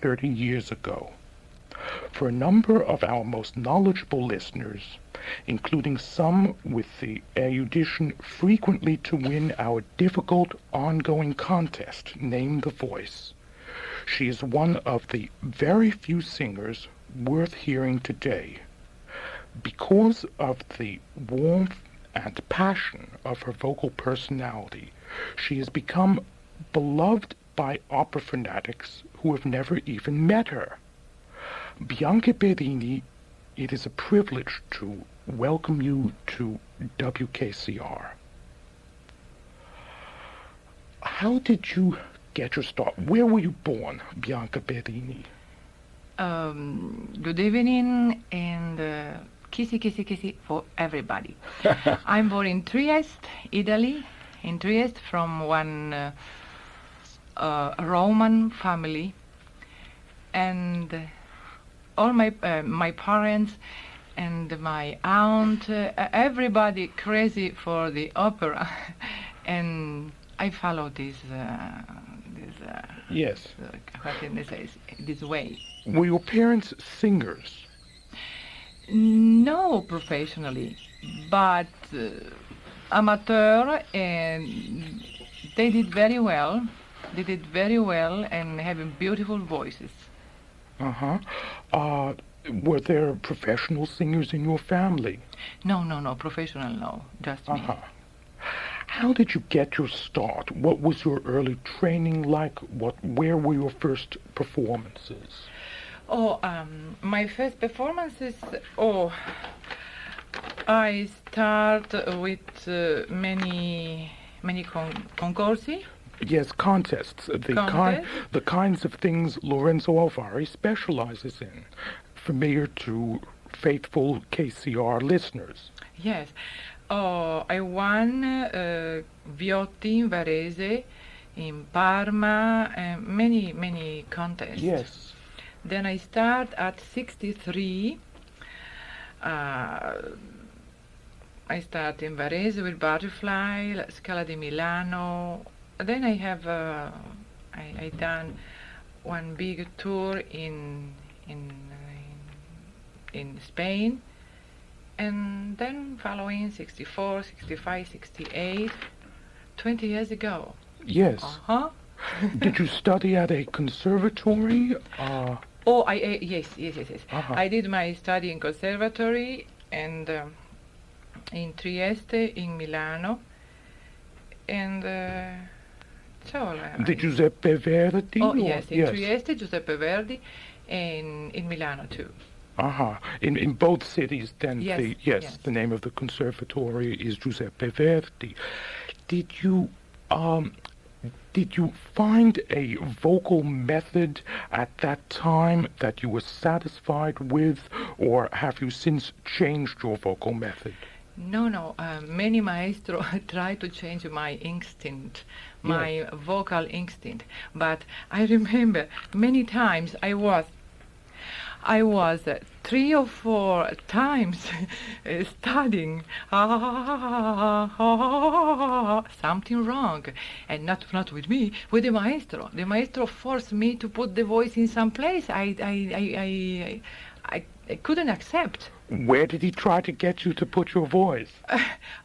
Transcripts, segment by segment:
30 years ago. For a number of our most knowledgeable listeners, including some with the erudition frequently to win our difficult ongoing contest, Name the Voice, she is one of the very few singers worth hearing today. Because of the warmth and passion of her vocal personality, she has become beloved by opera fanatics who have never even met her. Bianca Berini, it is a privilege to welcome you to WKCR. How did you get your start? Where were you born, Bianca Berini? Good evening and kissy for everybody. I'm born in Trieste, Italy, in Trieste from one Roman family, and all my parents and my aunt, everybody crazy for the opera, and I follow this. Yes. How can I say this way? Were your parents singers? No, professionally, but amateur, and they did very well. They did very well and having beautiful voices. Were there professional singers in your family? No, professional, no, just me. How did you get your start? What was your early training like? Where were your first performances? My first performances, I start with many concorsi. Yes, contests. The kinds of things Lorenzo Alvari specializes in, familiar to faithful KCR listeners. Yes. I won Viotti in Varese, in Parma, many contests. Yes. Then I start at 63. I start in Varese with Butterfly, La Scala di Milano. Then I have I done one big tour in Spain, and then following 64, 65, 68, 20 years ago. Yes. Did you study at a conservatory? Yes. I did my study in conservatory and in Trieste, in Milano, and the Giuseppe Verdi? Yes, in Trieste, Giuseppe Verdi, and in Milano too. In both cities, then yes. The name of the conservatory is Giuseppe Verdi. Did you find a vocal method at that time that you were satisfied with, or have you since changed your vocal method? No. Many maestro try to change my instinct, my vocal instinct. But I remember many times I was 3 or 4 times studying something wrong, and not with me, with the maestro. The maestro forced me to put the voice in some place I couldn't accept. Where did he try to get you to put your voice?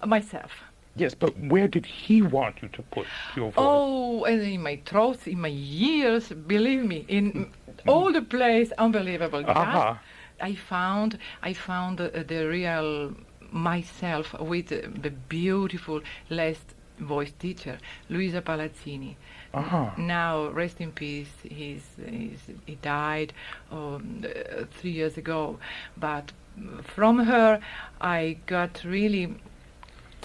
Myself. Yes, but where did he want you to put your voice? And in my throat, in my ears, believe me, in all the place, unbelievable. I found the real myself with the beautiful last voice teacher, Luisa Palazzini. Now, rest in peace. He died 3 years ago. But from her, I got really.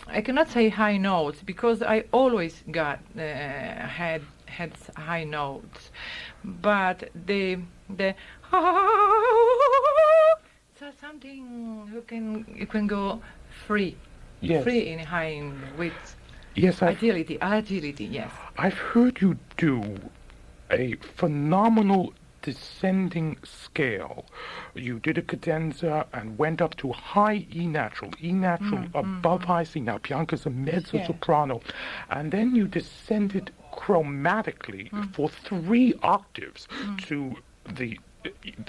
I cannot say high notes because I always got had high notes, but the so something you can go free, free in high with agility. Yes, I've heard you do a phenomenal descending scale. You did a cadenza and went up to high E natural above high C. Now Bianca's a mezzo-soprano, and then you descended chromatically for 3 octaves to the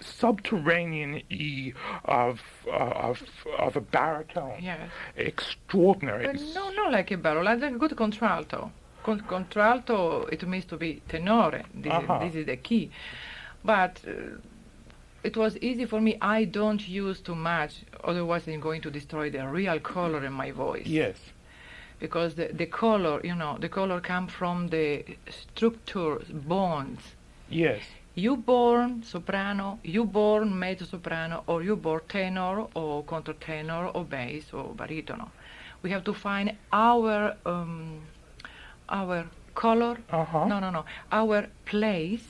subterranean E of a baritone. Yes. Extraordinary. But no, not like a baritone, like a good contralto. Contralto, it means to be tenore. This is the key. But it was easy for me. I don't use too much, otherwise I'm going to destroy the real color in my voice. Yes. Because the color, the color comes from the structures, bones. Yes. You born soprano, you born mezzo-soprano, or you born tenor, or contratenor, or bass, or baritono. We have to find our color. No. Our place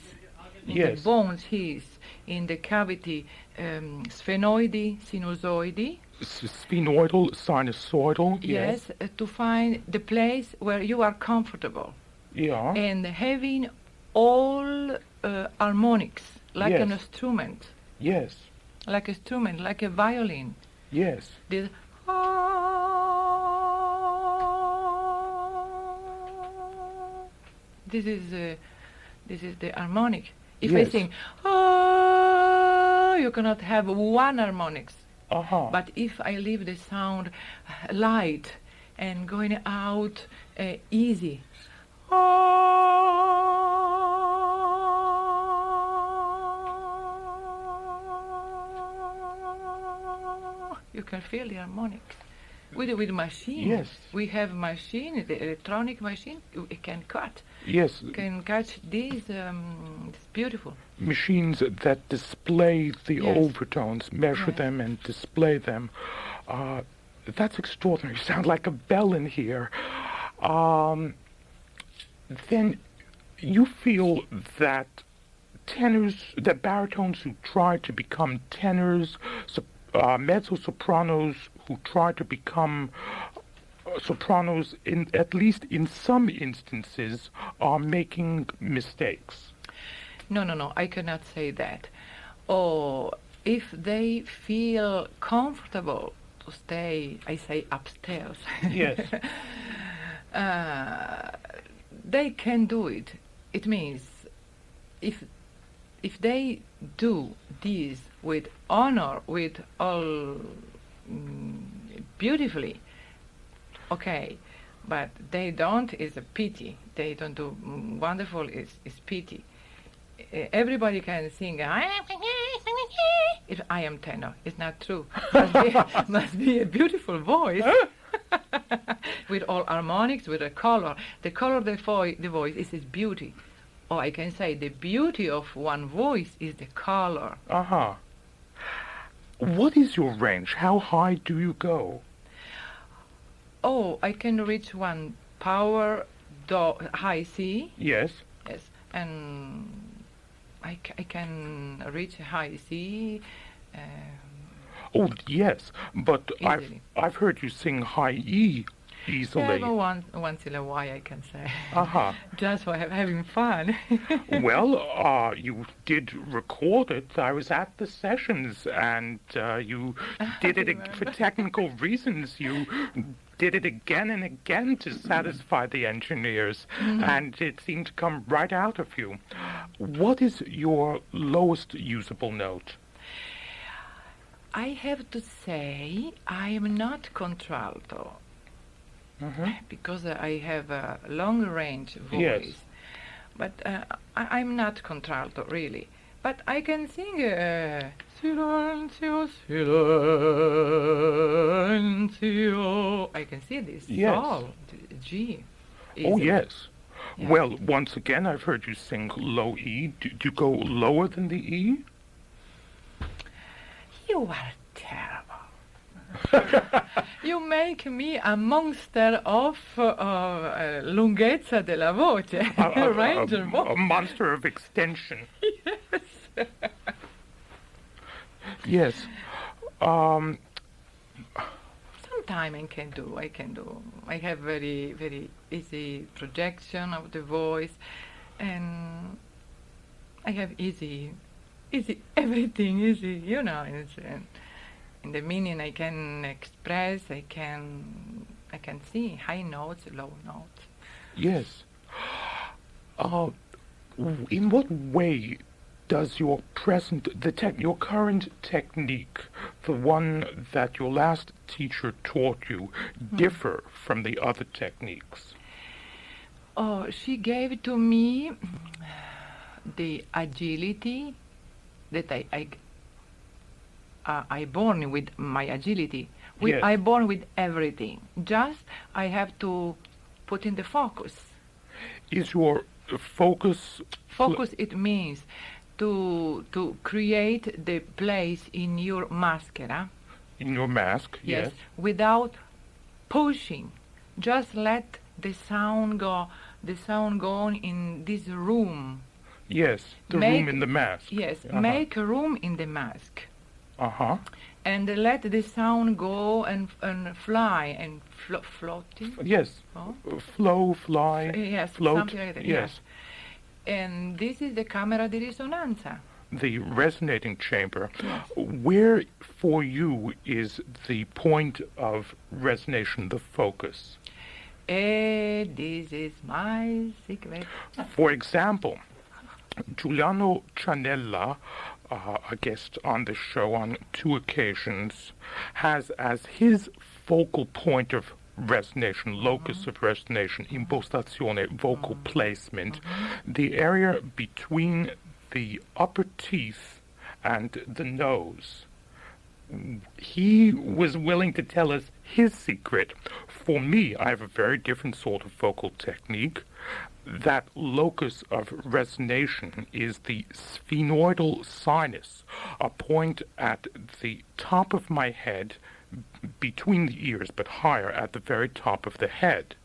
in the bones is in the cavity, sphenoidi, sinusoidi. Sphenoidal, sinusoidal. Yes, to find the place where you are comfortable. Yeah. And having all harmonics, like an instrument. Yes. Like an instrument, like a violin. Yes. This, this is the harmonic. If I sing, you cannot have one harmonics. But if I leave the sound light and going out easy, you can feel the harmonics. With machine. Yes. We have machine, the electronic machine, it can cut. Yes. Can catch these, it's beautiful. Machines that display the overtones, measure them and display them. That's extraordinary. You sound like a bell in here. Then you feel that that baritones who try to become tenors, mezzo-sopranos who try to become sopranos, at least in some instances, are making mistakes. No, I cannot say that. Or if they feel comfortable to stay, I say, upstairs. Yes. They can do it. It means if they do this with honor, with all beautifully, okay, but they don't, is a pity. They don't do wonderful, is pity. Everybody can sing, if I am tenor. It's not true. Must be a beautiful voice. With all harmonics, with a color. The color of the voice is its beauty. Or I can say the beauty of one voice is the color. What is your range? How high do you go? Oh, I can reach one power high C. Yes. Yes, and I can reach high C. Oh yes, but Easily. I've heard you sing high E easily. Yeah, but once in a while I can say. Just for having fun. Well, you did record it. I was at the sessions, and you did it for technical reasons. You did it again and again to satisfy the engineers, and it seemed to come right out of you. What is your lowest usable note? I have to say I am not contralto. Because I have a long range voice. Yes. But I'm not contralto, really. But I can sing Silenzio, silenzio. I can see this sol, G. Oh, easily. yes. Yeah. Well, once again, I've heard you sing low E. Do you go lower than the E? You are terrible. You make me a monster of lunghezza della voce, range of voice. A monster of extension. Yes. Yes. Sometime I can do. I have very, very easy projection of the voice, and I have easy, everything easy, It's, in the meaning I can express, I can see high notes, low notes. Yes. In what way Does your your current technique, the one that your last teacher taught you, differ from the other techniques? Oh, she gave to me the agility that I born with my agility. Yes. I born with everything. Just I have to put in the focus. Is your focus... Focus, it means to create the place in your mascara. In your mask, yes. Without pushing. Just let the sound go in this room. Yes, the room in the mask. Yes, make room in the mask. Uh-huh. And let the sound go and fly and floating. Yes. Oh? Flow, fly, yes, float. Something like that. Yes. And this is the camera di risonanza. The resonating chamber. Yes. Where for you is the point of resonation, the focus? This is my secret. For example, Giuliano Cianella, a guest on the show on 2 occasions, has as his focal point of resonation, locus of resonation, impostazione, vocal placement, the area between the upper teeth and the nose. He was willing to tell us his secret. For me, I have a very different sort of vocal technique. That locus of resonation is the sphenoidal sinus, a point at the top of my head, between the ears, but higher at the very top of the head.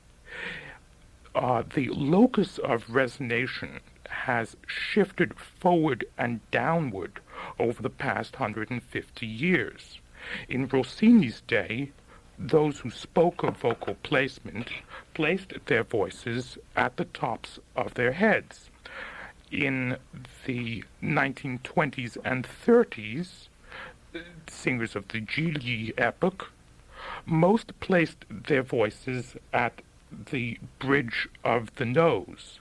The locus of resonation has shifted forward and downward over the past 150 years. In Rossini's day, those who spoke of vocal placement placed their voices at the tops of their heads. In the 1920s and 30s, singers of the Gigli epoch, most placed their voices at the bridge of the nose.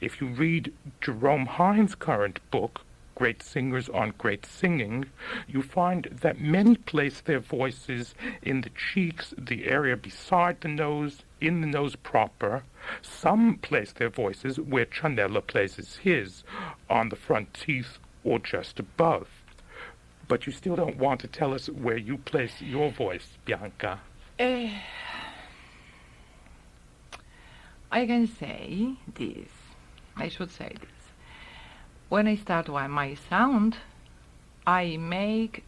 If you read Jerome Hines' current book, Great Singers on Great Singing, you find that many place their voices in the cheeks, the area beside the nose, in the nose proper. Some place their voices where Cianella places his, on the front teeth or just above. But you still don't want to tell us where you place your voice, Bianca. I can say this. I should say this. When I start my sound, I make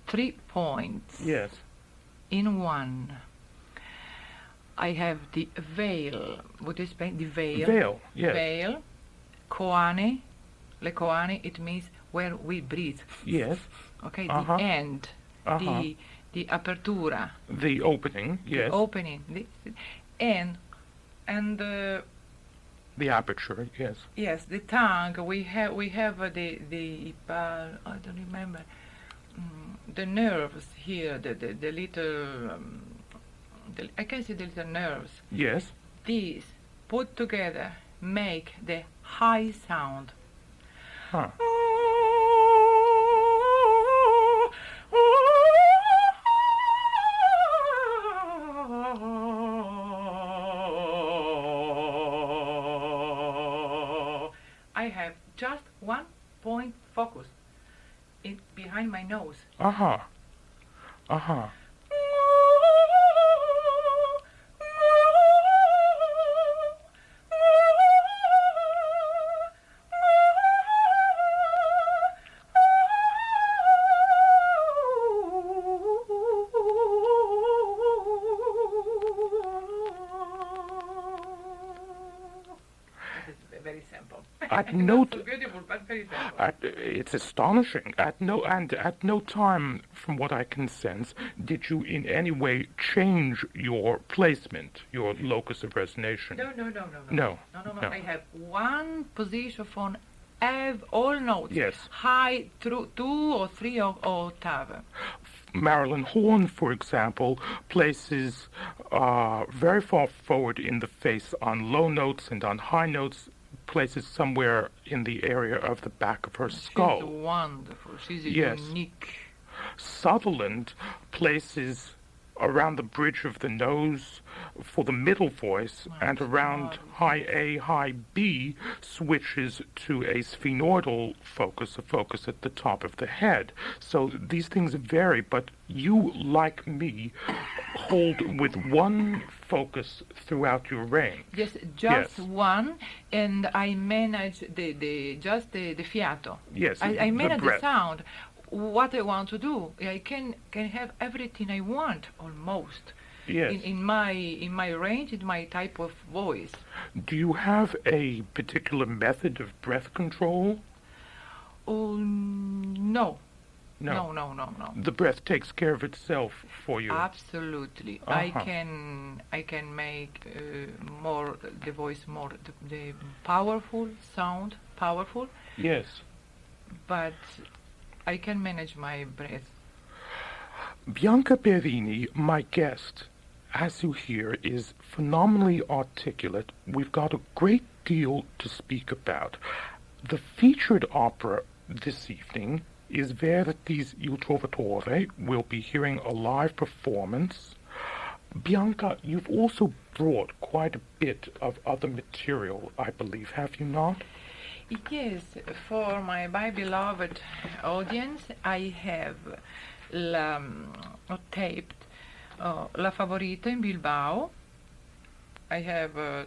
3 points. Yes. In one. I have the veil. What is the veil? Veil, yes. Veil. Coane. Le coane, it means where we breathe. Yes. Okay, the end. The apertura. The opening, yes. The opening. And the aperture, yes. Yes, the tongue. We have the I don't remember the nerves here. The little I can see the little nerves. Yes. These put together make the high sound. Huh. I have just 1 point focus behind my nose. Very simple. At no so beautiful, but very simple. It's astonishing. At no time, from what I can sense, did you in any way change your placement, your locus of resonation. No. I have one position for all notes. Yes. High through 2 or 3 octave. Marilyn Horne, for example, places very far forward in the face on low notes and on high notes places somewhere in the area of the back of her skull. She's wonderful. She's Yes. unique. Sutherland places around the bridge of the nose for the middle voice, and around high A, high B switches to a sphenoidal focus, a focus at the top of the head. So these things vary, but you, like me, hold with one focus throughout your range. Yes, just Yes. one, and I manage the fiato. Yes, I the manage the breath. sound. What I want to do, I can have everything I want almost. Yes. In my range, in my type of voice. Do you have a particular method of breath control? Oh no. No. No. The breath takes care of itself for you. Absolutely. I can make more the voice more the powerful sound powerful, Yes. but I can manage my breath. Bianca Berini, my guest, as you hear, is phenomenally articulate. We've got a great deal to speak about. The featured opera this evening is Verdi's Il Trovatore. We'll be hearing a live performance. Bianca, you've also brought quite a bit of other material, I believe, have you not? Yes, for my beloved audience, I have taped La Favorita in Bilbao. I have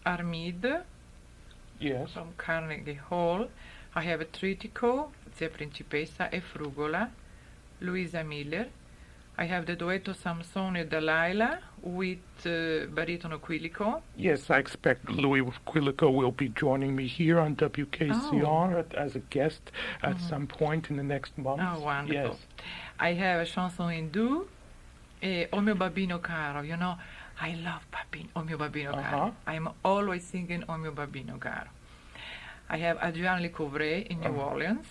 Armide Yes. from Carnegie Hall. I have Tritico, The Principessa e Frugola, Luisa Miller. I have the duetto Samson e Delilah with baritono Quilico. Yes, I expect Louis Quilico will be joining me here on WKCR as a guest at some point in the next month. Oh, wonderful. Yes. I have a chanson in do, O mio babbino caro. You know, I love O mio babbino caro. I'm always singing O mio babbino caro. I have Adrian Lecouvreur in New Orleans,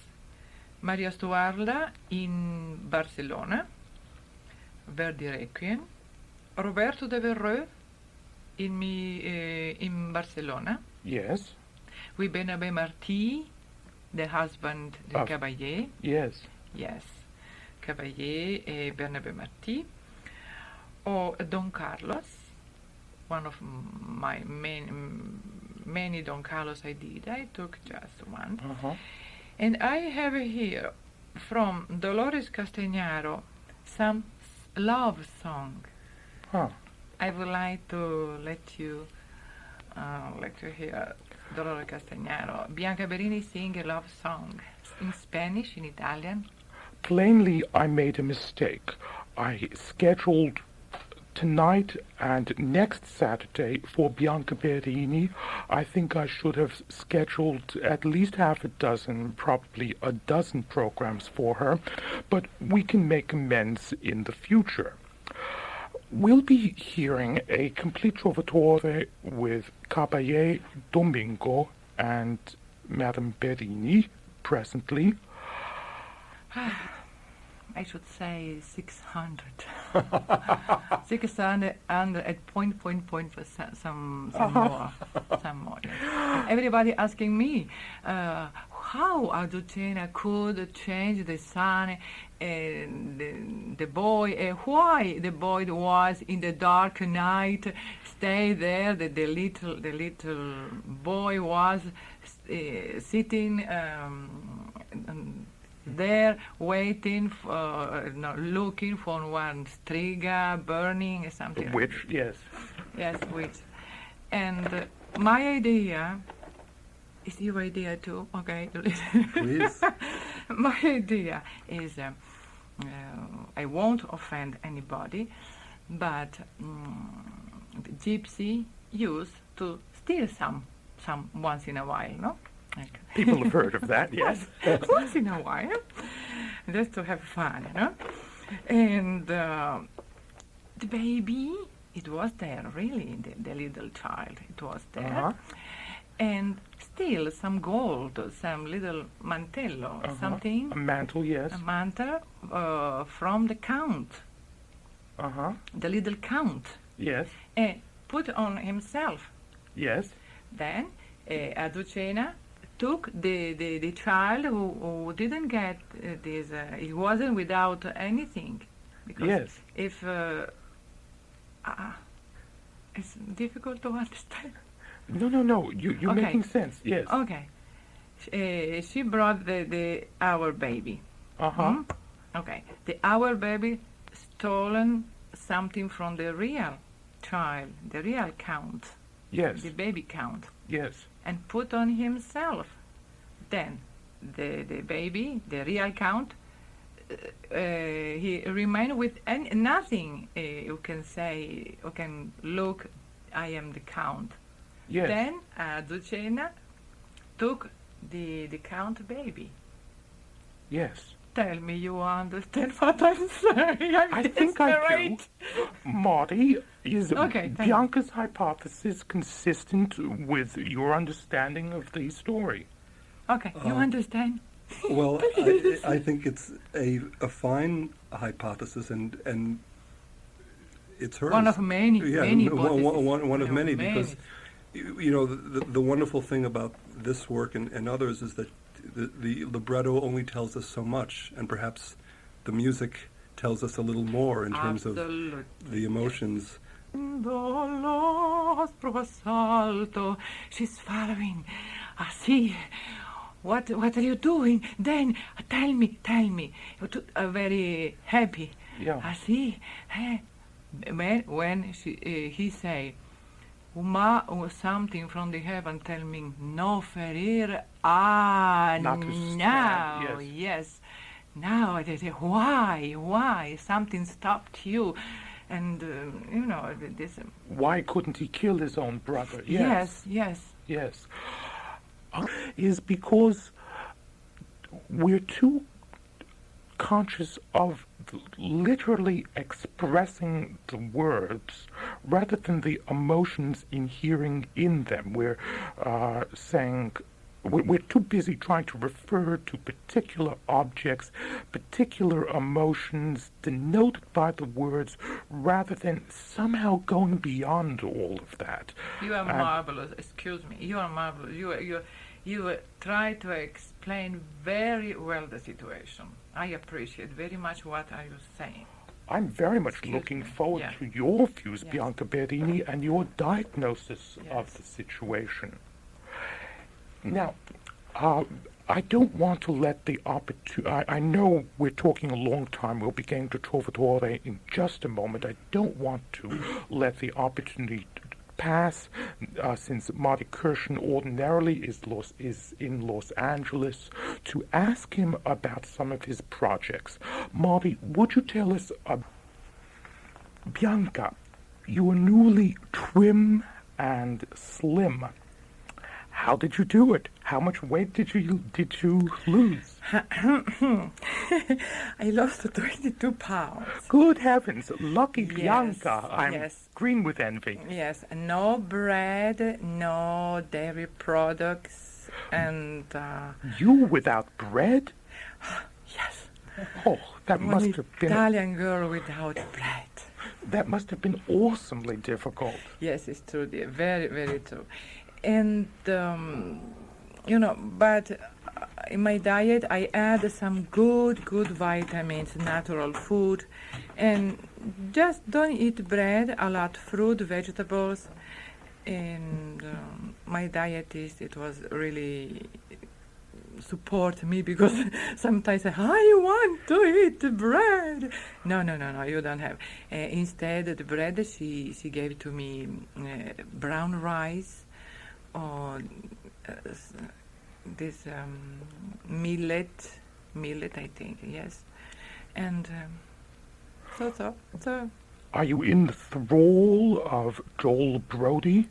Maria Stuarda in Barcelona, Verdi Requiem, Roberto de Verreux in Barcelona, Yes. with Bernabé Martí, the husband de Caballé. Yes. Yes, Caballé e Bernabé Martí. Or Don Carlos, one of my many Don Carlos I did. I took just one. And I have here from Dolores Castagnaro some love song. I would like to let you hear Dolores Castagnaro. Bianca Berini sing a love song in Spanish, in Italian. Plainly, I made a mistake. I scheduled tonight and next Saturday for Bianca Berini. I think I should have scheduled at least half a dozen, probably a dozen programs for her, but we can make amends in the future. We'll be hearing a complete trovatore with Caballé, Domingo, and Madame Berini presently. I should say 600. 600 and at point, some more. Some more. Yes. Everybody asking me how Azucena could change the sun and the boy, why the boy was in the dark night, stay there, the little boy was sitting there waiting for, looking for one striga burning something. Which, yes. Yes, which. And my idea is your idea too, okay? Please. My idea is, I won't offend anybody, but the gypsy used to steal some once in a while, no? People have heard of that, yes. Once in a while, just to have fun, you know. And the baby, it was there, really, the little child, it was there. And still some gold, some little mantello, something. A mantle, yes. A mantle from the count. The little count. Yes. And put on himself. Yes. Then Azucena took the child who didn't get this. It wasn't without anything, because Yes. if it's difficult to understand. No. You're Okay. making sense. Yes. Okay, she brought the our baby. Uh-huh. Okay, the our baby stolen something from the real child, the real count, Yes. the baby count, Yes. and put on himself. Then the baby, the real count, he remained with nothing. You can say, you can look, I am the count. Yes. Then Azucena took the count baby. Yes. Tell me you understand what I'm saying. I think I do. desperate. Marty, is Okay, thank you. Bianca's hypothesis consistent with your understanding of the story? Okay, you understand? Well, I think it's a fine hypothesis, and it's hers. One of many, Yeah, many one of many, many. because you know the wonderful thing about this work and others is that the libretto only tells us so much, and perhaps the music tells us a little more in terms of the emotions. Cossotto. She's following. I see. What are you doing? Then tell me. You're very happy. Yeah. I see. When he say, something from the heaven tell me no ferir. Not to stand, Now, yes. yes. Now they say, why? Something stopped you, and this. Why couldn't he kill his own brother? Yes. Yes. Is because we're too conscious of literally expressing the words rather than the emotions inhering in them. We're saying we're too busy trying to refer to particular objects, particular emotions denoted by the words, rather than somehow going beyond all of that. You are marvelous. Excuse me. You are marvelous. You try to explain very well the situation. I appreciate very much what are you saying. I'm very much looking forward Yeah. to your views, Yes. Bianca Berini, and your diagnosis Yes. of the situation. Now, I don't want to let the opportunity... I know we're talking a long time. We'll be getting to Trovatore in just a moment. I don't want to let the opportunity pass, since Marty Kirshen ordinarily is in Los Angeles, to ask him about some of his projects. Marty, would you tell us Bianca, you are newly trim and slim. How did you do it? How much weight did you lose? I lost 22 pounds. Good heavens, lucky Yes, Bianca. I'm yes. green with envy. Yes, no bread, no dairy products, and You without bread? yes, Oh, that one must have been Italian girl without bread. that must have been awesomely difficult. Yes, it's true, dear. Very, very true. And but in my diet I add some good vitamins, natural food, and just don't eat bread, a lot fruit, vegetables, and my dietist, it was really support me, because sometimes I want to eat bread. No, you don't have. Instead, the bread she gave to me brown rice, or this millet, I think, yes. And so. Are you in the thrall of Joel Brody?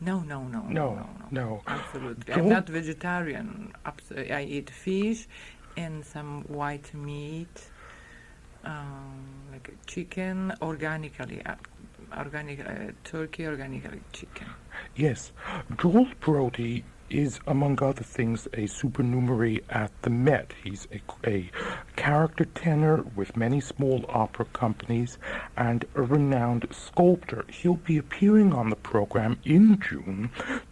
No. No. Absolutely. Joel- I'm not vegetarian. I eat fish and some white meat, like chicken, organically, turkey, organically chicken. Yes. Joel Brody is, among other things, a supernumerary at the Met. He's a character tenor with many small opera companies and a renowned sculptor. He'll be appearing on the program in June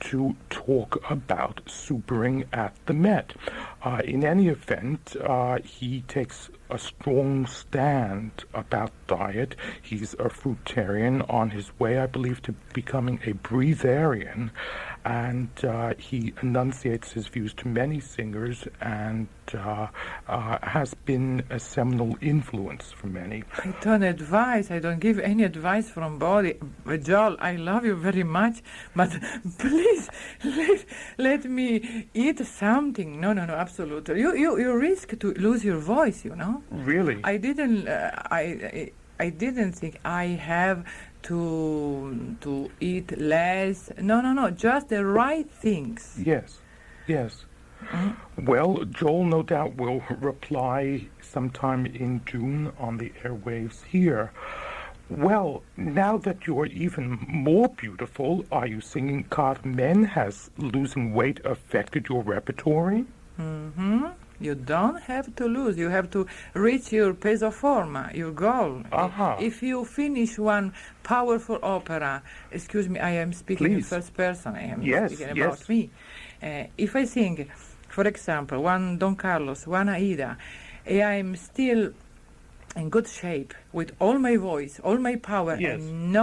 to talk about supering at the Met. In any event, he takes a strong stand about diet. He's a fruitarian on his way, I believe, to becoming a breatharian, and he enunciates his views to many singers and has been a seminal influence for many. I don't give any advice from body. Joel, I love you very much, but please let me eat something. No, absolutely. You risk to lose your voice, you know. Really? I didn't think I have to eat less. No, just the right things. Yes. Well, Joel no doubt will reply sometime in June on the airwaves here. Well, now that you are even more beautiful, are you singing Carmen? Has losing weight affected your repertory? Mm-hmm. You don't have to lose. You have to reach your peso forma, your goal. Uh-huh. If you finish one powerful opera, excuse me, I am speaking in first person. I am speaking about me. If I sing, for example, one Don Carlos, one Aida, I am still in good shape with all my voice, all my power, and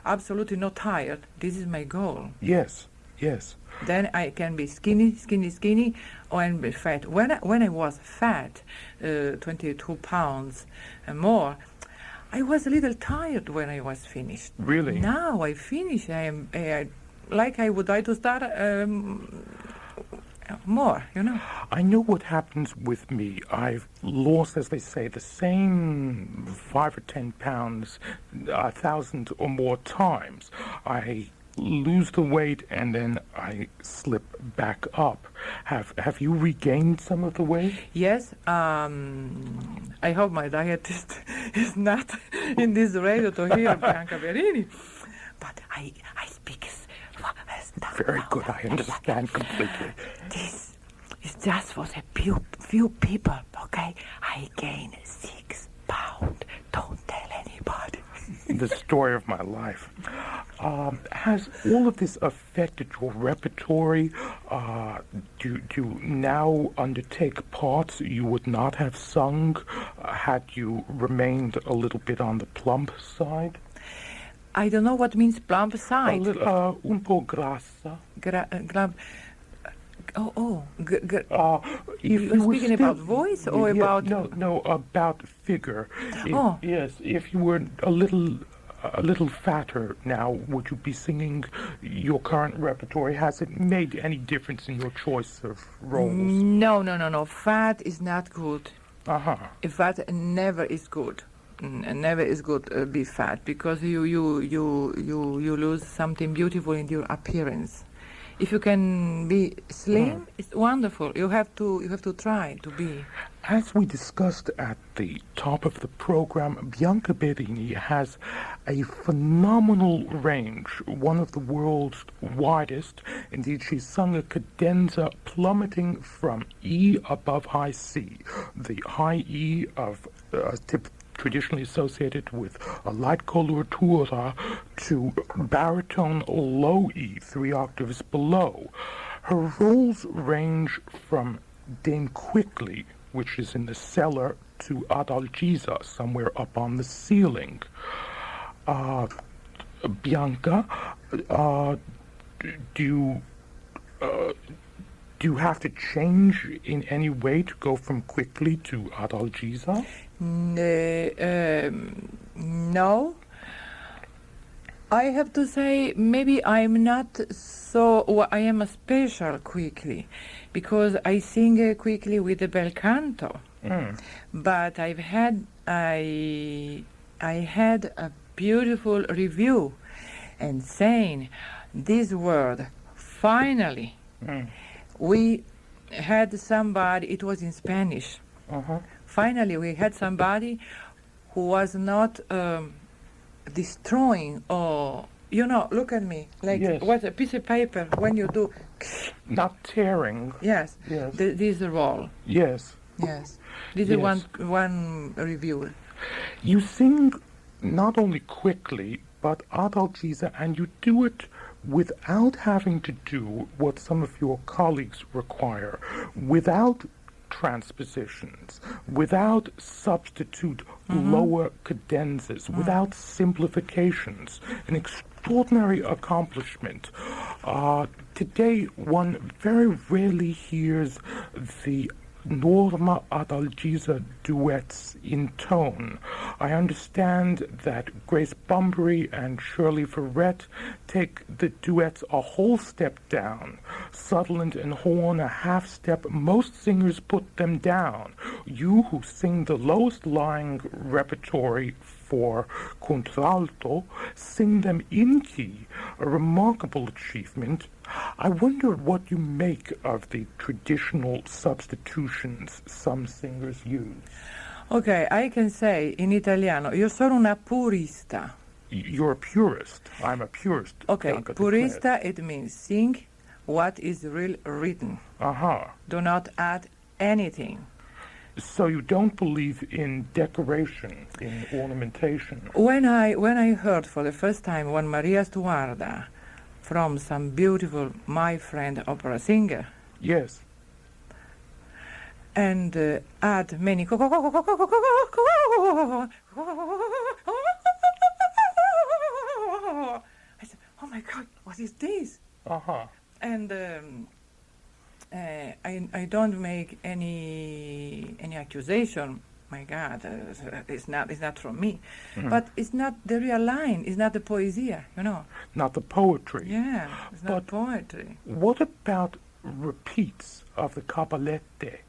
absolutely not tired. This is my goal. Yes. Then I can be skinny, or and be fat. When I was fat, 22 pounds and more, I was a little tired when I was finished. Really? Now I finish. I am like I would like to start more, you know. I know what happens with me. I've lost, as they say, the same 5 or 10 pounds 1,000 or more times. I lose the weight and then I slip back up. Have you regained some of the weight? Yes. I hope my dietist is not in this radio to hear Bianca Berini. But I speak very good. I understand completely. This is just for the few people, okay? I gain 6 pounds. Don't tell anybody. The story of my life. Has all of this affected your repertory? Do you now undertake parts you would not have sung had you remained a little bit on the plump side? I don't know what means plump side. A little, un po' grassa. If you're speaking about voice or about... No, about figure. Yes, if you were a little fatter now, would you be singing your current repertory? Has it made any difference in your choice of roles? No. Fat is not good. Uh-huh. Fat never is good. Never is good be fat, because you lose something beautiful in your appearance. If you can be slim, it's wonderful. You have to try to be. As we discussed at the top of the program, Bianca Berini has a phenomenal range, one of the world's widest. Indeed, she's sung a cadenza plummeting from E above high C, the high E of traditionally associated with a light coloratura, to baritone low E, 3 octaves below. Her roles range from Dame Quickly, which is in the cellar, to Adalgisa, somewhere up on the ceiling. Bianca, do you have to change in any way to go from Quickly to Adalgisa? No. I have to say, maybe I'm not so... I am a special Quickly, because I sing quickly with the bel canto. But I had a beautiful review and saying this word, finally. We had somebody, it was in Spanish. Finally, we had somebody who was not destroying or, look at me, like what a piece of paper when you do. Not tearing. Yes. This role. Yes. Yes. This Yes. is one review. You sing not only quickly, but adalgisa, and you do it without having to do what some of your colleagues require, without transpositions, without substitute lower cadenzas, without simplifications. An extraordinary accomplishment. Today, one very rarely hears the Norma Adalgisa duets in tone. I understand that Grace Bunbury and Shirley Verrett take the duets a whole step down. Sutherland and Horn a half step. Most singers put them down. You, who sing the lowest lying repertory for contralto, sing them in key, a remarkable achievement. I wonder what you make of the traditional substitutions some singers use. Okay, I can say in italiano, io sono una purista. You're a purist. I'm a purist. Okay, Bianca purista, it means sing what is real written. Do not add anything. So you don't believe in decoration, in ornamentation? When I heard for the first time one Maria Stuarda from some beautiful, my friend, opera singer. Yes. And add many. I said, "Oh my God, what is this?" And I don't make any accusation. My God, it's not from me, but it's not the real line. It's not the poesia, you know. Not the poetry. Yeah, it's not poetry. What about repeats of the cabalette?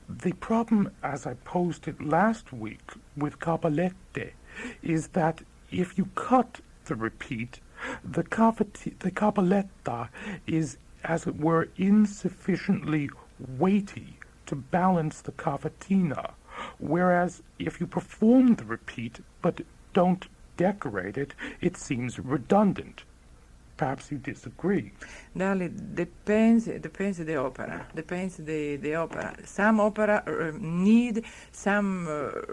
The problem, as I posted last week with cabalette, is that if you cut the repeat, the cabaletta is, as it were, insufficiently weighty to balance the cavatina. Whereas if you perform the repeat but don't decorate it, it seems redundant. Perhaps you disagree. Darling, depends the opera. Depends the opera. Some opera need some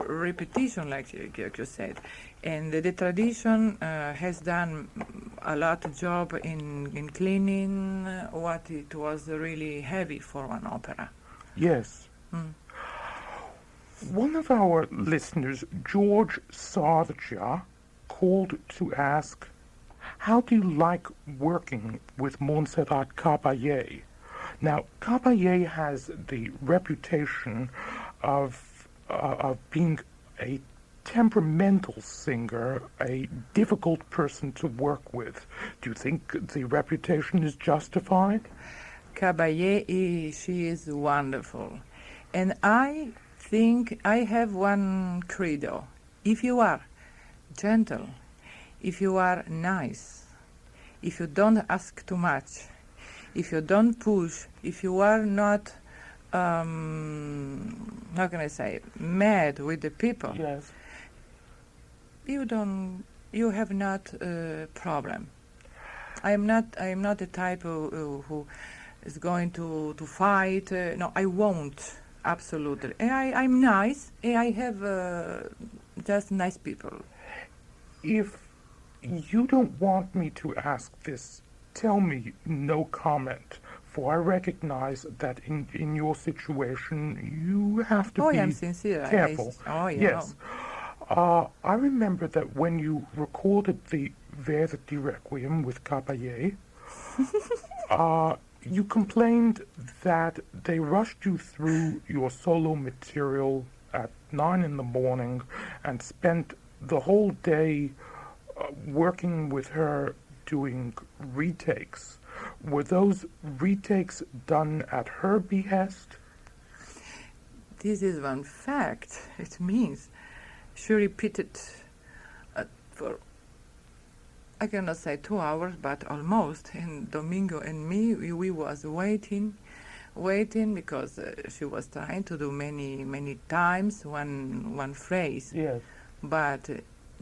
repetition, like you said, and the tradition has done a lot of job in cleaning what it was really heavy for one opera. Yes. One of our listeners, George Sarvacha, called to ask, how do you like working with Montserrat Caballé? Now, Caballé has the reputation of being a temperamental singer, a difficult person to work with. Do you think the reputation is justified? Caballé, she is wonderful. And I think I have one credo. If you are gentle, if you are nice, if you don't ask too much, if you don't push, if you are not, how can I say, mad with the people, yes, you have not a problem. I am not the type who is going to fight. No, I won't. Absolutely. I'm nice. I have just nice people. If you don't want me to ask this, tell me no comment, for I recognize that in your situation you have to be I'm sincere. careful. Yes. I remember that when you recorded the Verdi Requiem with Caballé, you complained that they rushed you through your solo material at 9 in the morning and spent the whole day working with her doing retakes. Were those retakes done at her behest? This is one fact. It means she repeated for, I cannot say 2 hours, but almost. And Domingo and me, we was waiting because she was trying to do many times one phrase. Yes. But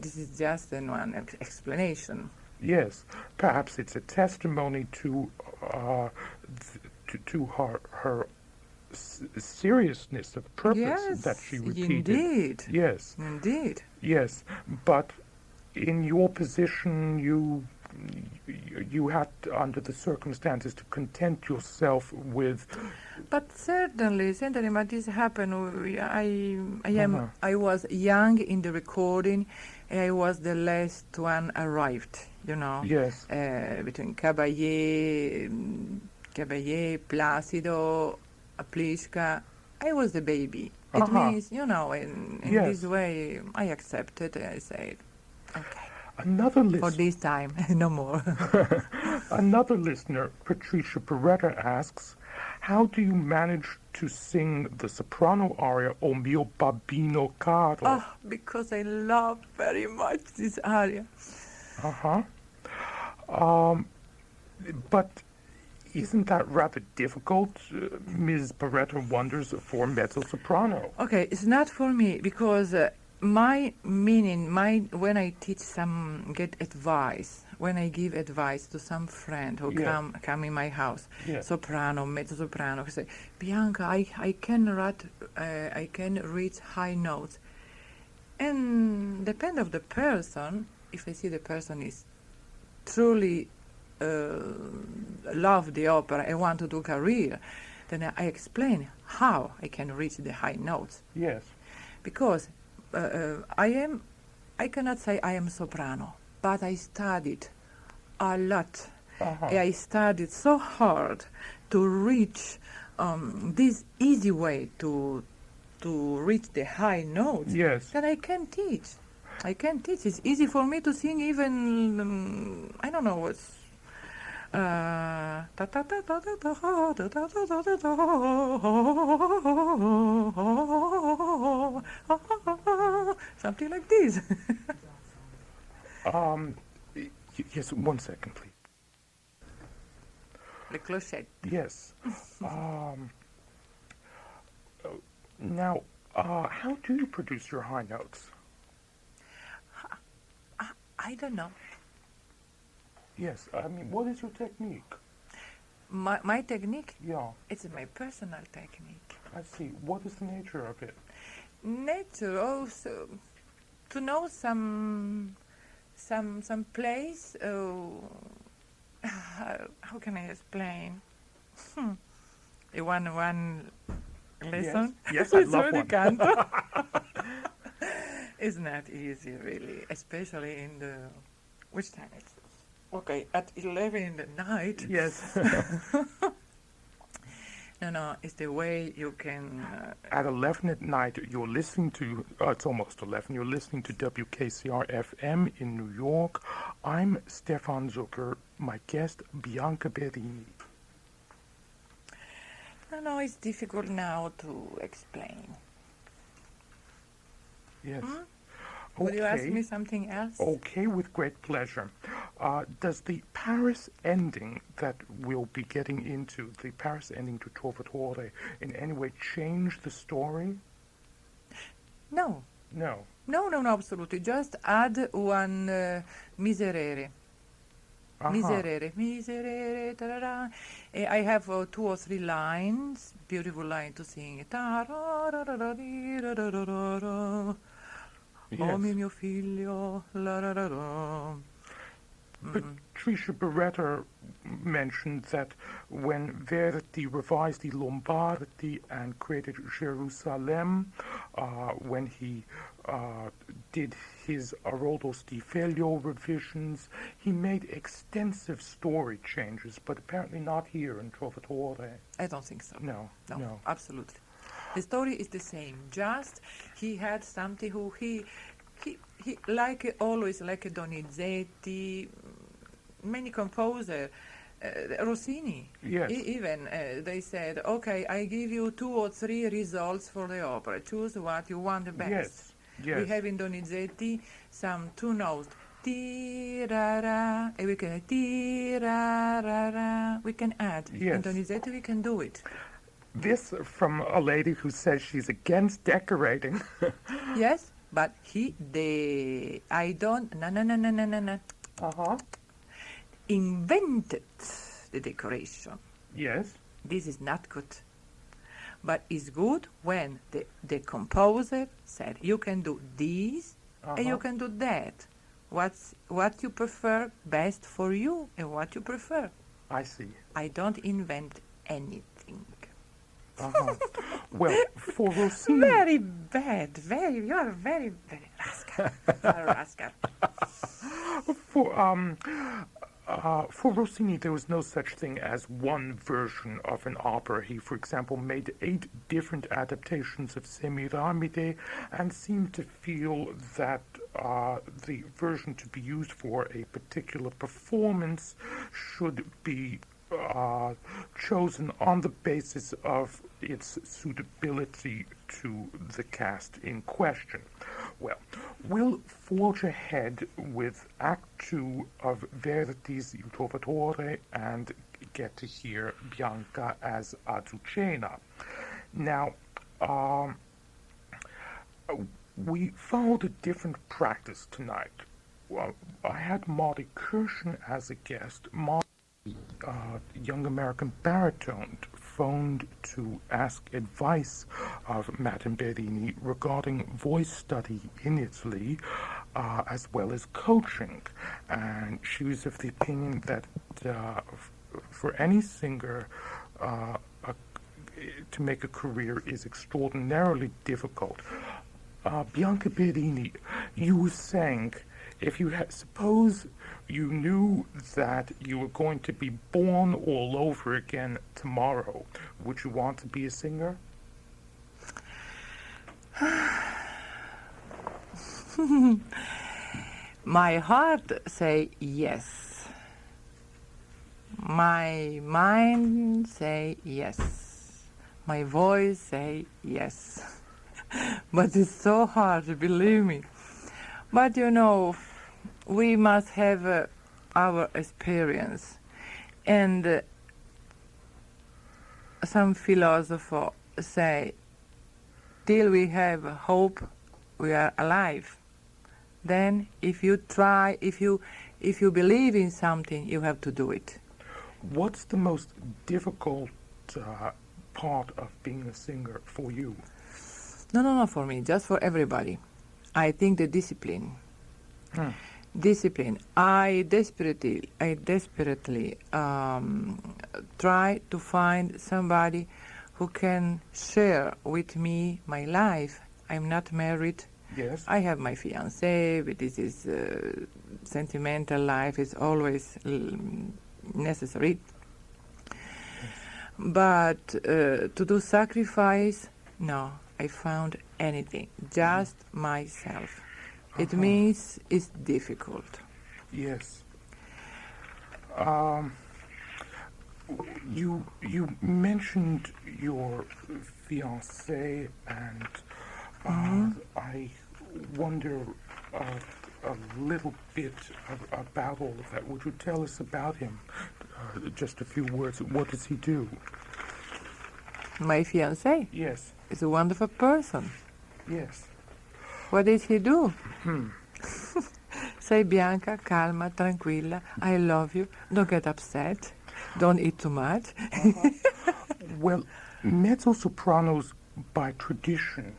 this is just one explanation. Yes, perhaps it's a testimony to her seriousness of purpose Yes, that she repeated. indeed. Yes. Indeed. Yes, but in your position, you had, under the circumstances, to content yourself with. But certainly, but this happened. I was young in the recording, and I was the last one arrived. Yes. Between Caballé, Placido, Pliska, I was the baby. It means, in this way, I accepted. I said, okay. Another listener. For this time, no more. Another listener, Patricia Beretta, asks, how do you manage to sing the soprano aria O mio babbino caro? Oh, because I love very much this aria. But isn't that rather difficult, Ms. Beretta wonders, for mezzo-soprano? Okay, it's not for me, because my meaning, when I teach get advice, when I give advice to some friend who come in my house, soprano, mezzo-soprano, who say, Bianca, I can reach high notes. And depend of the person, if I see the person is truly love the opera and want to do career, then I explain how I can reach the high notes. Yes. Because I cannot say I am soprano, but I studied a lot. I studied so hard to reach this easy way to reach the high notes that I can teach. It's easy for me to sing even, I don't know what's, something like this. Yes, 1 second, please. The clochette. Yes. Now, how do you produce your high notes? I don't know. Yes, I mean, what is your technique? My technique? Yeah. It's my personal technique. I see. What is the nature of it? Nature, also, to know some place. How can I explain? One lesson. Yes, I love one. Canto. It's not easy, really, especially in the which time it's. Okay, at 11 in the night. Yes. No, it's the way you can... At 11 at night, you're listening to... it's almost 11. You're listening to WKCR-FM in New York. I'm Stefan Zucker. My guest, Bianca Berini. No, it's difficult now to explain. Yes. Would you ask me something else? Okay, with great pleasure. Does the Paris ending that we'll be getting into, the Paris ending to Trovatore, in any way change the story? No. No. No, absolutely. Just add one miserere. Miserere, ta-da-da. I have 2 or 3 lines, beautiful line to sing. Yes. Oh mio figlio, la la la la. Patricia Beretta mentioned that when Verdi revised the Lombardi and created Jerusalem, when he did his Aroldo Stifelio revisions, he made extensive story changes, but apparently not here in Trovatore. I don't think so. No. Absolutely. The story is the same. Just he had something who he like always like Donizetti, many composer, Rossini. Yes. Even they said, okay, I give you 2 or 3 results for the opera. Choose what you want the best. Yes. We have in Donizetti some 2 notes. Ti-ra-ra, and we can ti-ra-ra-ra. We can add. Yes. In Donizetti we can do it. This from a lady who says she's against decorating. Yes, but I don't, no. Invented the decoration. Yes. This is not good. But it's good when the composer said, you can do this and you can do that. What you prefer best for you and what you prefer. I see. I don't invent anything. Well, for Rossini... Very bad. You are very, very rascal. Rascal. For Rossini, there was no such thing as one version of an opera. He, for example, made 8 different adaptations of Semiramide and seemed to feel that the version to be used for a particular performance should be chosen on the basis of its suitability to the cast in question. Well, we'll forge ahead with Act 2 of Verdi's Il Trovatore and get to hear Bianca as Azucena. Now, we followed a different practice tonight. Well, I had Marty Kirshen as a guest. Young American baritone phoned to ask advice of Madame Berini regarding voice study in Italy, as well as coaching. And she was of the opinion that for any singer, to make a career is extraordinarily difficult. Bianca Berini, you were saying, if you suppose you knew that you were going to be born all over again tomorrow, would you want to be a singer? My heart say yes. My mind say yes. My voice say yes. But it's so hard, believe me. But you know, we must have our experience. And some philosophers say, till we have hope, we are alive. Then if you try, if you believe in something, you have to do it. What's the most difficult part of being a singer for you? No, for me, just for everybody. I think the discipline. Discipline. I desperately try to find somebody who can share with me my life. I'm not married. Yes. I have my fiancé, but this is sentimental life is always necessary. But to do sacrifice, no, I found anything, just myself. It means it's difficult. Yes. You mentioned your fiancé, and I wonder a little bit about all of that. Would you tell us about him? Just a few words. What does he do? My fiancé? Yes. Is a wonderful person. Yes. What did he do? Say, Bianca, calma, tranquilla, I love you, don't get upset, don't eat too much. Well, mezzo-sopranos by tradition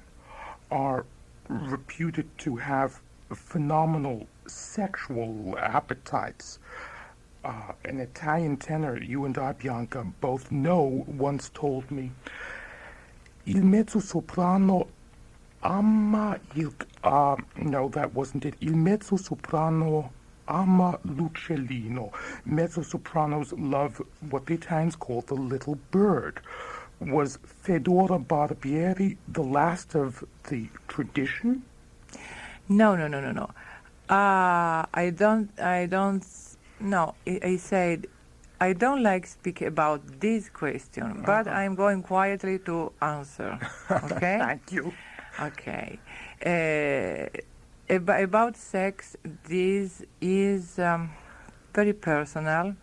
are reputed to have phenomenal sexual appetites. An Italian tenor you and I, Bianca, both know, once told me, il mezzo-soprano ama il... no, that wasn't it. Il mezzo-soprano ama l'uccellino. Mezzo-sopranos love what the Italians call the little bird. Was Fedora Barbieri the last of the tradition? No. I said I don't like speak about this question, but I'm going quietly to answer. Okay? Thank you. Okay. About sex, this is very personal.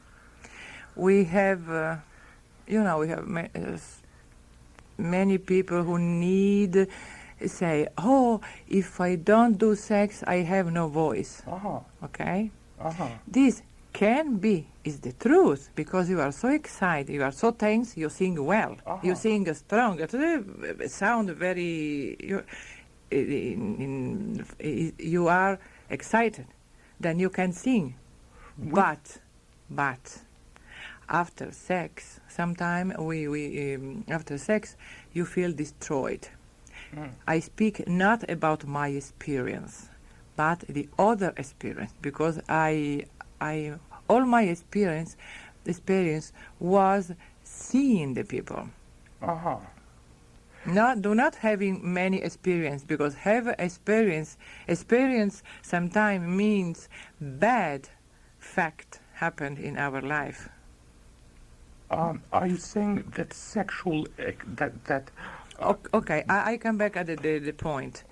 We have, many people who need say, oh, if I don't do sex, I have no voice. Okay? This can be is the truth, because you are so excited, you are so tense, you sing well, you sing strong. It sound very. You are excited, then you can sing. But after sex, sometime after sex, you feel destroyed. I speak not about my experience, but the other experience, because all my experience was seeing the people. Do not having many experience, because have experience sometimes means bad fact happened in our life. Are you saying that sexual that? Okay, I come back at the point.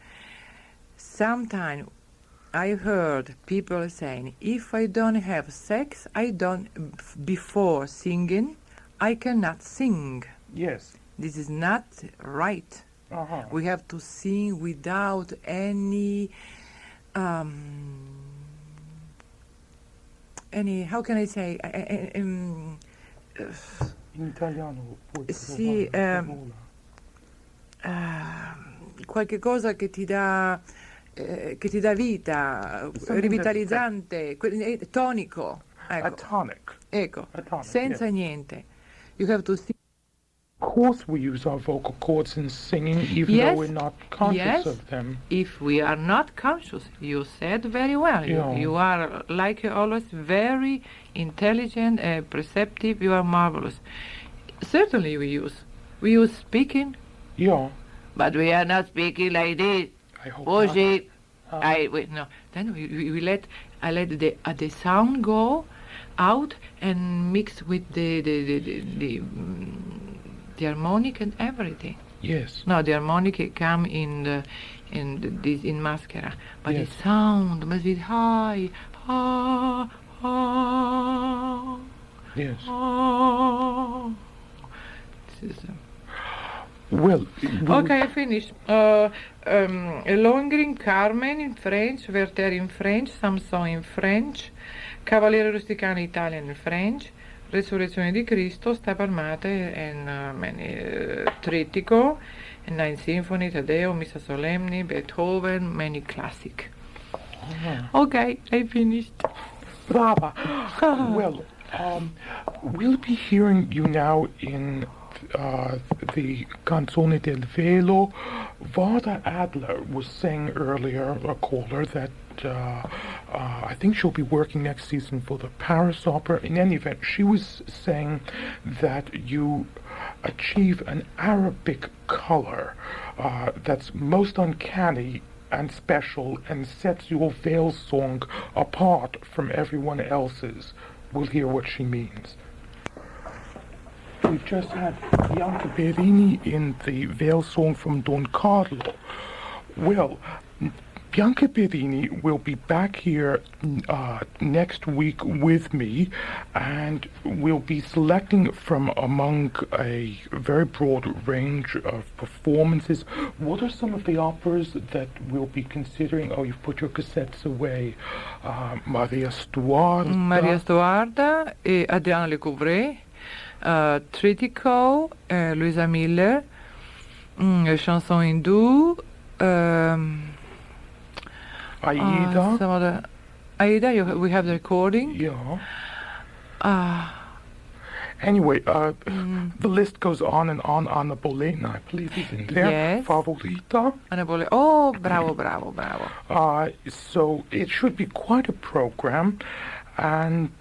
Sometimes I heard people saying, if I don't have sex, before singing, I cannot sing. Yes. This is not right. We have to sing without any, how can I say, In italiano. sì, qualche cosa che ti dà vita, rivitalizzante, tonico. Ecco. A tonic. Ecco, A tonic, senza yes. niente. You have to sing. Of course we use our vocal cords in singing, even though we're not conscious of them. If we are not conscious, you said very well. Yeah. You are, like always, very intelligent, perceptive. You are marvelous. Certainly we use speaking. Yeah. But we are not speaking like this. I hope Bullshit. not. No. Then I let the sound go out and mix with the harmonic and everything. Yes. No, the harmonic come in maschera, but Yes. the sound must be high. Yes. This is, Well. okay, I finished. Lohengrin Carmen in French, Werther in French, Samson in French, Cavaliere Rusticano Italian in French, Resurrezione di Cristo, Sta Palmate and many Trittico, and Ninth Symphony, Taddeo, Missa Solemni, Beethoven, many classic. Okay, I finished. Brava. Well, we'll be hearing you now in the Canzone del Velo. Vada Adler was saying earlier, a caller, that I think she'll be working next season for the Paris Opera. In any event, she was saying that you achieve an Arabic color that's most uncanny and special and sets your veil song apart from everyone else's. We'll hear what she means. We've just had Bianca Berini in the veil song from Don Carlo. Well, Bianca Berini will be back here next week with me, and we'll be selecting from among a very broad range of performances. What are some of the operas that we'll be considering? Oh, you've put your cassettes away. Maria Stuarda e Adriano Lecouvreur, Trittico, Luisa Miller, Chanson hindoue, Aida. Aida, we have the recording. Yeah. Anyway, the list goes on and on. Anna Bolena, I believe, is in there. Yes. Favorita. Anna Bolena. Oh, bravo. So it should be quite a program. And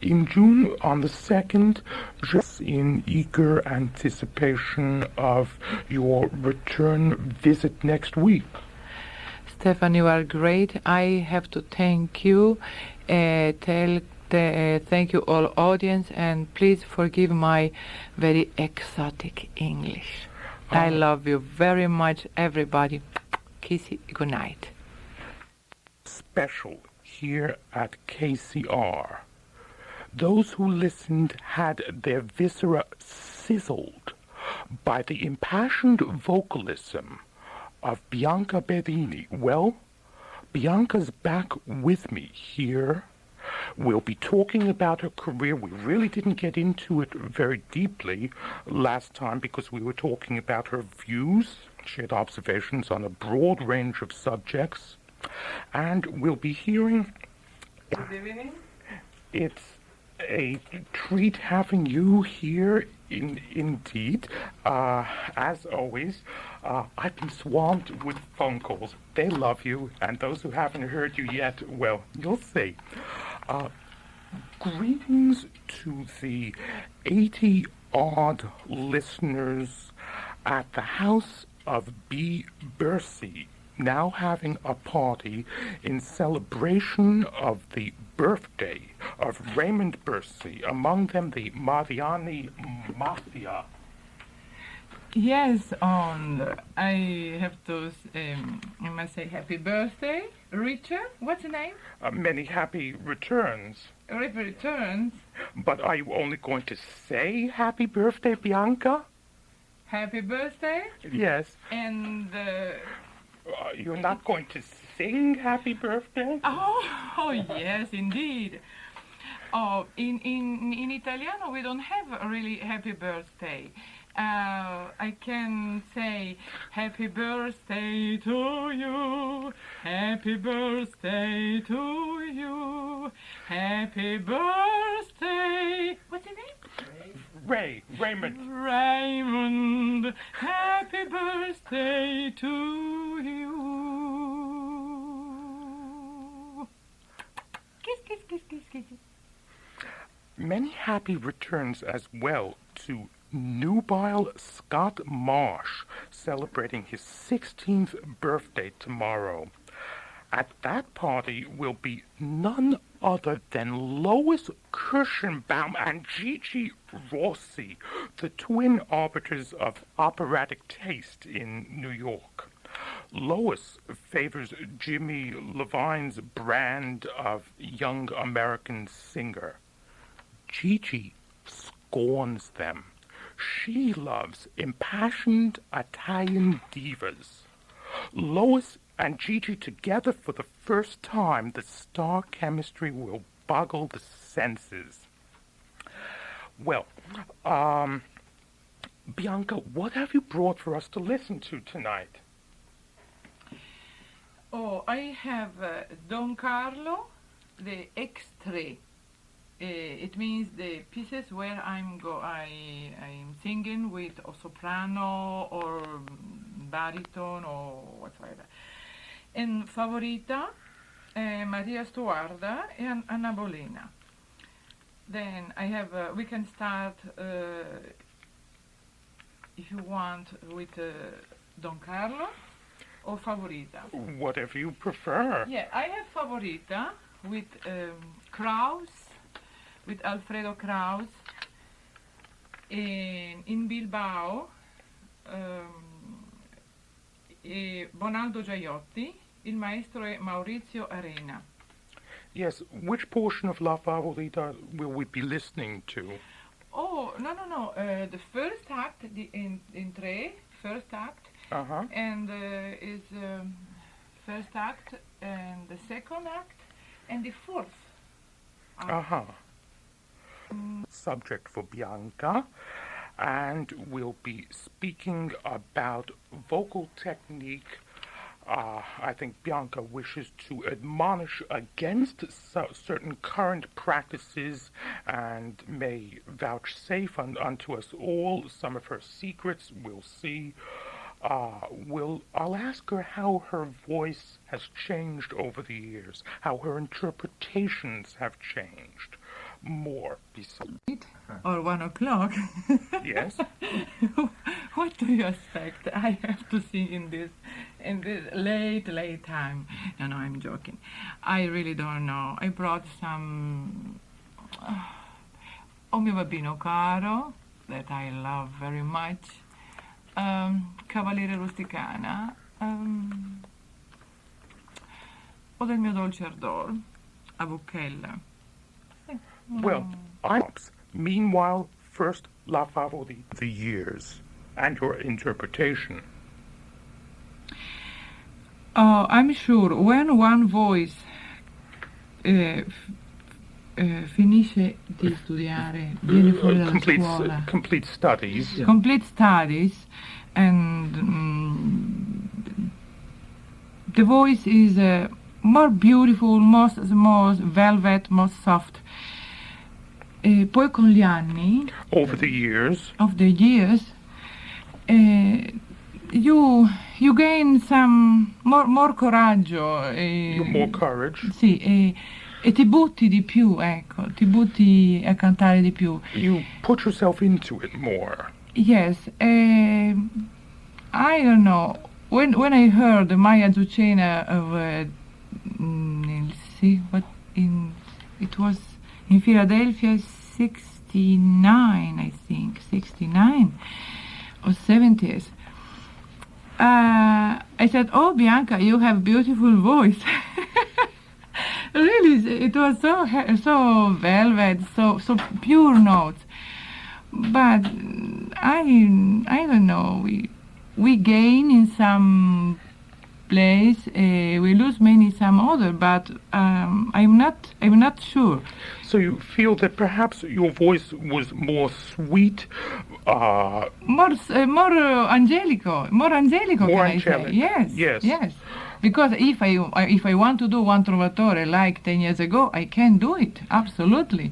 in June, on the 2nd, just in eager anticipation of your return visit next week. Stefan, you are great. I have to thank you. Thank you all audience, and please forgive my very exotic English. I love you very much, everybody. Kissy, good night. Special here at KCR. Those who listened had their viscera sizzled by the impassioned vocalism of Bianca Berini. Well, Bianca's back with me here, We'll be talking about her career. We really didn't get into it very deeply last time because we were talking about her views. She had observations on a broad range of subjects. And we'll be hearing... Good evening. It's a treat having you here, indeed. As always, I've been swamped with phone calls. They love you, and those who haven't heard you yet, well, you'll see. Greetings to the 80-odd listeners at the house of B. Bercy, now having a party in celebration of the birthday of Raymond Bercy, among them the Mariani Mafia. Yes, and I have to, I must say happy birthday, Richard. What's the name? Many happy returns. Returns. But are you only going to say happy birthday, Bianca? Happy birthday. Yes. And... you're not going to sing happy birthday? Oh, yes, indeed. Oh, in Italiano we don't have a really happy birthday. I can say happy birthday to you, happy birthday to you, happy birthday. What's your name? Raymond. Raymond, happy birthday to you. Kiss, kiss, kiss, kiss, kiss. Many happy returns as well to nubile Scott Marsh, celebrating his 16th birthday tomorrow. At that party will be none other than Lois Kirschenbaum and Gigi Rossi, the twin arbiters of operatic taste in New York. Lois favors Jimmy Levine's brand of young American singer. Gigi scorns them. She loves impassioned Italian divas. Lois and Gigi together for the first time, the star chemistry will boggle the senses. Well, Bianca, what have you brought for us to listen to tonight? Oh, I have Don Carlo, the extra. It means the pieces where I'm singing with a soprano or baritone or whatever. And Favorita, Maria Stuarda and Anna Bolena. Then I have, we can start, if you want, with Don Carlo or Favorita. Whatever you prefer. Yeah, I have Favorita with Kraus, with Alfredo Kraus, in Bilbao, Bonaldo Giaiotti, il maestro è Maurizio Arena. Yes, which portion of La Favorita will we be listening to? Oh, no, the first act, the in tre, first act, and is first act, and the second act, and the fourth act. Subject for Bianca, and we'll be speaking about vocal technique. I think Bianca wishes to admonish against certain current practices and may vouchsafe unto us all some of her secrets. We'll see. I'll ask her how her voice has changed over the years, how her interpretations have changed. More besides. Or 1 o'clock. Yes. What do you expect? I have to sing in this late time. No, I'm joking. I really don't know. I brought some O mio babbino caro, that I love very much. Cavaliere rusticana. O del mio dolce ardor, a Buchella. Well, meanwhile, first La Favorita, the years, and your interpretation. I'm sure when one voice finisce di studiare, viene fuori dalla scuola. Complete studies. Yeah. Complete studies, and the voice is more beautiful, more velvet, more soft. E poi con gli anni, Over the years, you gain some more coraggio. more courage. Sì, e ti butti di più, ecco, ti butti a cantare di più. You put yourself into it more. Yes, I don't know. When I heard Maya Zucena of, it was in Philadelphia, 69, I think, 69 or 70s. I said, "Oh, Bianca, you have beautiful voice." Really, it was so velvet, so pure notes. But I don't know. We gain in some place, we lose many some other. But I'm not sure. So you feel that perhaps your voice was more sweet, More angelico. More angelico. More can angelic. I say? Yes. Because if I want to do one trovatore like 10 years ago, I can do it absolutely.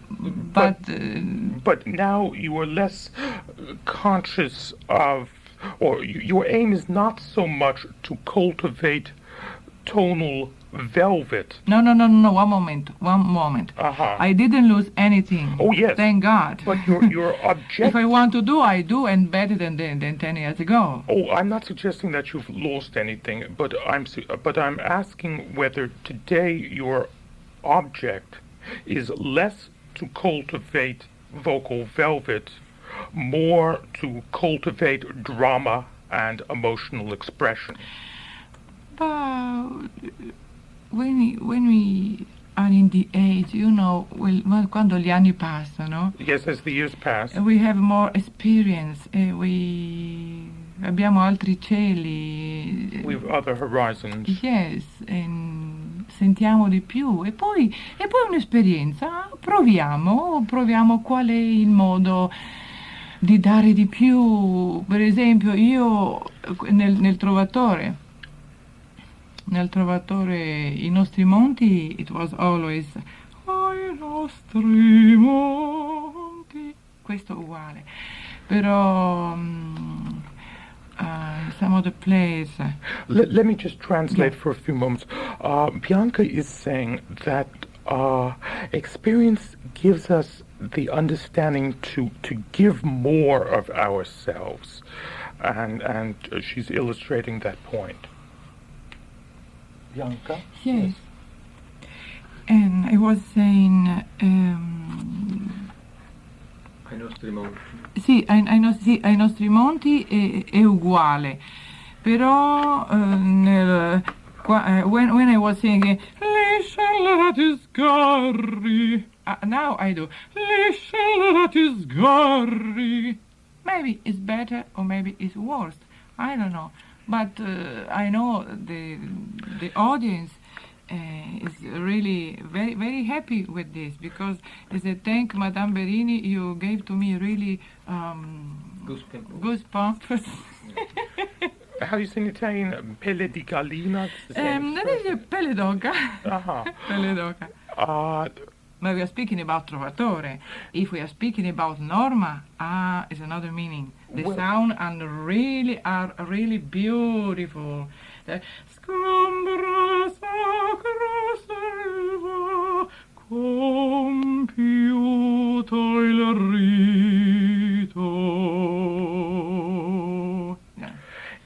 But now you are less conscious of, or your aim is not so much to cultivate tonal velvet. No. One moment. Uh-huh. I didn't lose anything. Oh, yes. Thank God. But your objective. If I want to do, I do, and better than 10 years ago. Oh, I'm not suggesting that you've lost anything, but I'm asking whether today your object is less to cultivate vocal velvet, more to cultivate drama and emotional expression. But when we are in the age, quando gli anni passano, Yes, as the years pass, we have more experience. Abbiamo altri cieli. we have other horizons. Yes, sentiamo di più. E poi un'esperienza. Proviamo qual è il modo di dare di più. Per esempio, io nel Trovatore, I nostri monti, it was always ai nostri monti, questo uguale, però some other place. Let me just translate for a few moments. Bianca is saying that experience gives us the understanding to give more of ourselves, and she's illustrating that point. Bianca? Yes. And I was saying, Ai nostri monti. sì, ai nostri monti è uguale, però when I was singing le sciallate sgarri, now I do le sciallate sgarri. Maybe it's better or maybe it's worse. I don't know. But I know the audience is really very, very happy with this, because they said, "Thank Madame Berini, you gave to me really goosebumps." How do you say in Italian? Pelle di gallina? That is a pelle d'oca. Uh-huh. Pelle d'oca. But we are speaking about Trovatore. If we are speaking about Norma, it's another meaning. The sound are really beautiful. Scombra sacra selva, compiuto il rito.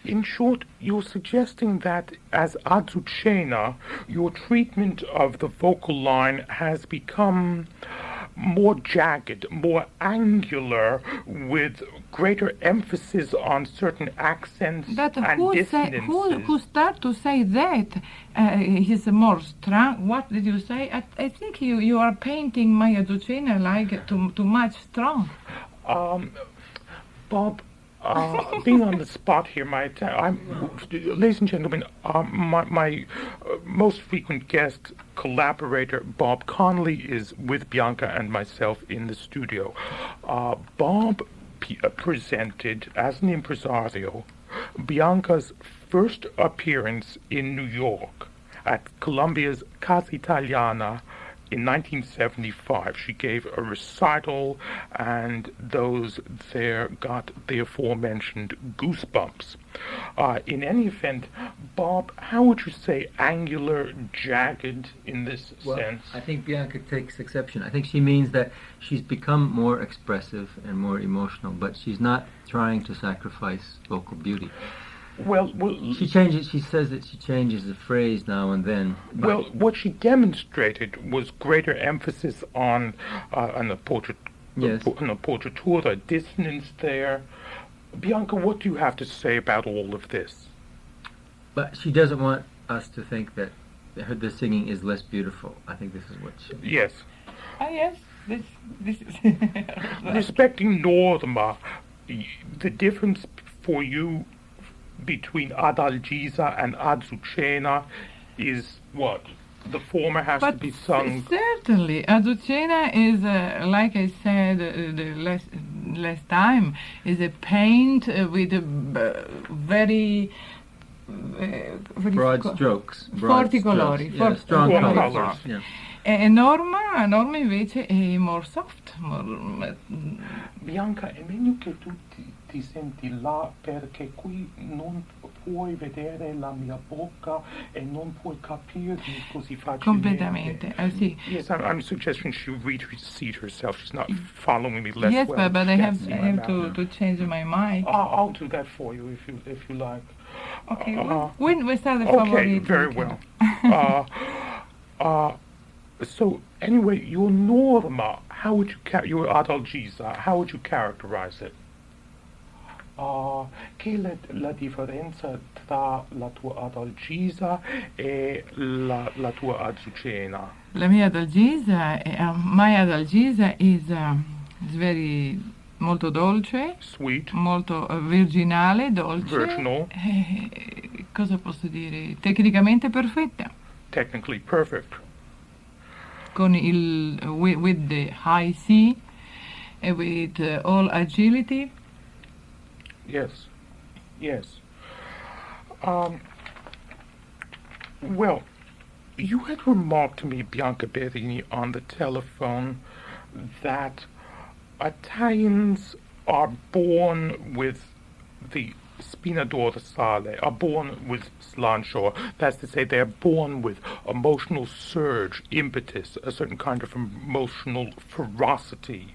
In short, you're suggesting that as Azucena, your treatment of the vocal line has become more jagged, more angular, with greater emphasis on certain accents But and dissonances. who start to say that he's more strong? What did you say? I think you are painting Maya Zucena like too much strong. Bob, Being on the spot here, ladies and gentlemen, my most frequent guest, collaborator, Bob Conley, is with Bianca and myself in the studio. Bob presented, as an impresario, Bianca's first appearance in New York at Columbia's Casa Italiana in 1975. She gave a recital, and those there got the aforementioned goosebumps. In any event, Bob, how would you say angular, jagged in this sense? I think Bianca takes exception. I think she means that she's become more expressive and more emotional, but she's not trying to sacrifice vocal beauty. Well, she changes. She says that she changes the phrase now and then. Well, what she demonstrated was greater emphasis on a portraitura, dissonance there. Bianca, what do you have to say about all of this? But she doesn't want us to think that the singing is less beautiful. I think this is what she... Yes. Yes, this is... Respecting Norma, the difference for you between Adalgisa and Azucena is what? The former has to be sung. Certainly, Azucena is, like I said the last time, is a paint with a very broad strokes, forti colori, strong colors. Yeah. E Norma invece è more soft. Bianca, è meglio che tu ti senti là, perché qui non puoi vedere la mia bocca e non puoi capirmi così facilmente. Completamente, sì. Yes, I'm suggesting she reseat herself. She's not following me less yes, well. Yes, but I have to change my mic. I'll do that for you if you like. Okay, we start the Okay, favorite. very well. So anyway, your Norma, how would you your Adalgisa, how would you characterize it? Che è la differenza tra la tua Adalgisa e la tua Azucena? La mia Adalgisa, my Adalgisa is very molto dolce, sweet, molto virginale, dolce. Virginal. Cosa posso dire? Tecnicamente perfetta. Technically perfect. Con with the high C, with all agility. Yes, yes. Well, you had remarked to me, Bianca Berini, on the telephone that Italians are born with the spina dorsale, are born with slancio. That's to say, they're born with emotional surge, impetus, a certain kind of emotional ferocity,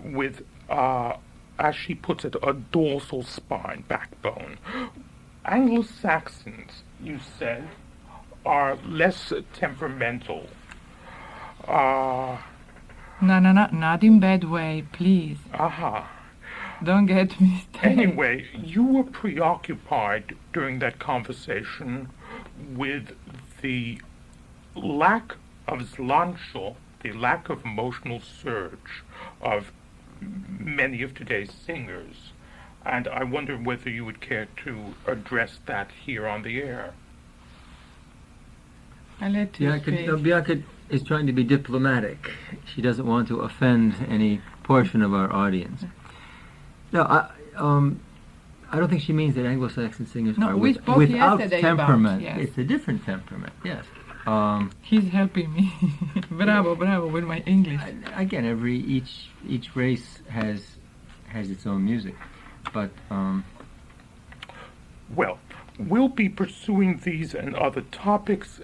with, as she puts it, a dorsal spine, backbone. Anglo-Saxons, you said, are less temperamental. No, not in bad way, please. Aha. Don't get me started. Anyway, you were preoccupied during that conversation with the lack of slancio, the lack of emotional surge of many of today's singers. And I wonder whether you would care to address that here on the air. I'll let you speak. Bianca is trying to be diplomatic. She doesn't want to offend any portion of our audience. No, I don't think she means that Anglo-Saxon singers are without temperament. Yes. It's a different temperament, yes. He's helping me. bravo with my English. Again, each race has its own music, but well, we'll be pursuing these and other topics,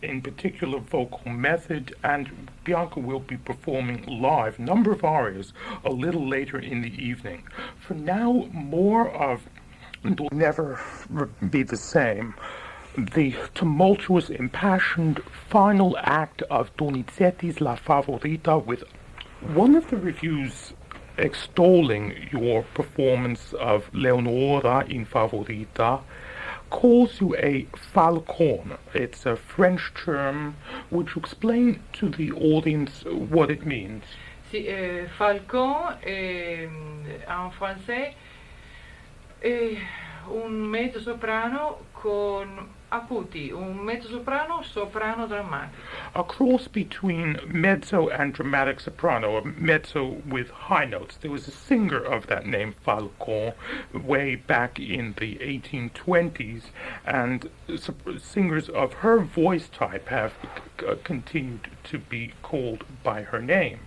in particular vocal method, and Bianca will be performing live number of arias a little later in the evening. For now, more of Will Never Be the Same, the tumultuous, impassioned final act of Donizetti's La Favorita, with one of the reviews extolling your performance of Leonora in Favorita, calls you a falcon. It's a French term. Would you explain to the audience what it means? Sì, Falcon en français è un mezzo-soprano con acuti, un mezzo-soprano, soprano drammatico. A cross between mezzo and dramatic soprano, a mezzo with high notes. There was a singer of that name, Falcon, way back in the 1820s, and singers of her voice type have continued to be called by her name.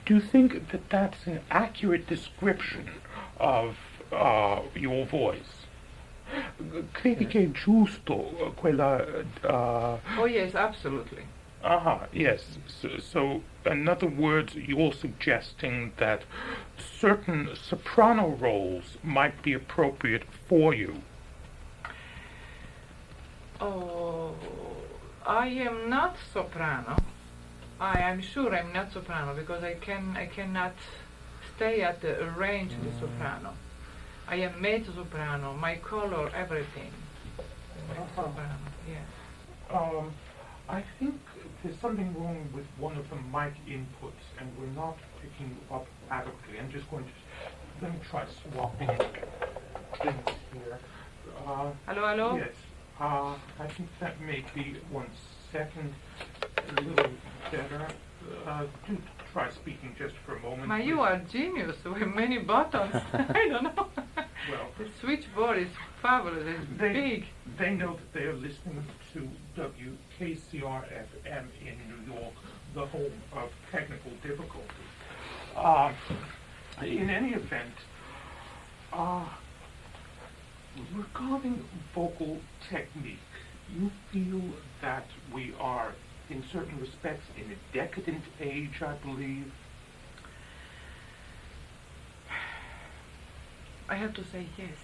Do you think that that's an accurate description of your voice? Credi che è giusto quella... Oh yes, absolutely. Yes. So, in other words, you're suggesting that certain soprano roles might be appropriate for you. Oh, I am not soprano. I am sure I'm not soprano because I cannot stay at the range of the soprano. I am mezzo-soprano, my color, everything. Mezzo-soprano, yes. I think there's something wrong with one of the mic inputs, and we're not picking you up adequately. I'm just going to, let me try swapping things here. Hello? Yes. I think that may be 1 second, a little better. Do try speaking just for a moment. Ma you are genius with many buttons. I don't know. Well, the switchboard is fabulous. It's big. They know that they are listening to WKCR-FM in New York, the home of technical difficulty. In any event, regarding vocal technique, you feel that we are, in certain respects, in a decadent age, I believe? I have to say yes.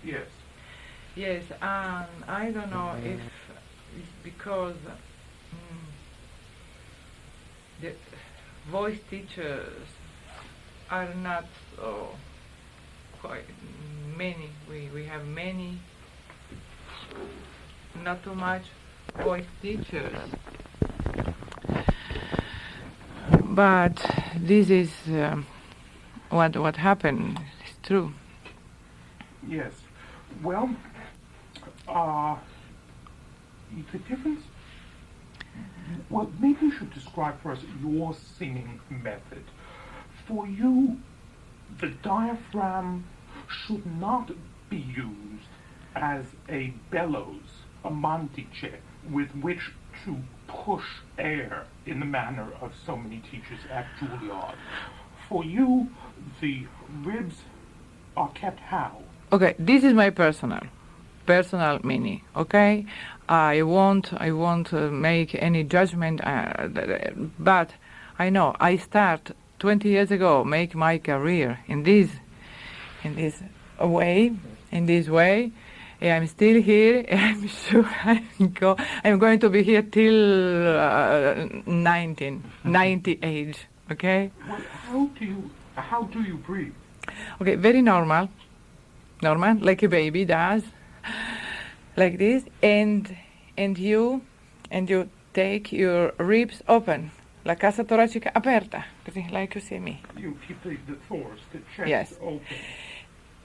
Yes. Yes, and I don't know if it's because the voice teachers are not so quite many. We have many, not too much voice teachers. But this is what happened. It's true. Yes. Well, the difference... Well, maybe you should describe for us your singing method. For you, the diaphragm should not be used as a bellows, a mantice, with which to push air in the manner of so many teachers at Juilliard. For you, the ribs are kept how? Okay, this is my personal meaning. Okay, I won't make any judgment, but I know I start 20 years ago make my career in this way. I'm still here. I'm sure I'm going to be here till 90 age. Okay. Well, how do you breathe? Okay, very normal, like a baby does, like this, and you take your ribs open, la cassa toracica aperta, like you see me. You keep the thorax, the chest yes. open.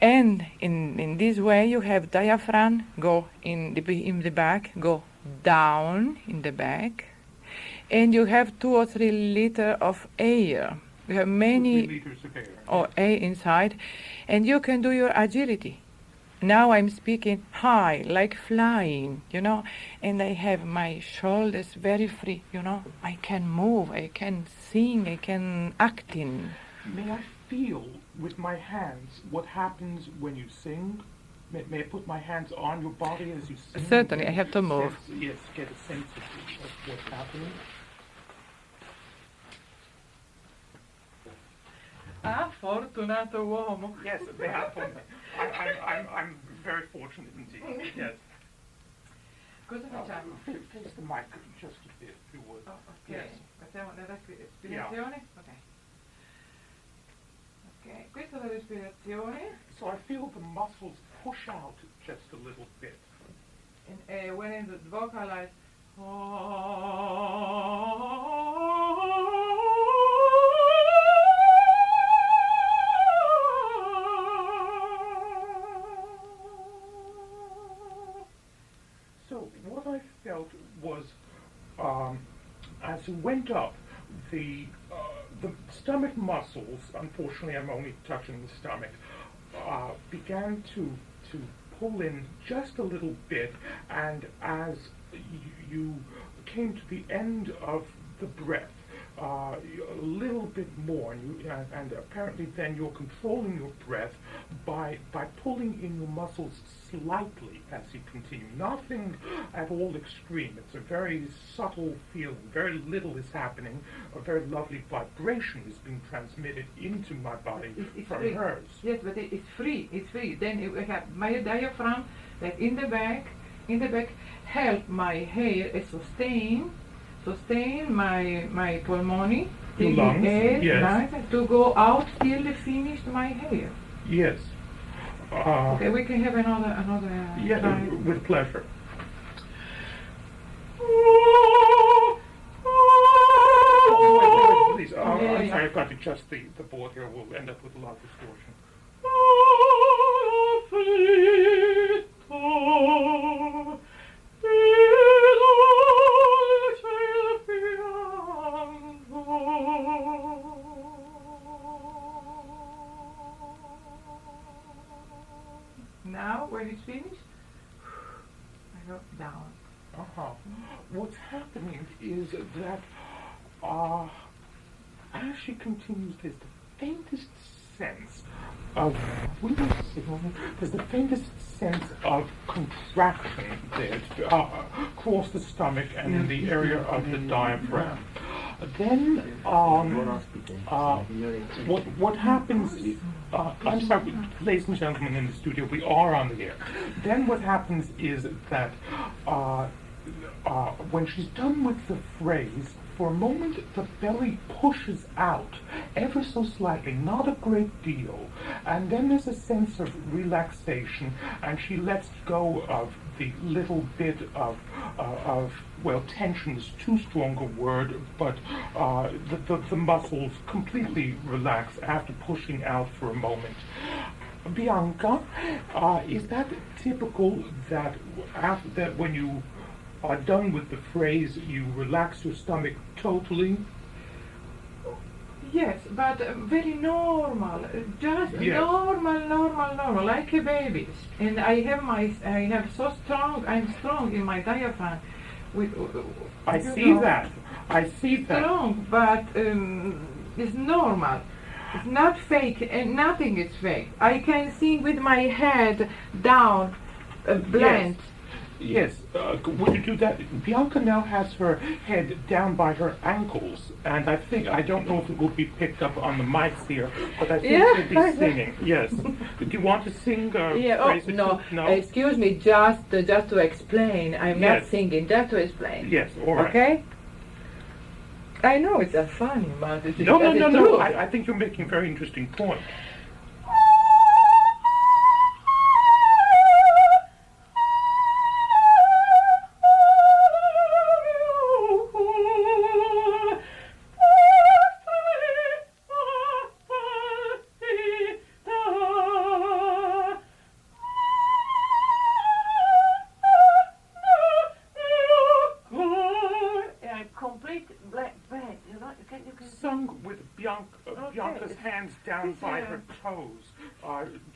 And in this way, you have diaphragm go in the back, go down in the back, and you have 2 or 3 liters of air. You have many 2 liters of air. Or air inside, and you can do your agility. Now I'm speaking high, like flying, and I have my shoulders very free, I can move, I can sing, I can acting. May I feel with my hands what happens when you sing? May I put my hands on your body as you sing? Certainly, I have to move. Yes, get a sense of what's happening. Ah, fortunato uomo. Yes, I'm very fortunate indeed. Yes. Cosa facciamo? Face the mic just a bit, if you would. Oh, ok. Yes. Facciamo la respirazione? Yeah. Ok. Ok, questa è la respirazione. So I feel the muscles push out just a little bit. And when in the vocalize, what I felt was, as it went up, the stomach muscles, unfortunately I'm only touching the stomach, began to pull in just a little bit, and as you came to the end of the breath, a little bit more, and apparently then you're controlling your breath by pulling in your muscles slightly as you continue. Nothing at all extreme. It's a very subtle feeling. Very little is happening. A very lovely vibration is being transmitted into my body it's from free. hers. Yes, but it's free. It's free. Then we have my diaphragm that in the back help my hair sustain my pulmoni, Your lungs, yes. To go out till they finish my hair. Yes. Okay, we can have another. Yeah, try. with pleasure. Wait, please. I'm sorry, I've got to adjust the board here. We'll end up with a lot of distortion. Now, when it's finished, I go down. What's happening is that as she continues, there's the faintest sense of contraction there across the stomach and in the area of the diaphragm. Then what happens is, I'm sorry, ladies and gentlemen in the studio, we are on the air. Then what happens is that when she's done with the phrase, for a moment the belly pushes out ever so slightly, not a great deal, and then there's a sense of relaxation, and she lets go of the little bit of well, tension is too strong a word, but the muscles completely relax after pushing out for a moment. Bianca, is that typical that after that, when you are done with the phrase, you relax your stomach totally? Yes, but very normal, just Yes. normal, like a baby. And I'm strong in my diaphragm. I see that. Strong, but it's normal. It's not fake, and nothing is fake. I can sing with my head down, blunt. Yes, would you do that? Bianca now has her head down by her ankles, and I don't know if it will be picked up on the mics here, but I think she'll be singing. Yes. Do you want to sing? No. Excuse me, just to explain. I'm not singing, just to explain. Yes, all right. Okay? I know it's funny, but it's No. I think you're making a very interesting point. Sung with Bianca's hands down by her toes,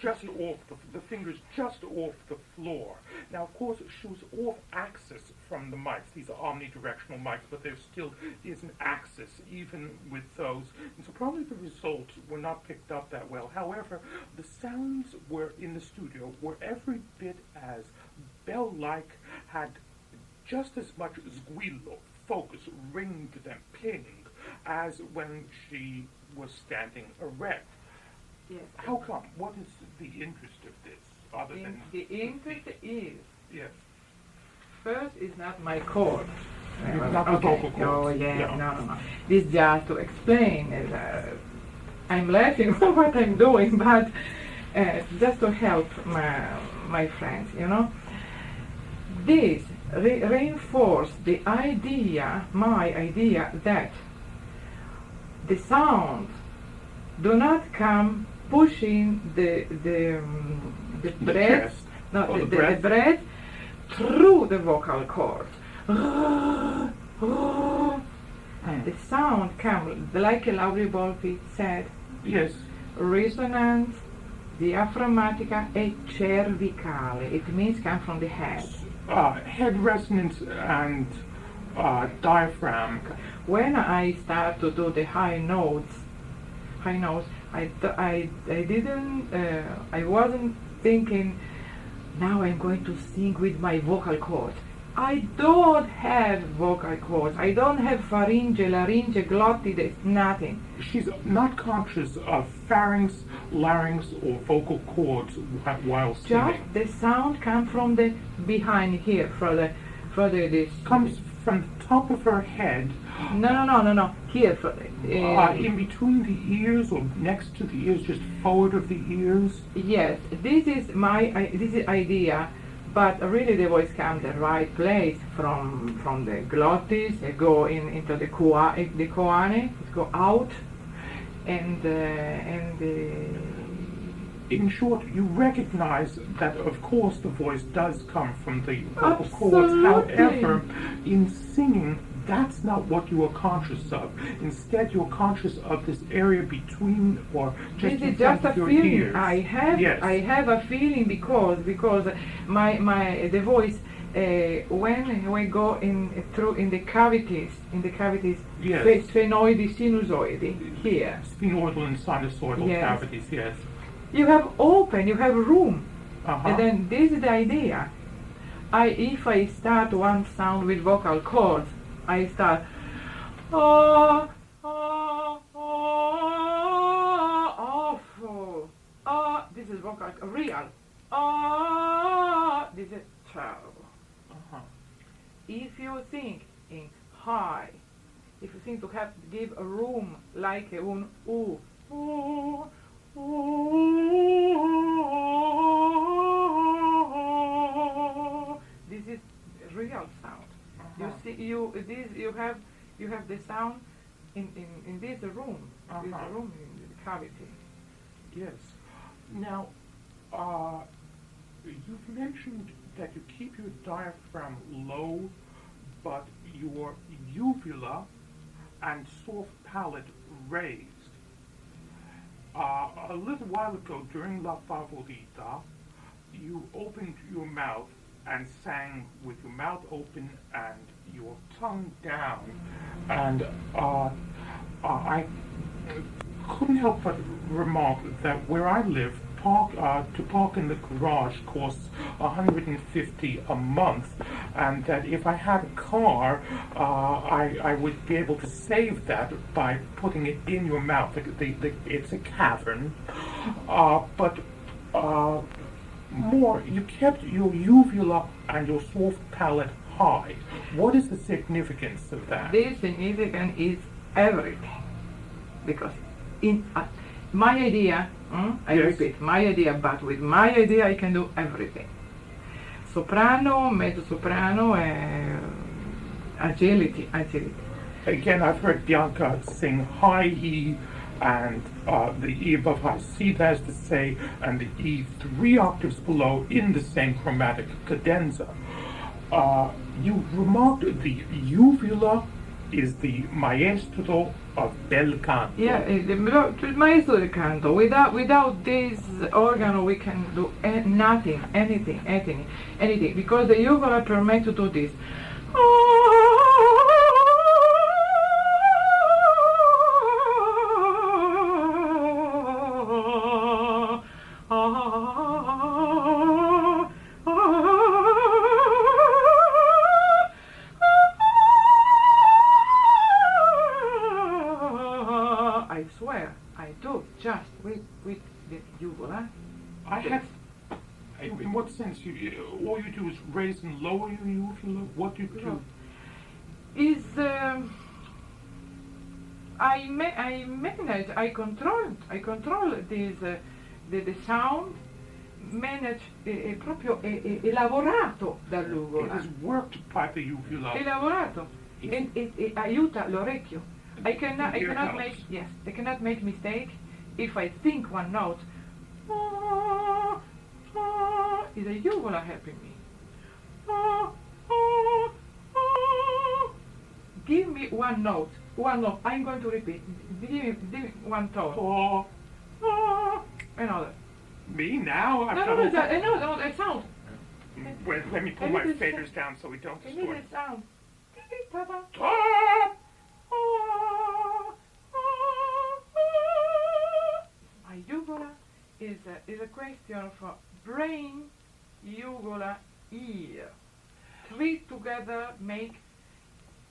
just off the fingers just off the floor. Now, of course, she was off axis from the mics. These are omnidirectional mics, but there still is an axis even with those. And so probably the results were not picked up that well. However, the sounds were in the studio were every bit as bell-like, had just as much squillo, focus, ring to them, ping, as when she was standing erect. Yes. How come? What is the interest of this? Other than the interest is, yes, first is not my chord. Not the vocal cords. Oh yeah, no. This just to explain. I'm laughing for what I'm doing, but just to help my friends, you know. This reinforce the idea, my idea, that the sound do not come pushing the breath, chest. The breath through the vocal cords. The sound comes, like Lauri Volpi said, Yes. resonance, diaphragmatica e cervicale. It means come from the head. Head resonance and diaphragm. When I start to do the high notes, I wasn't thinking, now I'm going to sing with my vocal cords. I don't have vocal cords. I don't have pharynge, larynge, glottis, nothing. She's not conscious of pharynx, larynx, or vocal cords while Just singing. the sound comes from the behind here, from this. Comes from the top of her head. No. Here, In between the ears or next to the ears, just forward of the ears. yes, this is idea, but really the voice comes the right place from the glottis. It go into the choane. It go out, and In short, you recognize that, of course, the voice does come from the vocal cords. Absolutely. However, in singing, that's not what you are conscious of. Instead, you're conscious of this area between or just this in is just front a of your feeling. ears. Yes. I have a feeling because the voice when we go in the cavities Yes. sphenoidi, sinusoidi here. Sphenoidal and sinusoidal Yes. cavities, yes. You have room, Uh-huh. and then this is the idea. If I start one sound with vocal cords, I start awful. This is vocal real. This is terrible. Uh-huh. If you think in high, if you think to give a room like un ooh, this is real sound. You see, you have the sound in this room. This room in the cavity. Yes. Now, you've mentioned that you keep your diaphragm low, but your uvula and soft palate raised. A little while ago, during La Favorita, you opened your mouth and sang with your mouth open and your tongue down, and I couldn't help but remark that where I live, to park in the garage costs $150 a month, and that if I had a car, I would be able to save that by putting it in your mouth. It's a cavern, but more, you kept your uvula and your soft palate high. What is the significance of that? The significance is everything, because in my idea, I Yes. repeat, my idea, but with my idea I can do everything. Soprano, mezzo-soprano, agility. Again, I've heard Bianca sing high E and the E above high C, that is to say, and the E 3 octaves below in the same chromatic cadenza. You remarked the uvula is the maestro of bel canto. Yeah, the maestro del canto. Without this organ, we can do nothing, anything, because the uvula permits to do this. I swear, I do just with the uvula. In what sense? All you do is raise and lower your uvula? What do you do? Is I manage, I control this the sound, manage proprio elaborato It dall'ugola. is worked by the uvula. Elaborato. Yes. E aiuta l'orecchio. I cannot Ear helps. I cannot make mistake if I think one note. Is a uvula helping me? Give me one note. I'm going to repeat. Give me one tone. Another. Me now? No, that sound. Wait, let me pull my faders down so we don't I need distort. a sound. My uvula is a question for brain, uvula, ear. Three together make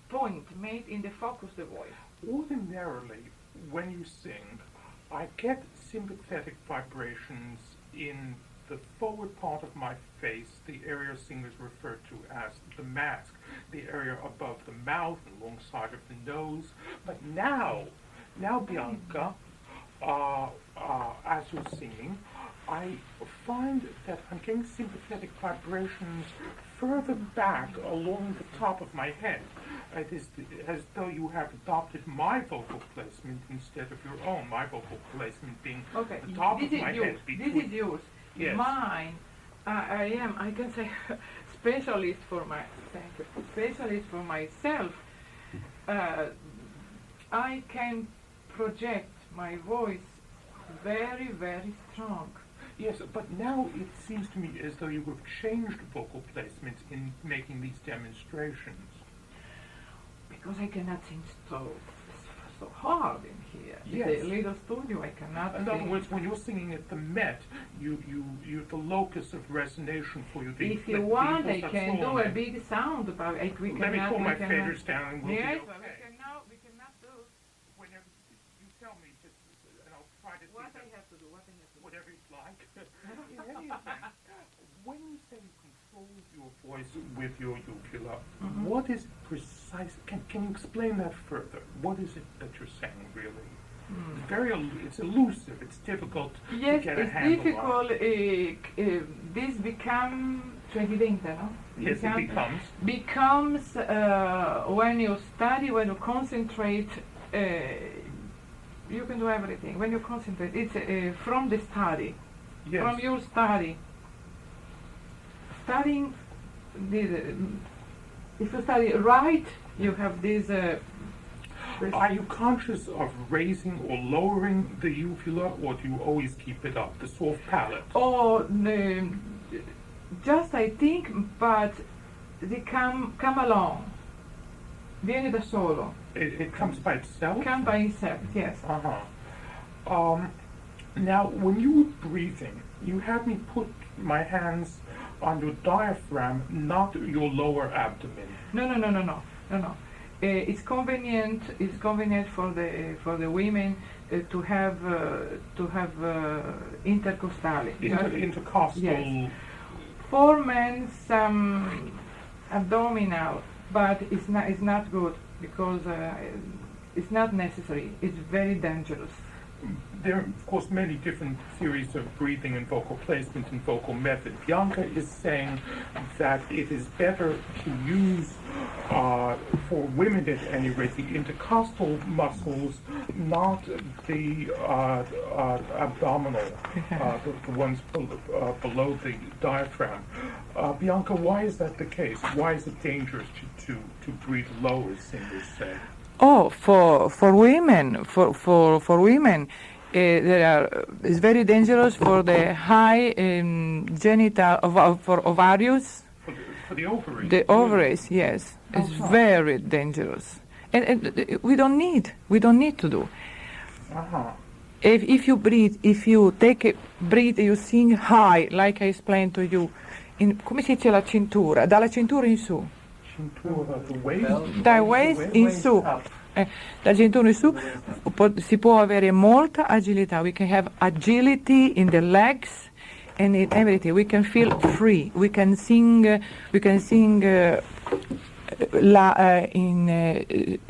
point, make in the focus the voice. Ordinarily, when you sing, I get sympathetic vibrations in the forward part of my face, the area singers refer to as the mask, the area above the mouth and alongside of the nose. But now Bianca, as you're singing, I find that I'm getting sympathetic vibrations further back along the top of my head. It is as though you have adopted my vocal placement instead of your own, my vocal placement being the top of my head. This is yours. Yes. Mine, I can say, specialist for myself. I can project my voice very, very strong. Yes, but now it seems to me as though you have changed vocal placement in making these demonstrations. Because I cannot sing so hard in here. Yes. It's a little studio, I cannot In sing. other words, when you're singing at the Met, you're the locus of resonation for you. If you want, I can do a big sound, but Let me pull my faders down and we'll yes, be but okay. we cannot do. Whenever you tell me, just and I'll try to What think I have to do, whatever you'd like. In any event, when you say you control your voice with your uvula, what is precise? Can you explain that further? What is it that you're saying, really? It's elusive. It's difficult to get a handle on. Yes, it's difficult. This becomes diventa, no? Yes, it becomes. Becomes when you study, when you concentrate. You can do everything. When you concentrate, it's from the study. Yes. From your study. Studying, if you study right, you have this. Are you conscious of raising or lowering the uvula, or do you always keep it up, the soft palate? Oh, just I think, but they come along. Viene da solo. It comes by itself? Come by itself, yes. Now, when you were breathing, you had me put my hands on your diaphragm, not your lower abdomen. No. It's convenient. It's convenient for the women to have intercostally. Intercostal. Yes. For men, some abdominal, but it's not good because it's not necessary. It's very dangerous. There are, of course, many different theories of breathing and vocal placement and vocal method. Bianca is saying that it is better to use, for women at any rate, the intercostal muscles, not the abdominal, the ones below the diaphragm. Bianca, why is that the case? Why is it dangerous to breathe low, as singers say? Oh, for women, for women, it's very dangerous for the high genital for ovaries. For the ovaries. The ovaries, yes, it's very dangerous, and we don't need to do. If you breathe, if you take a breathe, you sing high, like I explained to you. Come si dice la cintura? Dalla cintura in su. Dai waist in su, da cintura in su si può avere molta agilità. We can have agility in the legs and in everything. We can feel free. We can sing.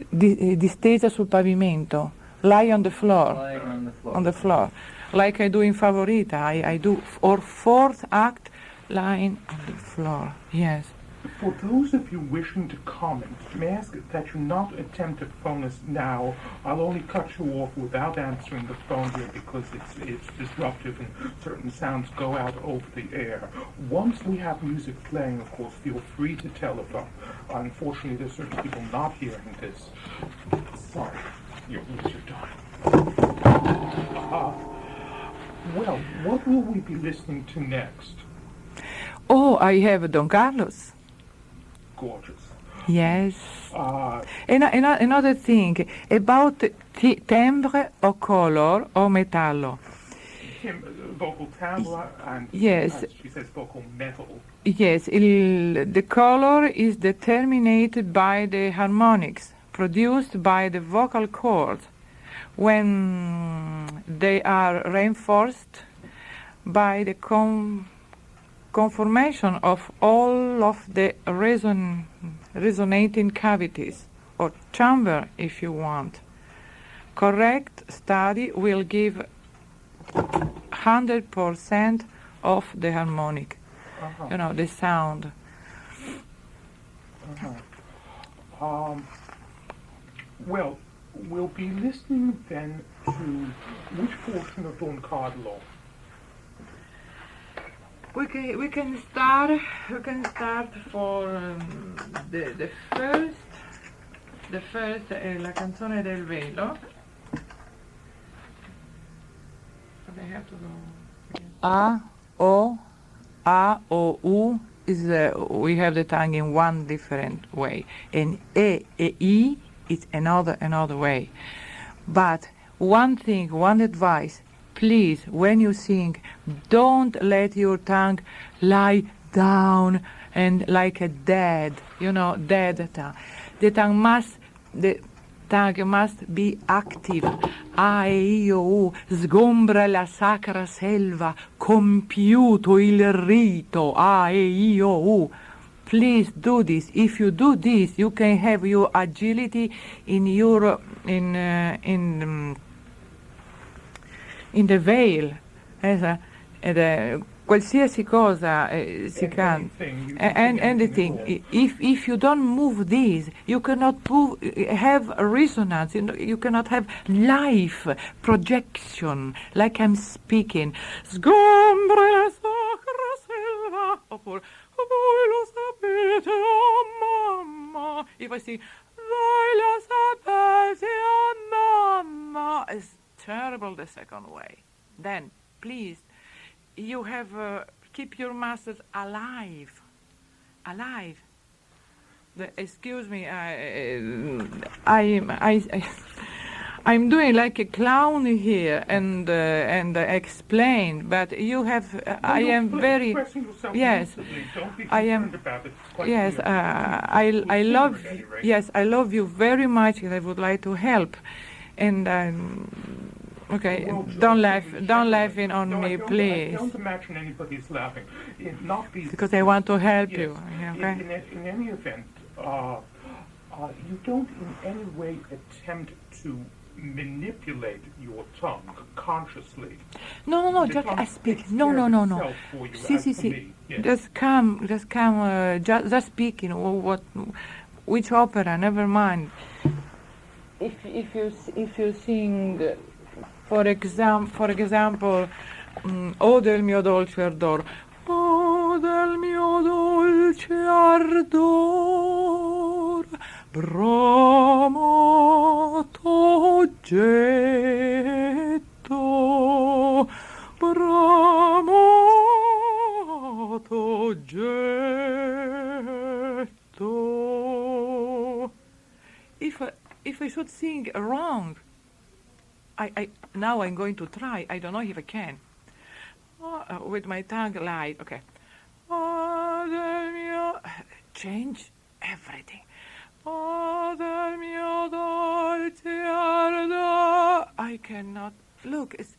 Distesa sul pavimento. Lie on the floor. Lying on the floor. On the floor, like I do in Favorita. I do or fourth act lying on the floor. Yes. For those of you wishing to comment, may I ask that you not attempt to phone us now. I'll only cut you off without answering the phone here because it's disruptive and certain sounds go out over the air. Once we have music playing, of course, feel free to telephone. Unfortunately, there's certain people not hearing this. Sorry, you'll lose your time. Well, what will we be listening to next? Oh, I have Don Carlos. Gorgeous. Yes. Another thing about timbre or color or metallo. Vocal timbre and yes. She says vocal metal. Yes, the color is determined by the harmonics produced by the vocal cords when they are reinforced by the conformation of all of the resonating cavities, or chamber if you want. Correct study will give 100% of the harmonic, the sound. Well, we'll be listening then to which portion of Don Carlo? We can start for the first la canzone del velo. They have to go A O U is we have the tongue in one different way, and E is another way. But one advice. Please, when you sing, don't let your tongue lie down and like a dead tongue. The tongue must be active. A, E, I, O, U, sgombra la sacra selva, compiuto il rito. A, E, I, O, U. Please do this. If you do this, you can have your agility in the veil, qualsiasi cosa si canta, anything. If you don't move this, you cannot have resonance. You cannot have life projection, like I'm speaking. Sgombra la sacra selva, oppure voi lo sapete, oh mamma. If I sing, voi lo sapete, oh mamma, it's terrible the second way. Then, please, you have keep your masters alive. Excuse me, I'm doing like a clown here and explain, but you have. I am very. Yes, I am. Yes, I love. Yes, I love you very much, and I would like to help. And okay, well, don't laugh on me, please. Don't imagine anybody's laughing. Because I want to help you. Okay. In any event, you don't in any way attempt to manipulate your tongue consciously. No. Just speak. No. See. Yes. Just come. Just speaking. Which opera? Never mind. If you sing, for example, O del mio dolce ardor, O del mio dolce ardor, bramato getto, bramato getto. If I should sing wrong, now I'm going to try. I don't know if I can. With my tongue light. Okay. Oh, del mio. Change everything. Oh, del mio dolce ardor. I cannot. Look, it's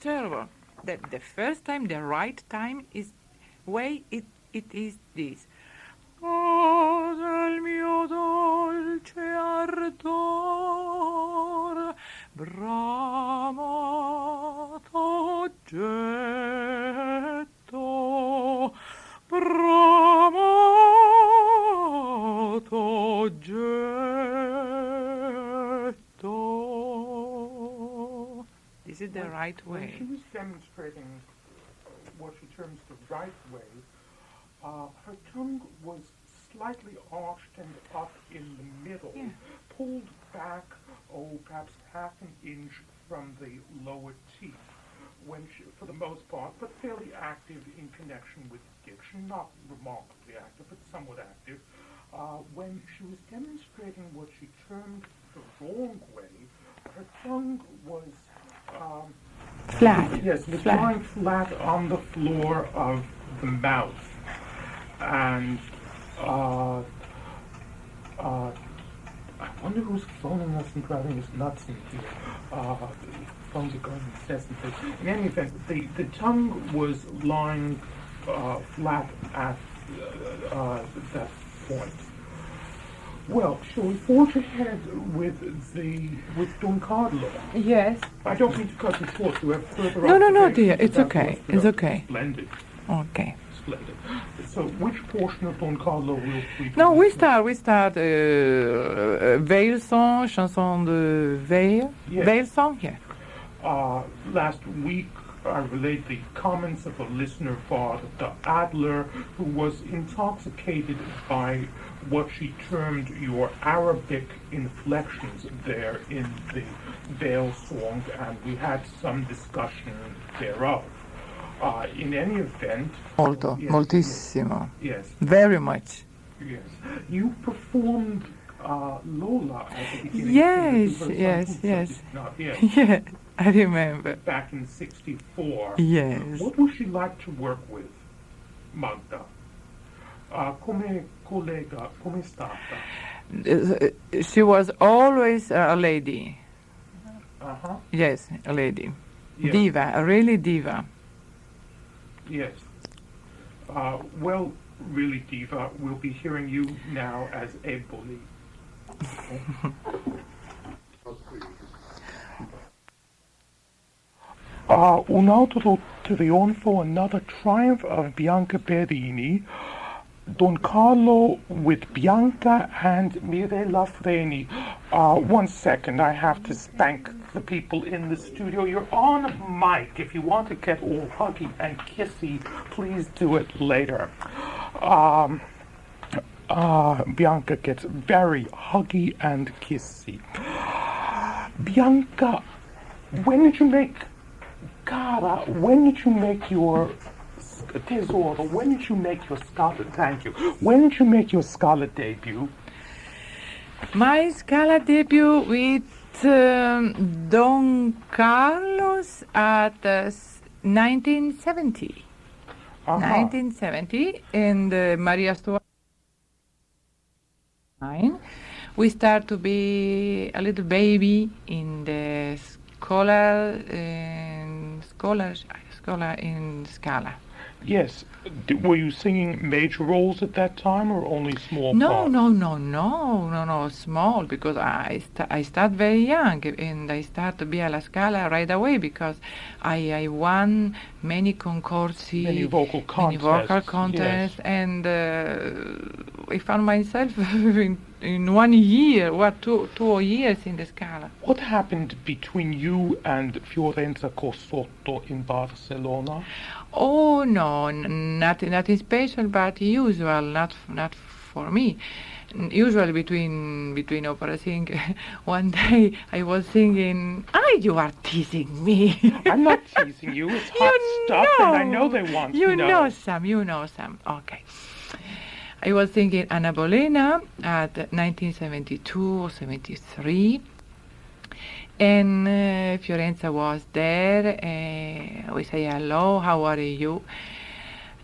terrible. The first time, the right time is way it is this. Oh, del mio dolce ardor, bramato getto, bramato the right When way. she was demonstrating what she terms the right way, her tongue was slightly arched and up in the middle, Yeah. pulled back, perhaps half an inch from the lower teeth, when she, for the most part, but fairly active in connection with diction, not remarkably active, but somewhat active. When she was demonstrating what she termed the wrong way, her tongue was Flat. yes, was Flat. lying flat on the floor of the mouth, and I wonder who's phoning us and driving us nuts in here. Phones are going incessantly. In any event, the tongue was lying flat at that point. Well, shall we forge ahead with Don Carlo? Yes. I don't mean to cut you short. You have further No, observations dear. It's about okay. what's It's going on. okay. Splendid. Okay. Splendid. So, which portion of Don Carlo will we? No, we start veil song, chanson de veil. Yes. Veil song, yeah. Last week, I relayed the comments of a listener, Father Adler, who was intoxicated by what she termed your Arabic inflections there in the veil song, and we had some discussion thereof. In any event... Molto, yes, moltissimo. Yes. Very much. Yes. You performed Lola at the beginning. Yes. Not yet. Yeah, I remember. Back in '64. Yes. What was she like to work with, Magda? Come collega, come stata? She was always a lady. Uh-huh. Yes, a lady. Yes. Diva, a really diva. Yes. Well, really diva, we'll be hearing you now as Eboli. Un altro trionfo, another triumph of Bianca Berini, Don Carlo with Bianca and Mirella Freni. 1 second, I have to spank the people in the studio. You're on mic. If you want to get all huggy and kissy, please do it later. Bianca gets very huggy and kissy. Bianca, when did you make your tesoro? When did you make your Scala? Thank you. When did you make your Scala debut? My Scala debut with Don Carlos at 1970. 1970, and Maria Stuart. We start to be a little baby in the scholar in Scala. Yes. Were you singing major roles at that time, or only small parts? No, small, because I start very young, and I start to be alla Scala right away, because I won many concorsi, Many vocal contests, yes. And I found myself in 1 year, 2 years in the Scala. What happened between you and Fiorenza Cossotto in Barcelona? Oh no, nothing special, but usual, not for me. Usually between opera singing, one day I was singing. You are teasing me. I'm not teasing you. It's hot stuff, and I know they want to know. You know some. Okay. I was singing Anna Bolena at 1972 or 73. And Fiorenza was there. We say hello, how are you?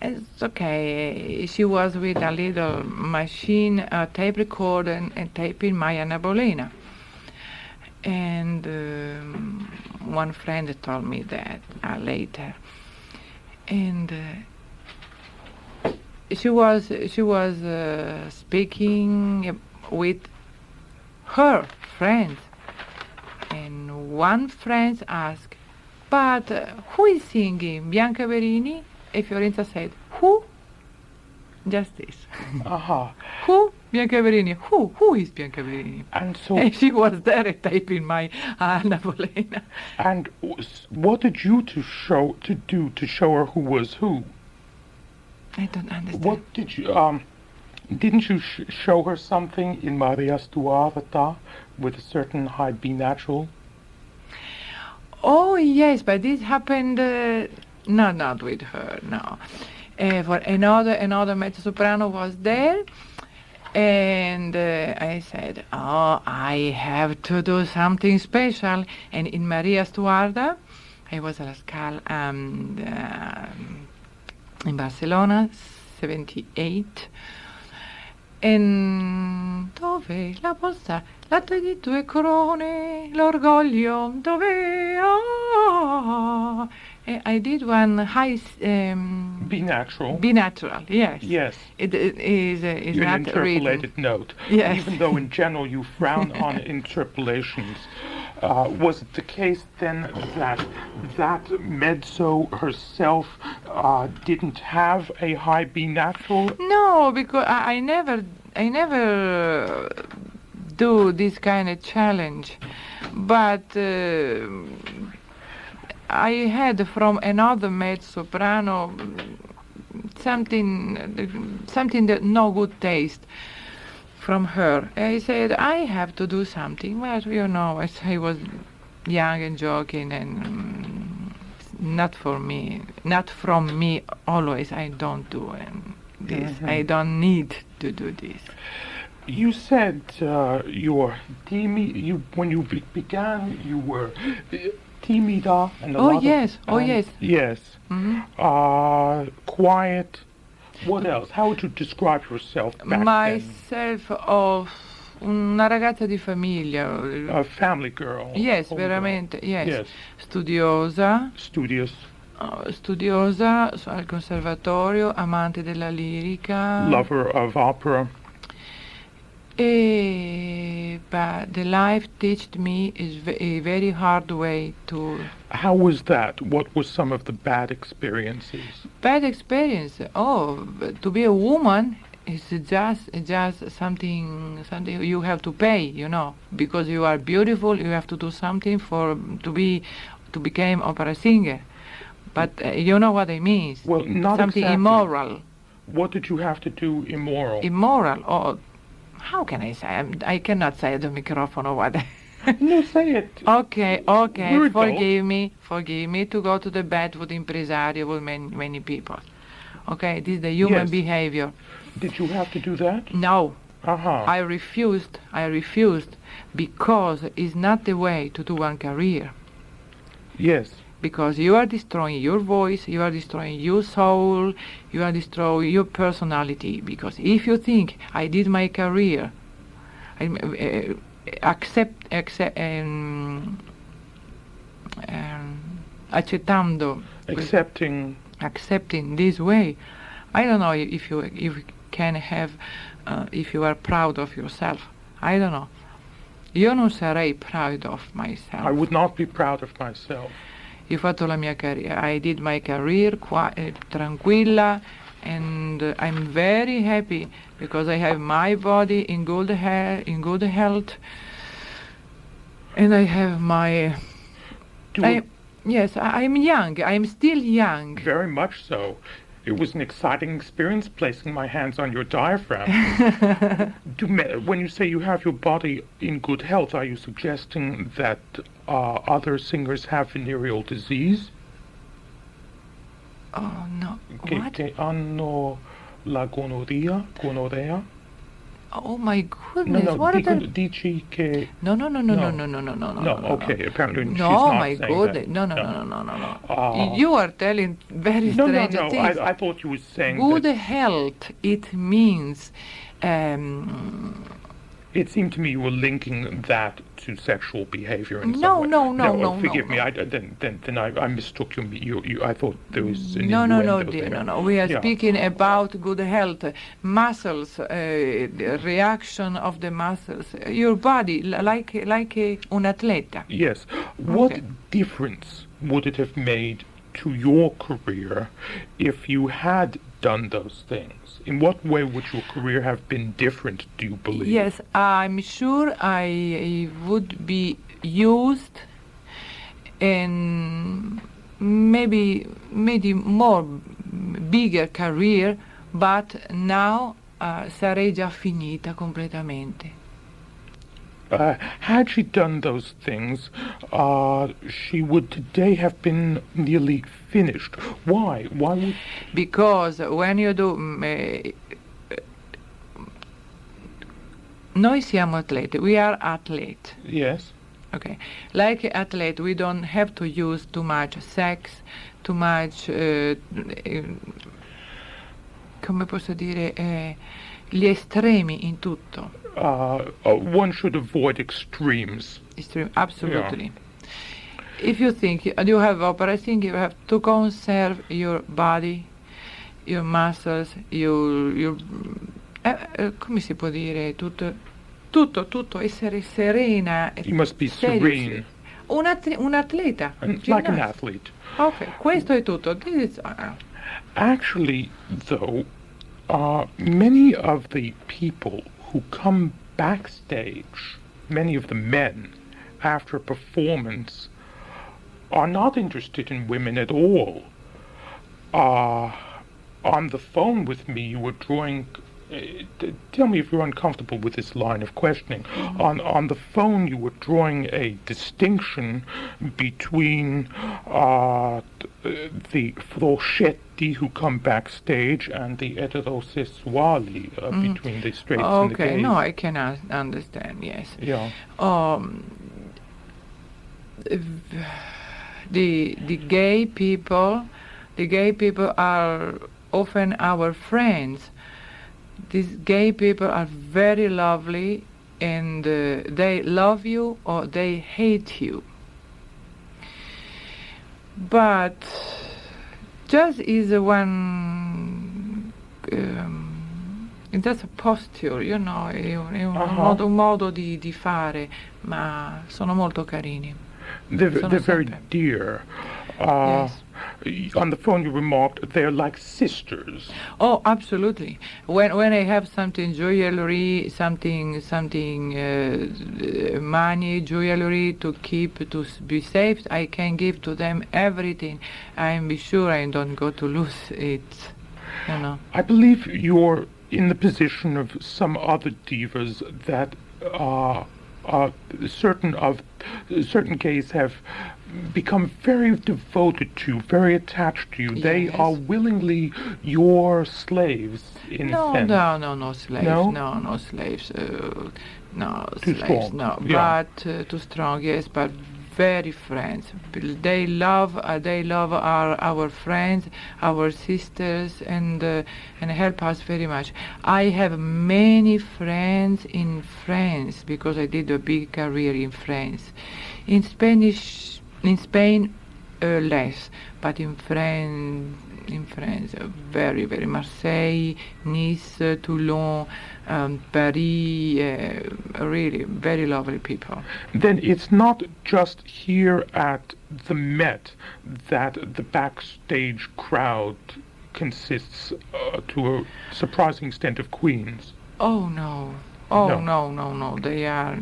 It's okay. She was with a little machine, a tape recorder, and taping my Anna Bolena. And one friend told me that later. And she was speaking with her friends. And one friend asked, but who is singing? Bianca Berini? And Fiorenza said, who? Just this. Uh-huh. Who? Bianca Berini. Who is Bianca Berini? And so, And she was there typing my Anna Bolena. and what did you do to show her who was who? I don't understand. What did you didn't you show her something in Maria Stuarta with a certain high B natural? Oh yes, but this happened not with her. No, for another mezzo-soprano was there, and I said, oh, I have to do something special. And in Maria Stuarda, I was at La Scala in Barcelona, 78. And dove la posta, latte di tue corone, l'orgoglio, dove? Oh. I did one high B natural. B natural, yes. Yes. It is An not interpolated written. note. Yes. Even though in general you frown on interpolations. Was it the case then that mezzo herself didn't have a high B natural? No, because I never do this kind of challenge, but I had from another mezzo-soprano something that no good taste from her. I said, I have to do something. Well, you know, as I was young and joking, and not from me always. I don't do this. Mm-hmm. I don't need to do this. You said your when you began, you were timida and Yes. Yes. Mm-hmm. Quiet. What else? How would you describe yourself back then? Myself of una ragazza di famiglia. A family girl. Yes, Home veramente, girl. yes. Yes. Studiosa. Studious. Studiosa al conservatorio, amante della lirica. Lover of opera. But the life taught me is a very hard way to. How was that? What were some of the bad experiences? Bad experience. Oh, to be a woman is just something you have to pay, you know, because you are beautiful. You have to do something to become opera singer. But you know what I mean? Well, not something exactly. Immoral. What did you have to do immoral? Immoral. Oh, how can I say? I cannot say the microphone or what. No, say it. Okay. We're Forgive me to go to the bed with impresario with many people. Okay, this is the human Yes. behavior. Did you have to do that? No, Uh-huh. I refused because it's not the way to do one career. Yes. Because you are destroying your voice, you are destroying your soul, you are destroying your personality. Because if you think I did my career, accepting this way, I don't know if you can have, if you are proud of yourself. I don't know. Io non sarei proud of myself. I would not be proud of myself. Io ho fatto la mia carriera. I did my career tranquilla, and I'm very happy because I have my body in good health, and I have my. Yes, I'm young. I'm still young. Very much so. It was an exciting experience placing my hands on your diaphragm. When you say you have your body in good health, are you suggesting that other singers have venereal disease? Oh, no. What? Che hanno la gonorrhea? Oh my goodness! No, what dici che... No, Okay, apparently she's no, not my saying goodness! that. No. You are telling very strange things. I thought you were saying good that... health. It means. It seemed to me you were linking that to sexual behavior in some way. No. Forgive me. Then I mistook you. I thought there was an No, innuendo dear, there. no. We are speaking about good health, muscles, the reaction of the muscles, your body, like un atleta. Yes. What difference would it have made to your career if you had done those things, in what way would your career have been different, do you believe? Yes, I'm sure I would be used in maybe more bigger career, but now sarei già finita completamente. Had she done those things, she would today have been nearly finished. Why? Why would... Because when you do... noi siamo atleti, we are athlete. Yes. Okay. Like athlete, we don't have to use too much sex, too much... come posso dire... gli estremi in tutto. One should avoid extremes. Absolutely. Yeah. If you think you have opera singing, you have to conserve your body, your muscles, your come si può dire, tutto, essere serena. You must be serene. Un atleta. Like an athlete. Okay, questo è tutto. This is, Actually, though, many of the people who come backstage, many of the men, after a performance, are not interested in women at all. On the phone with me, you were drawing... tell me if you're uncomfortable with this line of questioning. Mm-hmm. On the phone, you were drawing a distinction between the froscetti who come backstage and the eterosessuali, between the straights and the gays. Okay, no, I can understand, yes. Yeah. The gay people are often our friends. These gay people are very lovely, and they love you or they hate you. But just is one, it's just a posture, you know, è un modo di fare, ma sono molto carini. They're very dear. Yes. On the phone you remarked they're like sisters. Oh, absolutely. When I have something jewelry, something money, jewelry to keep, to be safe, I can give to them everything. I'm be sure I don't go to lose it, you know. I believe you're in the position of some other divas that certain gays have become very devoted to, very attached to you. Yes. They are willingly your slaves, in a sense. No slaves. No slaves. No too slaves. Strong. No, yeah. But too strong. Yes, but very friends. They love our friends, our sisters, and help us very much. I have many friends in France because I did a big career in France. In Spain, less, but in France, very, very Marseille, Nice, Toulon, Paris, really very lovely people. Then it's not just here at the Met that the Backstage crowd consists to a surprising extent of queens. Oh no. No. They are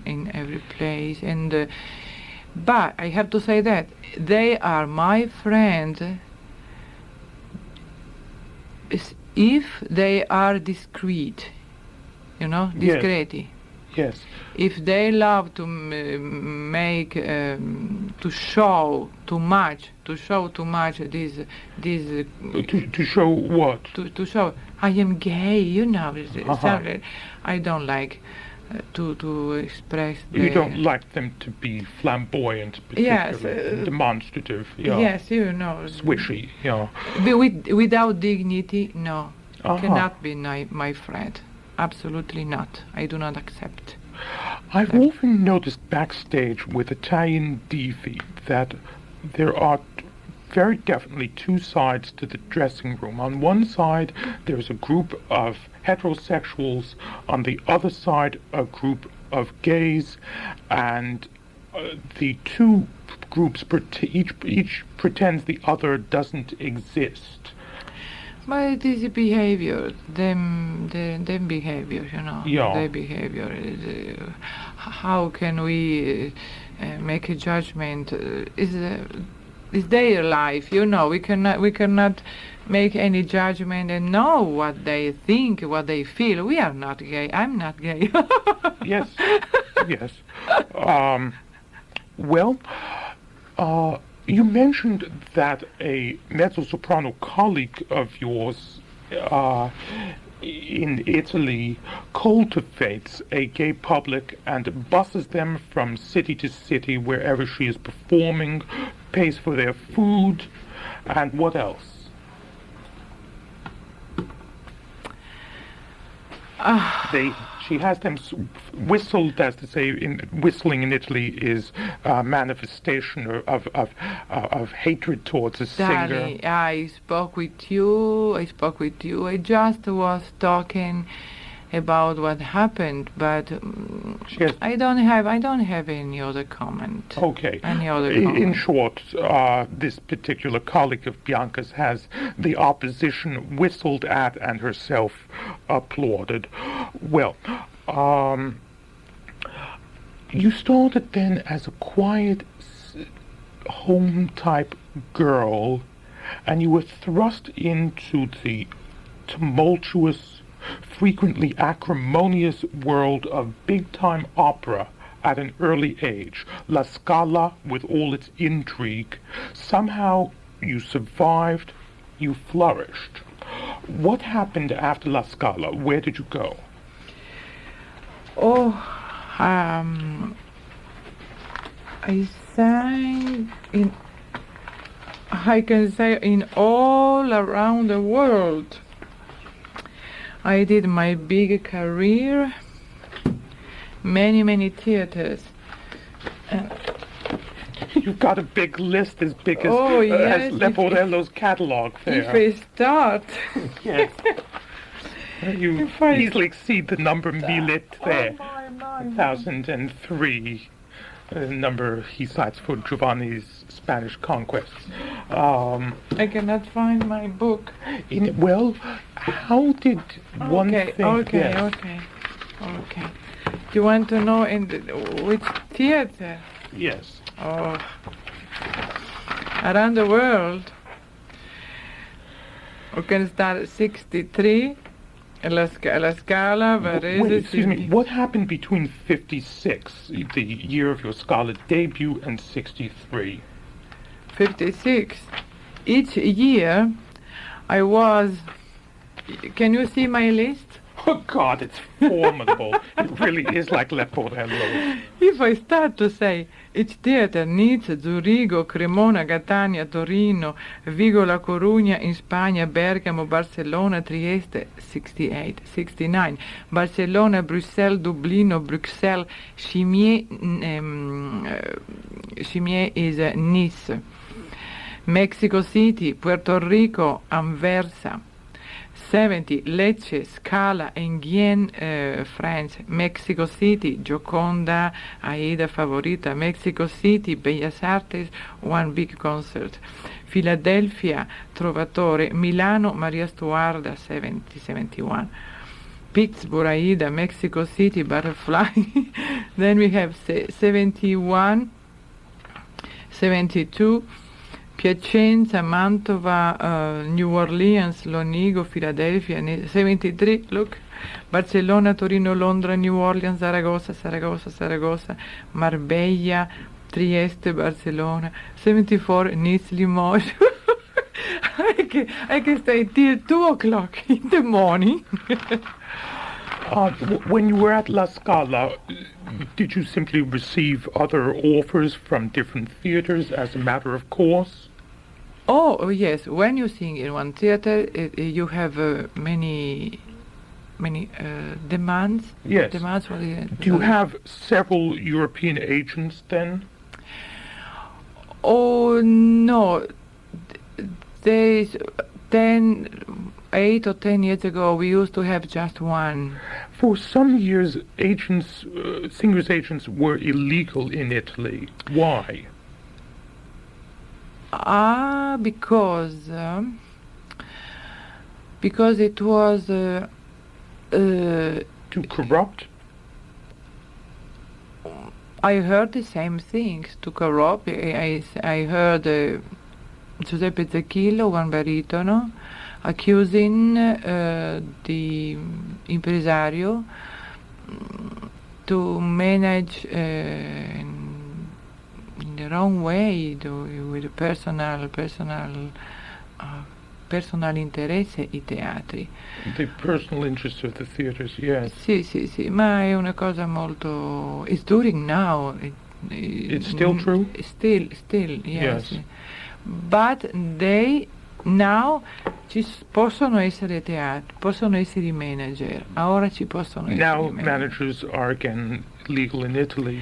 in every place, and but I have to say that they are my friends if they are discreet, you know, discreti. Yes. If they love to make to show too much this to show what? To show I am gay, you know. I don't like to express. You don't like them to be flamboyant, particularly demonstrative. Yeah. Yes, you know. Swishy, yeah. Without dignity, no. Cannot be my friend. Absolutely not. I do not accept. I've often noticed backstage with Italian divi that there are very definitely two sides to the dressing room. On one side, there's a group of heterosexuals. On the other side, a group of gays. And the two groups each pretends the other doesn't exist. But it is behavior, them behavior, you know. Yeah. Their behavior is. How can we make a judgment? Is their life, you know. We cannot make any judgment and know what they think, what they feel. We are not gay. I'm not gay. Yes. Yes. Well, you mentioned that a mezzo-soprano colleague of yours in Italy cultivates a gay public and buses them from city to city wherever she is performing, pays for their food, and what else? She has them whistled, as to say, whistling in Italy is a manifestation of hatred towards a singer. I spoke with you. I just was talking about what happened, but I don't have any other comment. Okay. Any other comment. In short, this particular colleague of Bianca's has the opposition whistled at and herself applauded. Well, you started then as a quiet home-type girl, and you were thrust into the tumultuous, frequently acrimonious world of big-time opera at an early age. La Scala, with all its intrigue. Somehow you survived, you flourished. What happened after La Scala? Where did you go? I sang in all around the world. I did my big career, many theaters. You've got a big list as big as, yes, as Leporello's catalog there. If I start. Yes. You easily exceed the number Millet there. 1003, the number he cites for Giovanni's Spanish conquests. I cannot find my book. Well, how did one think... Okay. You want to know which theater? Yes. Oh, around the world. We can start at 63. La Scala, excuse me, what happened between 56, the year of your Scala debut, and 63? 56. Each year I was... Can you see my list? Oh God, it's formidable. It really is like Leporello. If I start to say, each theater needs Zurigo, Cremona, Catania, Torino, Vigo, La Coruña in Spagna, Bergamo, Barcelona, Trieste, 68, 69, Barcelona, Bruxelles, Dublino, Bruxelles, Chimier is Nice, Mexico City, Puerto Rico, Anversa, 70, Lecce, Scala, Enghien, France, Mexico City, Gioconda, Aida Favorita, Mexico City, Bellas Artes, one big concert, Philadelphia, Trovatore, Milano, Maria Stuarda, 70, 71, Pittsburgh, Aida, Mexico City, Butterfly, then we have 71, 72, Piacenza, Mantova, New Orleans, Lonigo, Philadelphia, 73, look, Barcelona, Torino, Londra, New Orleans, Zaragoza, Marbella, Trieste, Barcelona, 74, Nice, Limoges. I can stay till 2 o'clock in the morning. When you were at La Scala, did you simply receive other offers from different theaters as a matter of course? Oh, yes. When you sing in one theater, you have many demands. Yes. Demands for the, do you have several European agents then? Oh, no. There's 8 or 10 years ago, we used to have just one. For some years, singers' agents were illegal in Italy. Why? Because it was Too corrupt? I heard the same things. To corrupt, I heard Giuseppe Zecchillo, one baritono, accusing the impresario to manage in the wrong way, with personal interesse i teatri. The personal interest of the theaters, yes. Sì, ma è una cosa molto... It's during now. It's still true? Still, yes. Yes. But they now possono essere teatri, possono essere i manager. Ora ci possono essere Now i manager. managers are again legal in Italy.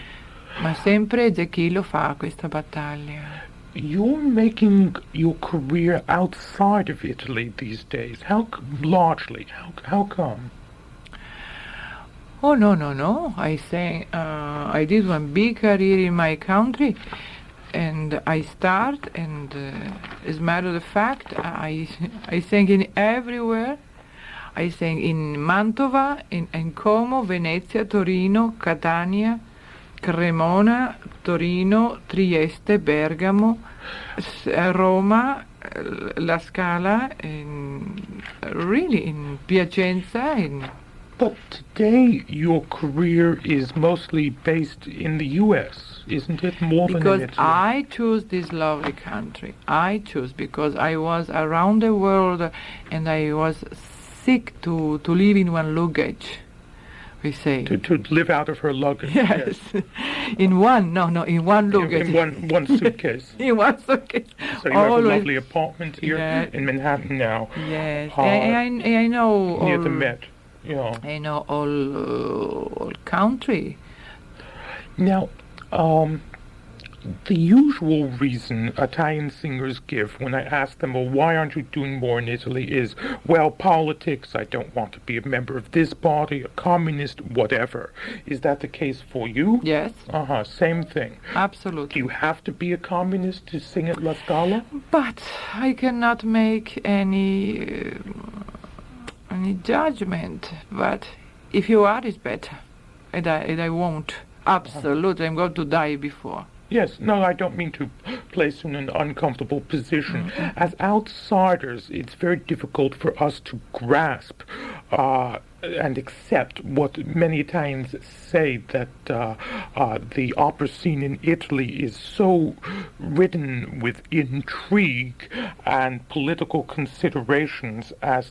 Ma sempre Zecchillo fa questa battaglia. You're making your career outside of Italy these days. How come? Oh no! I did one big career in my country, and I start. And as a matter of fact, I sang in everywhere. I sang in Mantova, in Como, Venezia, Torino, Catania, Cremona, Torino, Trieste, Bergamo, Roma, La Scala, really in Piacenza. But today your career is mostly based in the U.S., isn't it? More than in Because Italy. I choose this lovely country. I choose because I was around the world and I was sick to live in one luggage. We say To live out of her luggage. yes. In one luggage. In one suitcase. In one suitcase. So you have a lovely apartment here in Manhattan now. Yes, I know Near all, the Met. Yeah. I know all country. Now, the usual reason Italian singers give when I ask them, well, why aren't you doing more in Italy, is, well, politics, I don't want to be a member of this party, a communist, whatever. Is that the case for you? Yes. Same thing. Absolutely. Do you have to be a communist to sing at La Scala? But I cannot make any judgment. But if you are, it's better. And I won't. Absolutely. I'm going to die before. Yes, no, I don't mean to place you in an uncomfortable position. As outsiders, it's very difficult for us to grasp and accept what many Italians say, that the opera scene in Italy is so ridden with intrigue and political considerations as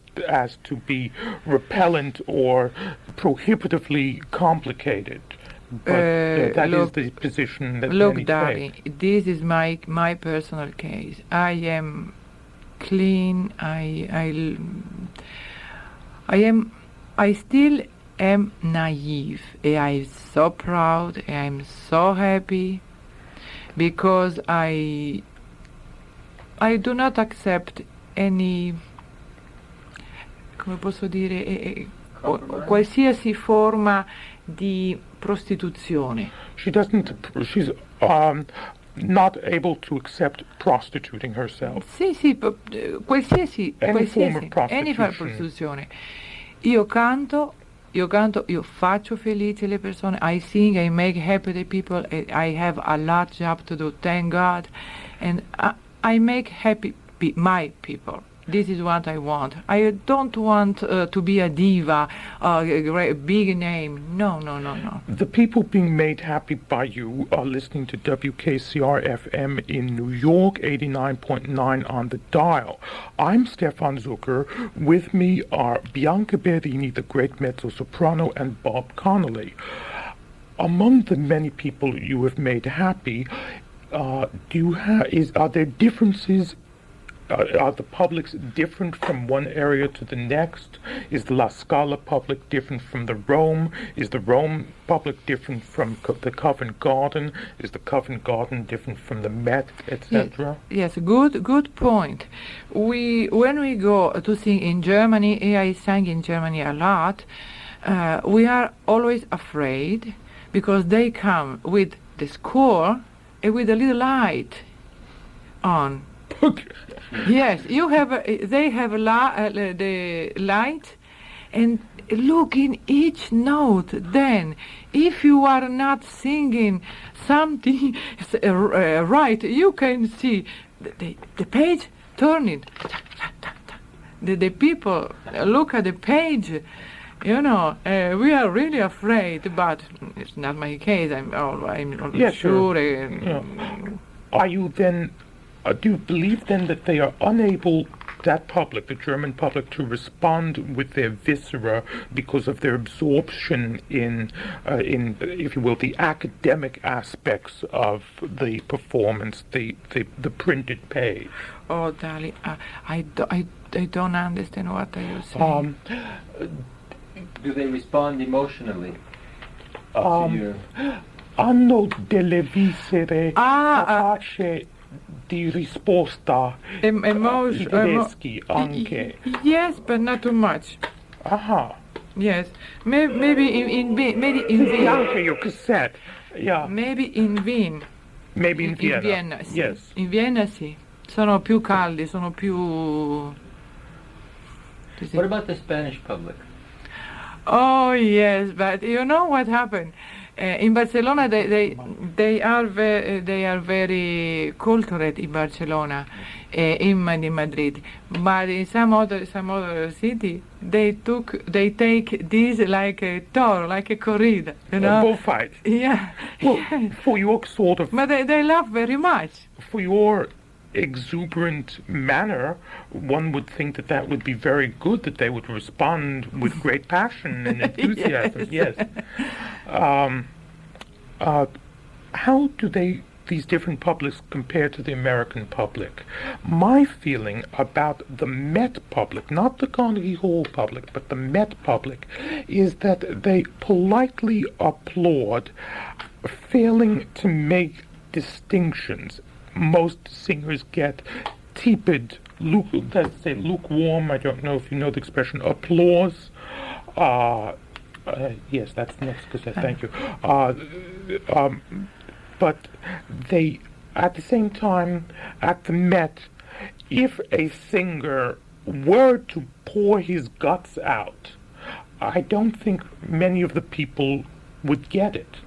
to be repellent or prohibitively complicated. But that is the position that look, many darling, take. this is my personal case. I am clean. I still am naive. I'm so proud. I'm so happy because I do not accept any, come posso dire, qualsiasi forma di prostituzione. She's not able to accept prostituting herself. Sì, qualsiasi form of prostitution. prostituzione. Io canto, io faccio felice le persone, I sing, I make happy the people, I have a lot job to do, thank God, and I make happy my people. This is what I want. I don't want to be a diva, a big name. No. The people being made happy by you are listening to WKCR FM in New York, 89.9 on the dial. I'm Stefan Zucker. With me are Bianca Berini, the great mezzo-soprano, and Bob Connolly. Among the many people you have made happy, are there differences? Are the publics different from one area to the next? Is the La Scala public different from the Rome? Is the Rome public different from the Covent Garden? Is the Covent Garden different from the Met, etc.? Yes, good point. When we go to sing in Germany, I sang in Germany a lot, we are always afraid because they come with the score and with a little light on. Yes, they have the light, and look in each note. Then, if you are not singing something right, you can see the page turning. The people look at the page. You know, we are really afraid, but it's not my case. I'm yes, sure. Are you then? Do you believe then that they are unable, that public, the German public, to respond with their viscera because of their absorption in, if you will, the academic aspects of the performance, the printed page? Oh, darling, I don't understand what are you saying. Do they respond emotionally? Hanno delle viscere capace di risposta tedeschi anche. Yes, but not too much. Aha. Yes, maybe in Wien. Anche your cassette. Yeah. Maybe in Wien. Maybe in Vienna. Vienna, sì. Yes. In Vienna sì. Sono più caldi, sono più. What about the Spanish public? Oh yes, but you know what happened? In Barcelona, they are very cultured in Barcelona, in Madrid. But in some other city, they take this like a tour, like a corrida, you know. Bullfight. Yeah. Well, for your sort of. But they laugh very much. For your exuberant manner, one would think that would be very good, that they would respond with great passion and enthusiasm. Yes. How do these different publics compare to the American public? My feeling about the Met public, not the Carnegie Hall public, but the Met public, is that they politely applaud, failing to make distinctions. Most singers get tepid, let's say lukewarm, I don't know if you know the expression, applause. Yes, that's next cassette, thank you. But they, at the same time, at the Met, if a singer were to pour his guts out, I don't think many of the people would get it.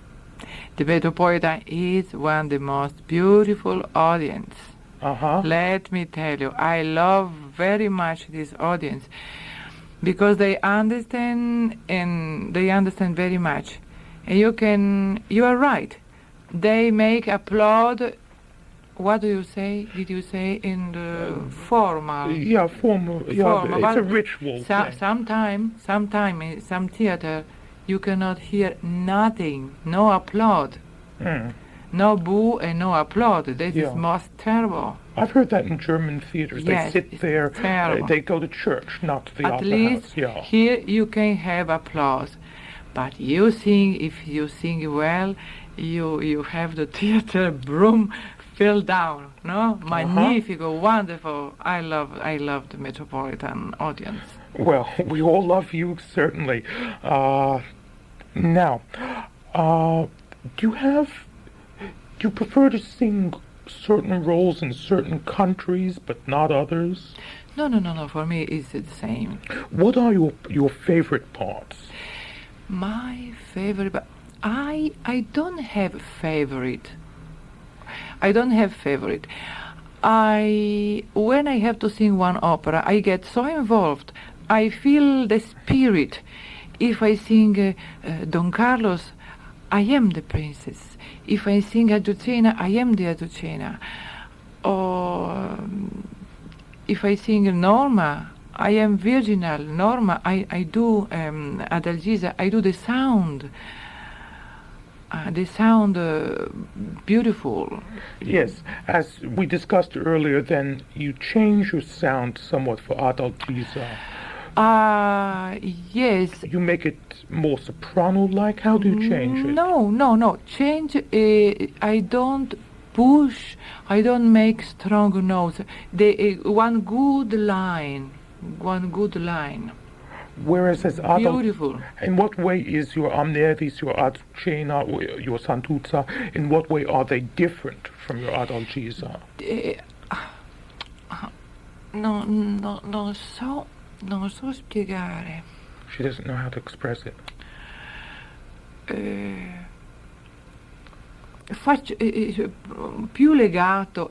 The Metropolitan is one of the most beautiful audience. Let me tell you, I love very much this audience because they understand very much. And you are right. They make applaud. What do you say? Did you say in the formal? Yeah, formal. Yeah, it's a ritual. Sometimes in some theater, you cannot hear nothing, no applaud. No boo and no applaud. This is most terrible. I've heard that in German theaters. Yes, they sit there, they go to church, not to the opera house. At least here you can have applause. But you sing, if you sing well, you have the theater room filled down. No? Magnifico, wonderful. I love the Metropolitan audience. Well, we all love you, certainly. Now, do you prefer to sing certain roles in certain countries but not others? No. For me, it's the same. What are your favorite parts? My favorite, I don't have favorite. When I have to sing one opera, I get so involved. I feel the spirit. If I sing Don Carlos, I am the princess. If I sing Azucena, I am the Azucena. Or if I sing Norma, I am virginal. Norma, I do Adalgisa, I do the sound. Beautiful. Yes, as we discussed earlier, then you change your sound somewhat for Adalgisa. Yes. You make it more soprano-like? How do you change it? No. Change, I don't push, I don't make strong notes. One good line. Whereas as beautiful. In what way is your amneris, your adulcena, your santuzza, in what way are they different from your adulcisa? Non so spiegare. She doesn't know how to express it. Più legato,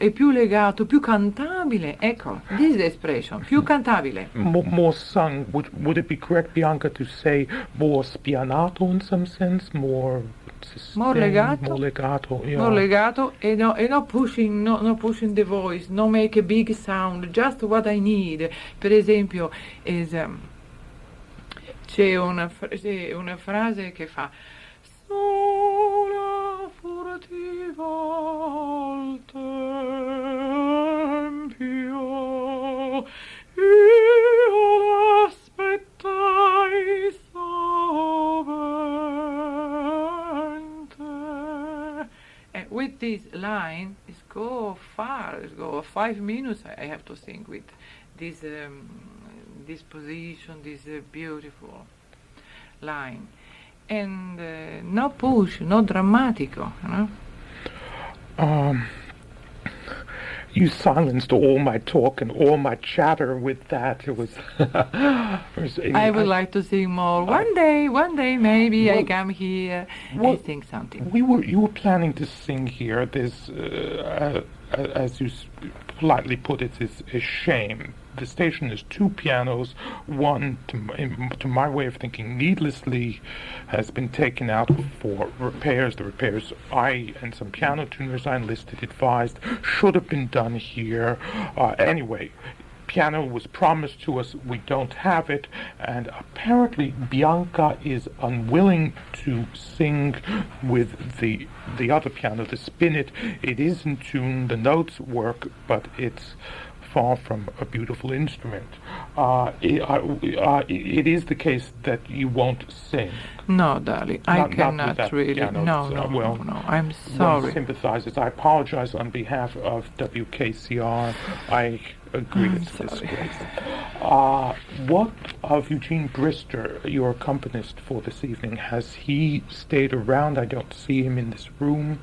più cantabile, ecco, this is the expression, più cantabile. More sung, would it be correct, Bianca, to say more spianato in some sense, more legato, yeah. More legato, and not pushing, no pushing the voice, no make a big sound, just what I need. Per esempio, c'è una frase che fa sola furtiva al tempio io l'aspettai sovente. And with this line, it's go far, it's go 5 minutes. I have to sing with this position, this beautiful line. And no push, no drammatico, you know? You silenced all my talk and all my chatter with that. It was. I would like to sing more. One day, maybe I come here and sing something. You were planning to sing here. This, as you politely put it, is a shame. The station has 2 pianos. One, to my way of thinking, needlessly has been taken out for repairs. The repairs I and some piano tuners I enlisted advised should have been done here. Anyway, piano was promised to us. We don't have it, and apparently Bianca is unwilling to sing with the other piano, the spinet. It is in tune. The notes work, but it's far from a beautiful instrument. It is the case that you won't sing. No, darling, I cannot really. Piano. No. I'm sorry. One sympathizes. I apologize on behalf of WKCR. I agree it's a disgrace. What of Eugene Brister, your accompanist for this evening? Has he stayed around? I don't see him in this room.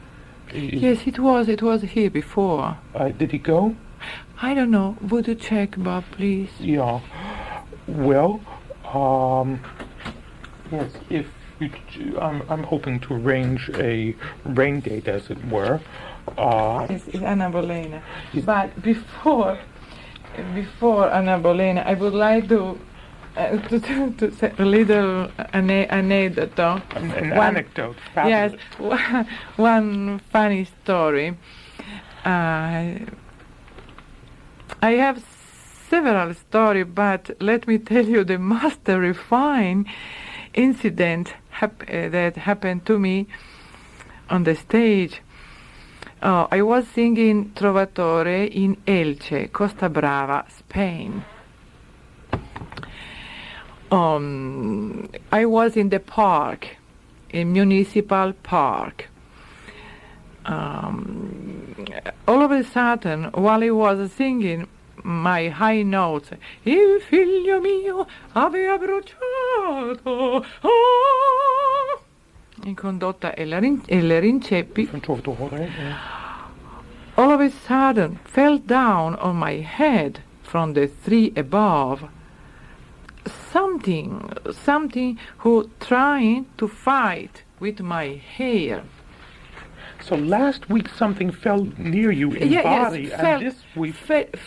Yes, it was here before. Did he go? I don't know. Would you check, Bob, please? Yeah. Well, yes, if you, I'm hoping to arrange a rain date, as it were. It's Anna Bolena. Yes. But before Anna Bolena, I would like to say a little anecdote. An anecdote. Fabulous. Yes, one funny story. I have several stories, but let me tell you the most terrifying incident that happened to me on the stage. I was singing Trovatore in Elche, Costa Brava, Spain. I was in the park, a municipal park. All of a sudden, while I was singing my high notes, il figlio mio aveva bruciato in condotta e le rinceppi, all of a sudden fell down on my head from the tree above something who trying to fight with my hair. So last week something fell near you in body, yes, and this week something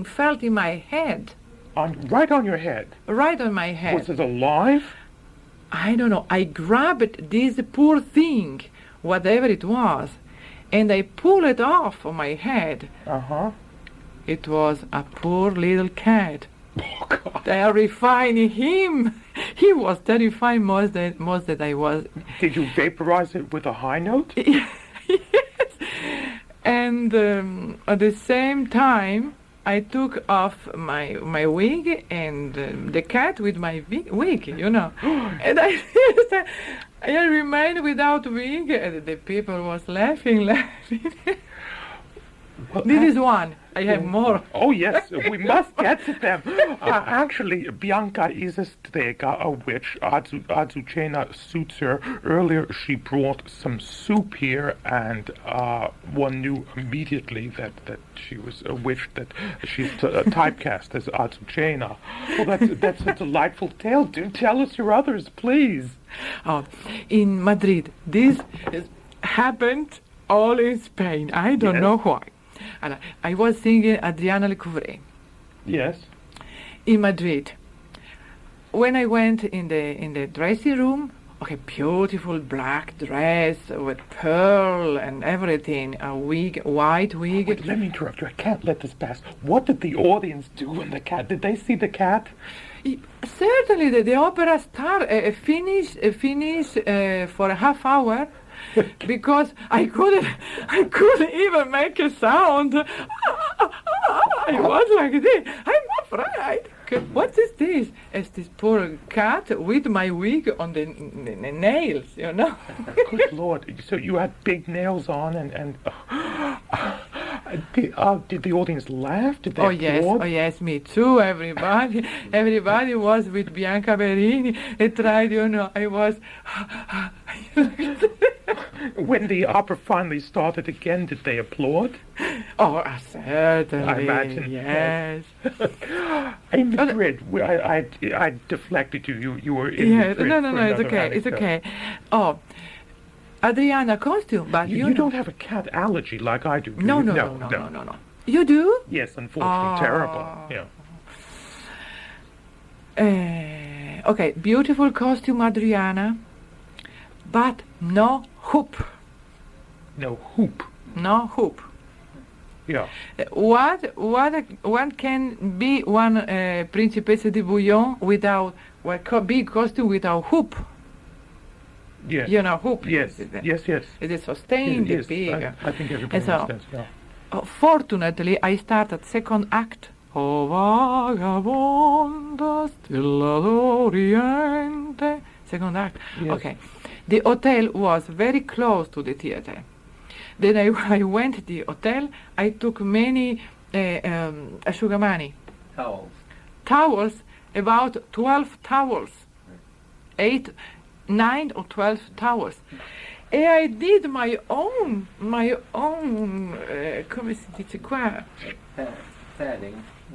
fell in my head. Right on your head. Right on my head. Was it alive? I don't know. I grabbed this poor thing, whatever it was, and I pulled it off of my head. It was a poor little cat. Oh, God. Terrifying him. He was terrifying most that I was. Did you vaporize it with a high note? Yes. And at the same time, I took off my wig and the cat with my wig, you know. And I remained without wig, and the people was laughing. Well, this is one. I have more. Oh, yes, we must get to them. Actually, Bianca is a strega, which Azucena suits her. Earlier, she brought some soup here, and one knew immediately that she was a witch, that she's typecast as Azucena. Well, that's a delightful tale. Do tell us your others, please. Oh, in Madrid, this happened all in Spain. I don't know why. And I was singing Adriana Lecouvreur. Yes. In Madrid. When I went in the dressing room, okay, beautiful black dress with pearl and everything, a wig, white wig. Wait, let me interrupt you. I can't let this pass. What did the audience do when the cat? Did they see the cat? Certainly, the opera star finished for a half hour. Because I couldn't even make a sound. I was like this. I'm afraid. What is this? It's this poor cat with my wig on the nails, you know. Good Lord! So you had big nails on, and did the audience laugh? Did they applaud? Oh yes, me too. Everybody was with Bianca Berini. I tried, you know. I was. When the opera finally started again, did they applaud? Oh, certainly. I imagine. Yes. In Madrid, I deflected you. You were in Madrid. No, it's okay. Anecdote. It's okay. Oh, Adriana costume, but you don't have a cat allergy like I do. No. You do? Yes, unfortunately, terrible. Yeah. Okay, beautiful costume, Adriana, but no hoop. No hoop. No hoop. Yeah. What can be one Principessa di Bouillon without big costume without hoop? Yes. You know, hoop. Yes. Yes. It is sustained, Yes. big. I think everybody understands. Yeah. Fortunately, I started second act. Oh, vagabonda stella d'Oriente. Second act. Yes. Okay. The hotel was very close to the theater. Then I went to the hotel. I took many asciugamani. Towels, about 12 towels. 8, 9 or 12 towels. And I did my own, come si dice qua?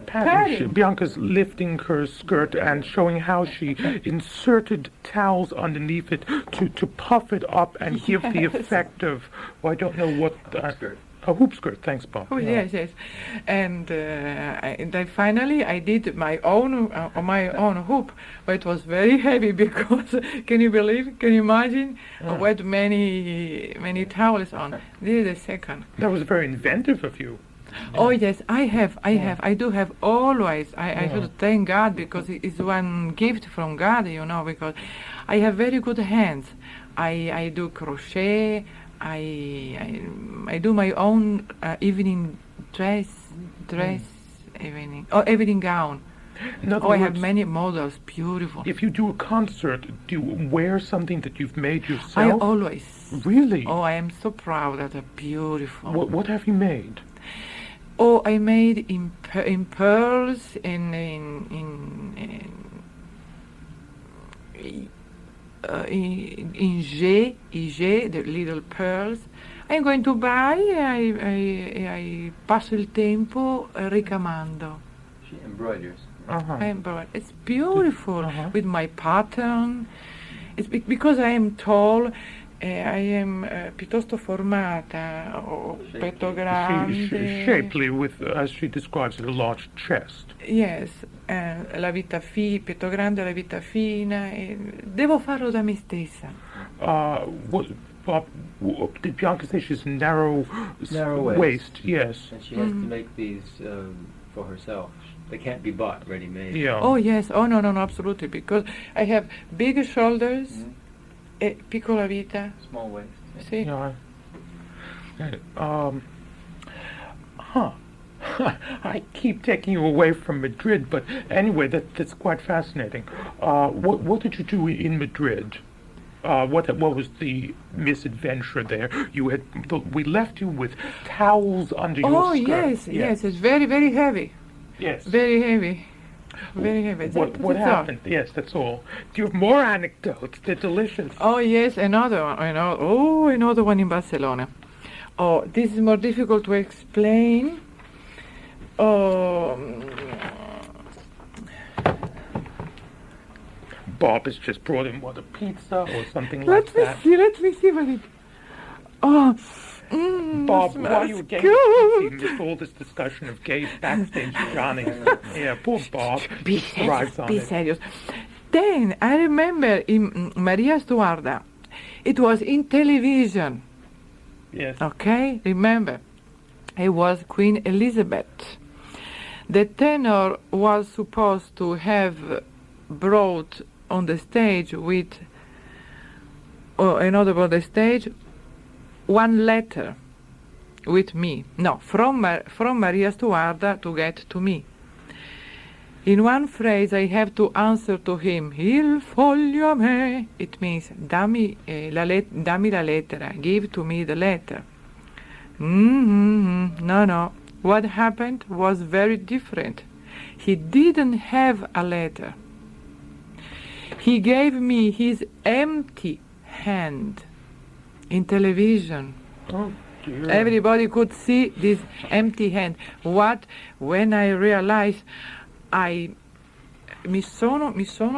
Padding. Bianca's lifting her skirt and showing how she inserted towels underneath it to puff it up and give the effect of, well, I don't know what... A hoop skirt, thanks, Bob. Oh, yes. And then finally I did my own hoop, but it was very heavy because, can you imagine, with many towels on. This is the second. That was very inventive of you. Oh yes, I do have always. I should thank God because it's one gift from God, you know, because I have very good hands. I do crochet. I do my own evening dress evening gown. I have many models, beautiful. If you do a concert, do you wear something that you've made yourself? I always. Really? Oh, I am so proud that they're beautiful. What have you made? Oh, I made in pearls, in G, the little pearls. I'm going to buy, I passo il tempo ricamando. She embroiders. I embroider. It's beautiful with my pattern. It's because I am tall. I am piuttosto formata, petto grande. Shapely, with, as she describes it, a large chest. Yes, la vita petto grande, la vita fina. Devo farlo da me stessa. Did Bianca say she's narrow waist? Yes. And she has to make these for herself. They can't be bought ready-made. Yeah. Oh yes. Oh no, absolutely. Because I have big shoulders. Piccola vita. Small waist. See? Yeah. I keep taking you away from Madrid, but anyway, that's quite fascinating. What did you do in Madrid? What was the misadventure there? We left you with towels under your skirt. Yes, it's very, very heavy. Yes. Very heavy. Very heavy. What happened? All. Yes, that's all. Do you have more anecdotes? They're delicious. Oh, yes, another one. Another one in Barcelona. Oh, this is more difficult to explain. Bob has just brought in, a pizza or something like that? Let me see what it... Oh, Bob, why you gay? You missed all this discussion of gay backstage Johnny. Yeah, poor Bob. Be serious. Then, I remember in Maria Stuarda, it was in television. Yes. Okay, remember, it was Queen Elizabeth. The tenor was supposed to have brought on the stage with another on the stage one letter with me. No, from Maria Stuarda to get to me. In one phrase I have to answer to him, il foglio a me. It means, dammi la lettera, give to me the letter. No. What happened was very different. He didn't have a letter. He gave me his empty hand in television. Oh, dear. Everybody could see this empty hand. When I realized, mi sono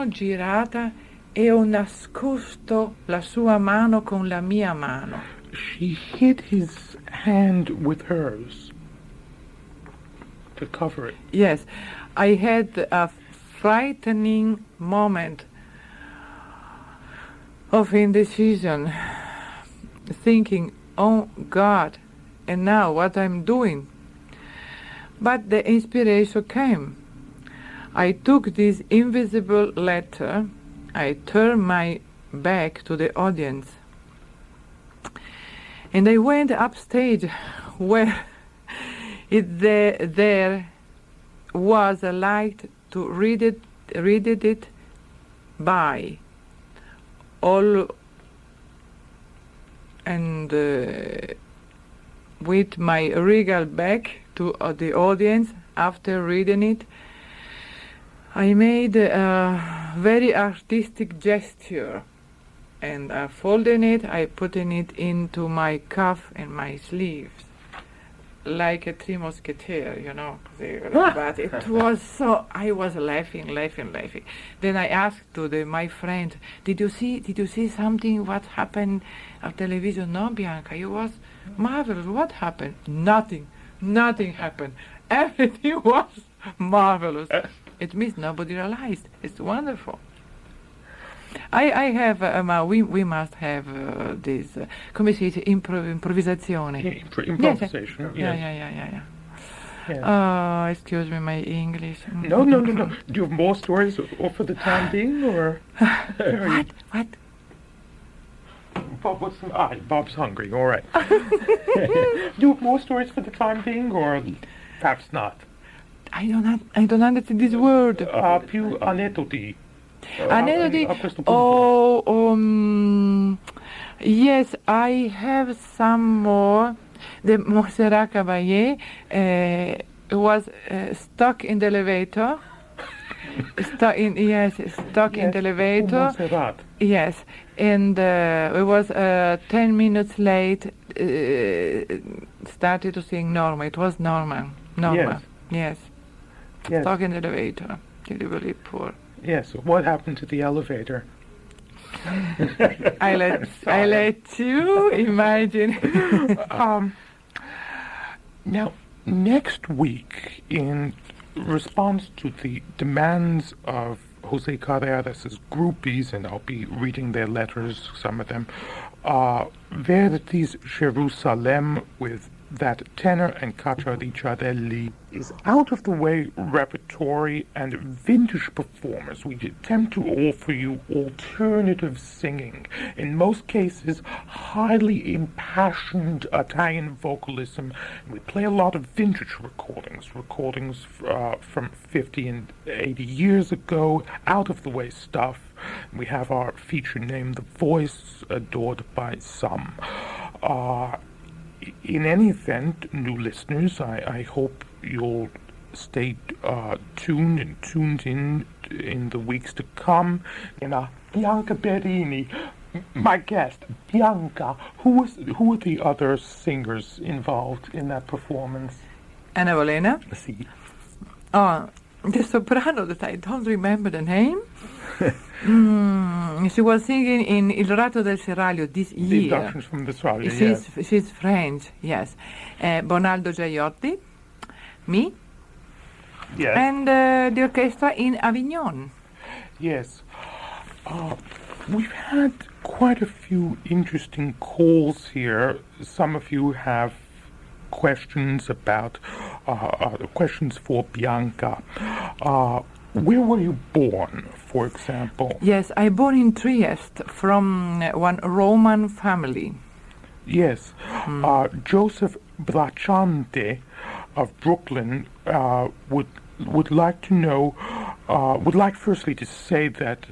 girata e ho nascosto la sua mano con la mia mano. She hid his hand with hers to cover it. Yes, I had a frightening moment of indecision, thinking, oh God, and now what I'm doing? But the inspiration came. I took this invisible letter, I turned my back to the audience, and I went upstage where there was a light to read it by. All and with my regal back to the audience after reading it, I made a very artistic gesture, and folding it, I putting it into my cuff and my sleeves, like a Three Musketeers, But it was so, I was laughing. Then I asked to my friend, did you see something, what happened on television? No, Bianca, it was marvelous. What happened? Nothing happened. Everything was marvelous. It means nobody realized. It's wonderful. I have, we must have this, come si dice, improvisazione. Improvisation, yes. Yeah. Yes. Excuse me, my English. No. Do you have more stories or for the time being, or? What? Bob, Bob's hungry, all right. Do you have more stories for the time being, or perhaps not? I don't understand this word. Più aneddoti. Aneddoti. Yes, I have some more. The Montserrat Caballé was stuck in the elevator. Stuck in the elevator. Montserrat. Yes, and it was 10 minutes late. Started to sing Norma. It was Norma. Yes. Stuck in the elevator. Really poor. Yes. What happened to the elevator? I let you imagine. Now, next week, in response to the demands of Jose Carreras' groupies, and I'll be reading their letters, some of them, Verdi's Jerusalem with that tenor and cacciaricciarelli is out-of-the-way repertory and vintage performers. We attempt to offer you alternative singing, in most cases highly impassioned Italian vocalism. We play a lot of vintage recordings from 50 and 80 years ago, out-of-the-way stuff. We have our feature named The Voice, adored by some. In any event, new listeners, I hope you'll stay tuned in the weeks to come. Bianca Berini, my guest, Bianca, who are the other singers involved in that performance? Anna Bolena. Si. The soprano that I don't remember the name. She was singing in Il Rato del Seraglio this year. The Inductions from the Seraglio, She's French, yes. Bonaldo Giaiotti, me, yes. And the orchestra in Avignon. Yes. We've had quite a few interesting calls here. Some of you have questions about questions for Bianca. Where were you born, for example? Yes, I born in Trieste from one Roman family. Yes. Joseph Bracciante of Brooklyn would like to know, would like firstly to say that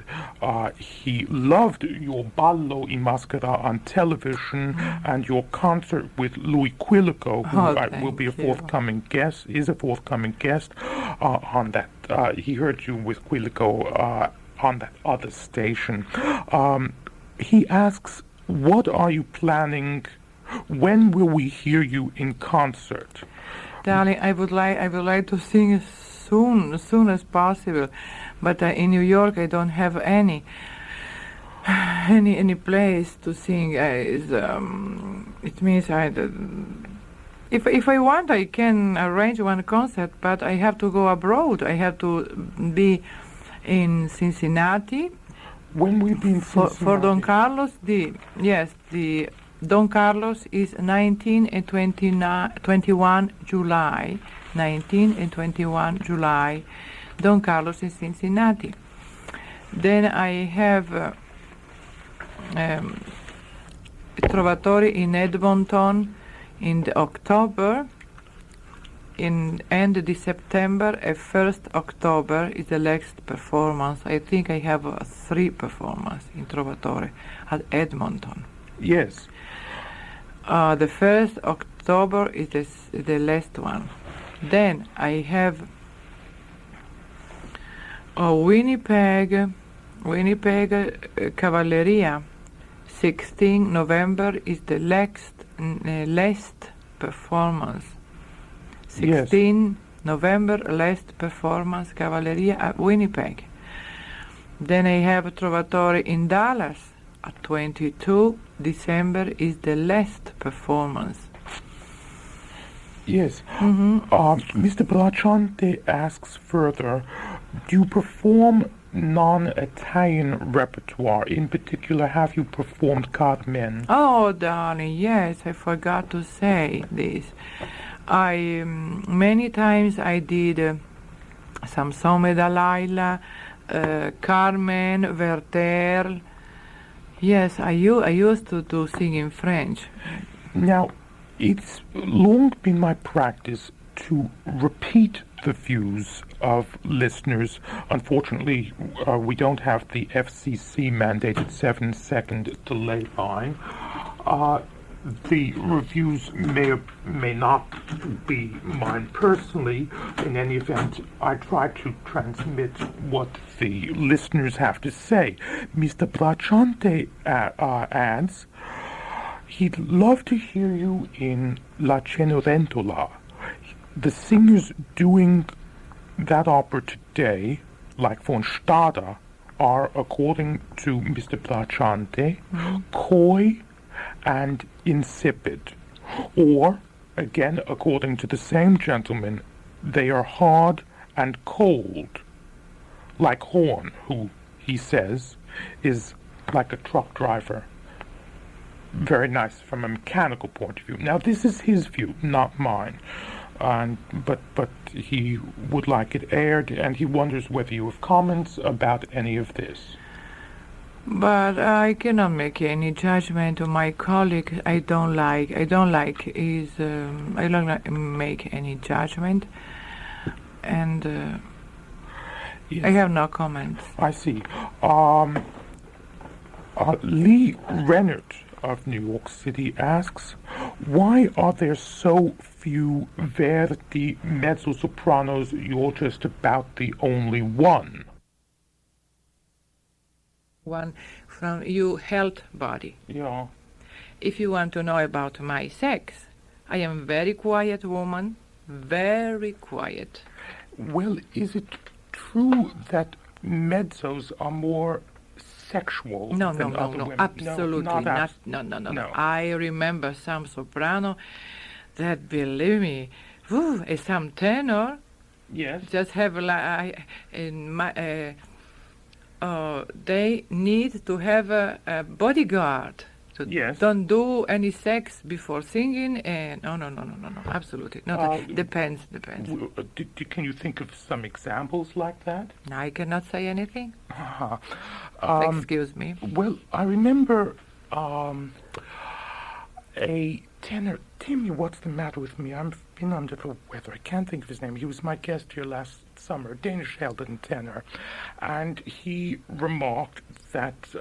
he loved your Ballo in Maschera on television and your concert with Louis Quilico, who will be a forthcoming guest, on that. He heard you with Quilico on that other station. He asks, what are you planning? When will we hear you in concert? Darling, I would like to sing as soon as possible, but in New York I don't have any place to sing. It means if I want, I can arrange one concert, but I have to go abroad. I have to be in Cincinnati. When will be in Cincinnati? For Don Carlos, the Don Carlos is 19 and 21 July. 19 and 21 July. Don Carlos in Cincinnati. Then I have Trovatori in Edmonton in the October. In end of September and 1st October is the next performance. I think I have 3 performances in Trovatore at Edmonton. Yes. The 1st October is the last one. Then I have Winnipeg Cavalleria. 16 November is the last performance. 16 November, last performance, Cavalleria at Winnipeg. Then I have Trovatore in Dallas at 22 December is the last performance. Yes. Mr. Bracciante asks further, do you perform non-Italian repertoire? In particular, have you performed Carmen? Oh, darling, yes, I forgot to say this. I many times I did Samson Dalila, Carmen, Werther. Yes, I used to sing in French. Now, it's long been my practice to repeat the views of listeners. Unfortunately, we don't have the FCC mandated 7-second delay line. The reviews may or may not be mine personally. In any event, I try to transmit what the listeners have to say. Mr. Bracciante adds, he'd love to hear you in La Cenerentola. The singers doing that opera today, like von Stade, are, according to Mr. Bracciante, coy and insipid. Or, again, according to the same gentleman, they are hard and cold, like Horn, who, he says, is like a truck driver. very nice from a mechanical point of view. Now, this is his view, not mine. But he would like it aired, and he wonders whether you have comments about any of this. But I cannot make any judgment on my colleague. I don't like make any judgment, and Yes. I have no comments. I see. Lee Rennert of New York City asks, why are there so few Verdi mezzo-sopranos? You're just about the only one. One from your health body. Yeah. If you want to know about my sex, I am very quiet woman, very quiet. Well, is it true that mezzos are more sexual No, than no, other no, women? absolutely not. No. I remember some soprano that, believe me, and some tenor. Yes. Just have they need to have a bodyguard. So Yes. don't do any sex before singing. And no, absolutely not. Depends. Can you think of some examples like that? I cannot say anything. Excuse me. Well, I remember a tenor. Timmy, what's the matter with me? I've been under the weather. I can't think of his name. He was my guest here last summer, Danish Helden tenor. And he remarked that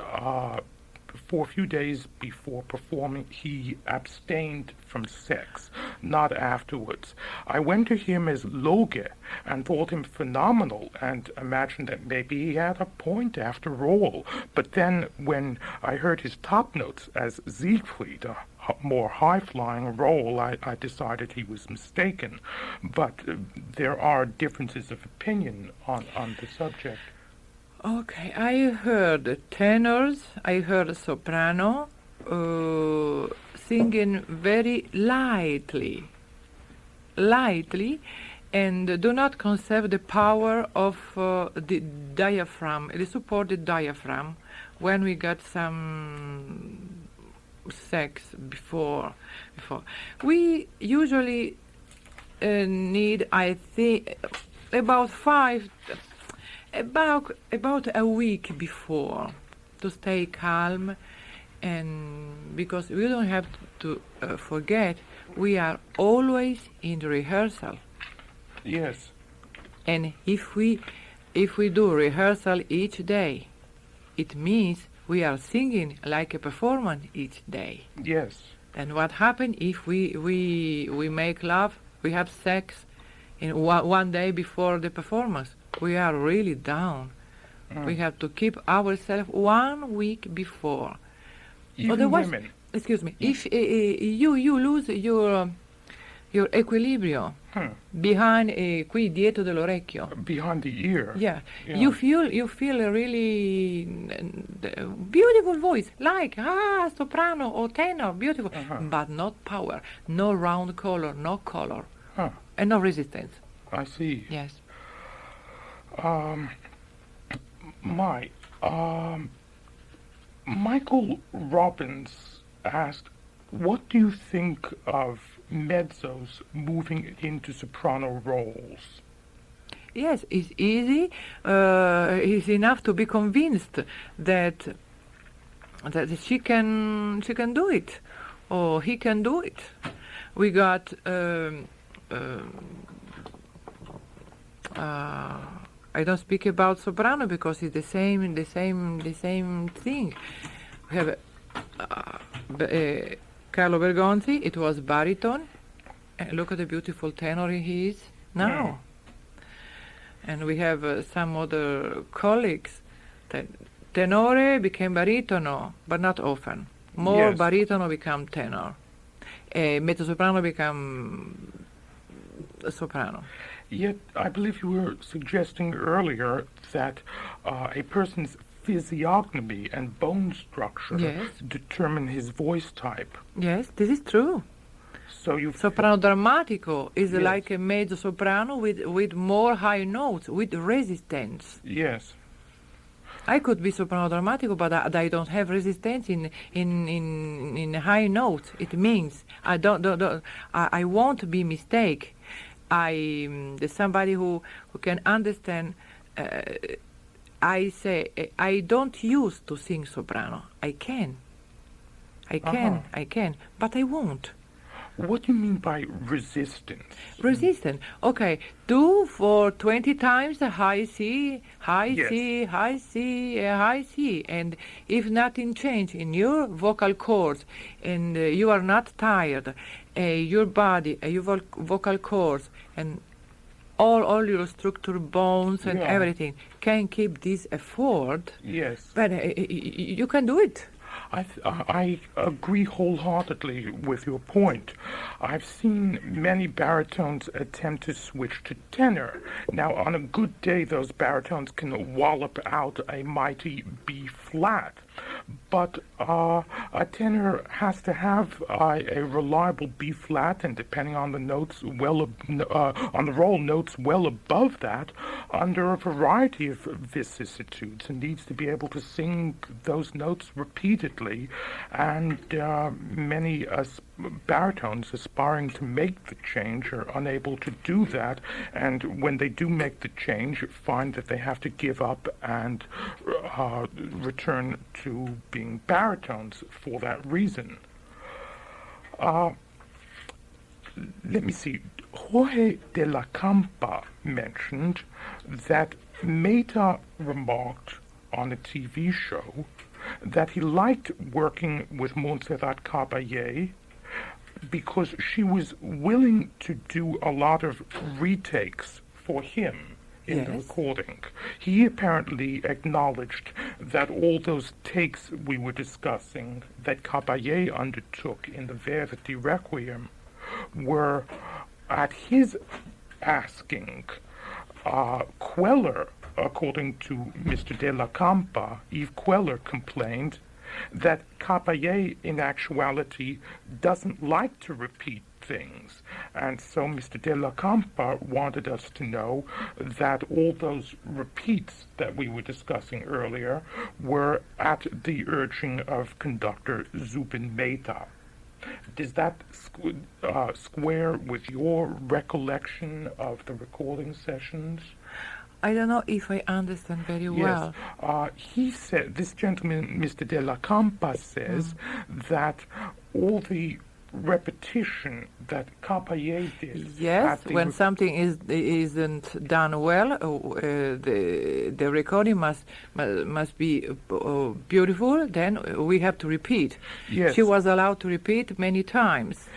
for a few days before performing, he abstained from sex, not afterwards. I went to him as Loge and thought him phenomenal and imagined that maybe he had a point after all. But then when I heard his top notes as Siegfried, a more high-flying role, I decided he was mistaken. But there are differences of opinion on the subject. Okay, I heard tenors, I heard soprano singing very lightly, and do not conserve the power of the diaphragm, the supported diaphragm, when we got some sex before. We usually need, I think, about a week before to stay calm, and because we don't have to forget we are always in rehearsal. Yes. And if we do rehearsal each day, it means we are singing like a performance each day. Yes. And what happens if we make love, we have sex in one day before the performance? We are really down. We have to keep ourselves 1 week before. Even Otherwise, women. excuse me, if you lose your equilibrio behind qui dietro dell'orecchio. Behind the ear. Yeah. You feel a really beautiful voice, like soprano or tenor, beautiful, but not power, no round color, no color, and no resistance. I see. Yes. Michael Robbins asked, what do you think of mezzos moving into soprano roles? Yes, it's easy. It's enough to be convinced that she can do it, or he can do it. We got I don't speak about soprano because it's the same thing. We have Carlo Bergonzi. It was baritone. Look at the beautiful tenor he is now. And we have some other colleagues that tenore became baritono, but not often. More baritono become tenor. Mezzo-soprano become soprano. Yet, I believe you were suggesting earlier that a person's physiognomy and bone structure determine his voice type. Yes, this is true. So soprano drammatico is like a mezzo-soprano with more high notes, with resistance. Yes. I could be soprano dramatico, but I don't have resistance in high notes. It means I won't be mistake. There's somebody who can understand. I say I don't use to sing soprano. I can, but I won't. What do you mean by resistance? Resistance. Okay, do for 20 times the high C, high Yes. C, high C, high C. And if nothing change in your vocal cords and you are not tired, your body, your vocal cords and all your structure, bones and Yeah. everything can keep this effort, Yes. but you can do it. I agree wholeheartedly with your point. I've seen many baritones attempt to switch to tenor. Now, on a good day, those baritones can wallop out a mighty B flat. But a tenor has to have a reliable B flat, and depending on the notes, on the roll notes well above that, under a variety of vicissitudes, and needs to be able to sing those notes repeatedly. And many baritones aspiring to make the change are unable to do that, and when they do make the change, find that they have to give up and return to being baritones for that reason. Let me see. Jorge de la Campa mentioned that Meta remarked on a TV show that he liked working with Montserrat Caballé because she was willing to do a lot of retakes for him in the Yes. recording. He apparently acknowledged that all those takes we were discussing that Caballé undertook in the Verdi Requiem were at his asking. Queller, according to Mr. de la Campa, Yves Queller complained that Caballé in actuality doesn't like to repeat things. And so Mr. de la Campa wanted us to know that all those repeats that we were discussing earlier were at the urging of conductor Zubin Mehta. Does that square with your recollection of the recording sessions? I don't know if I understand very well. Yes. He said, this gentleman, Mr. de la Campa, says that all the repetition that Caballé did. Yes, when something isn't done well, the recording must be beautiful. Then we have to repeat. Yes. She was allowed to repeat many times.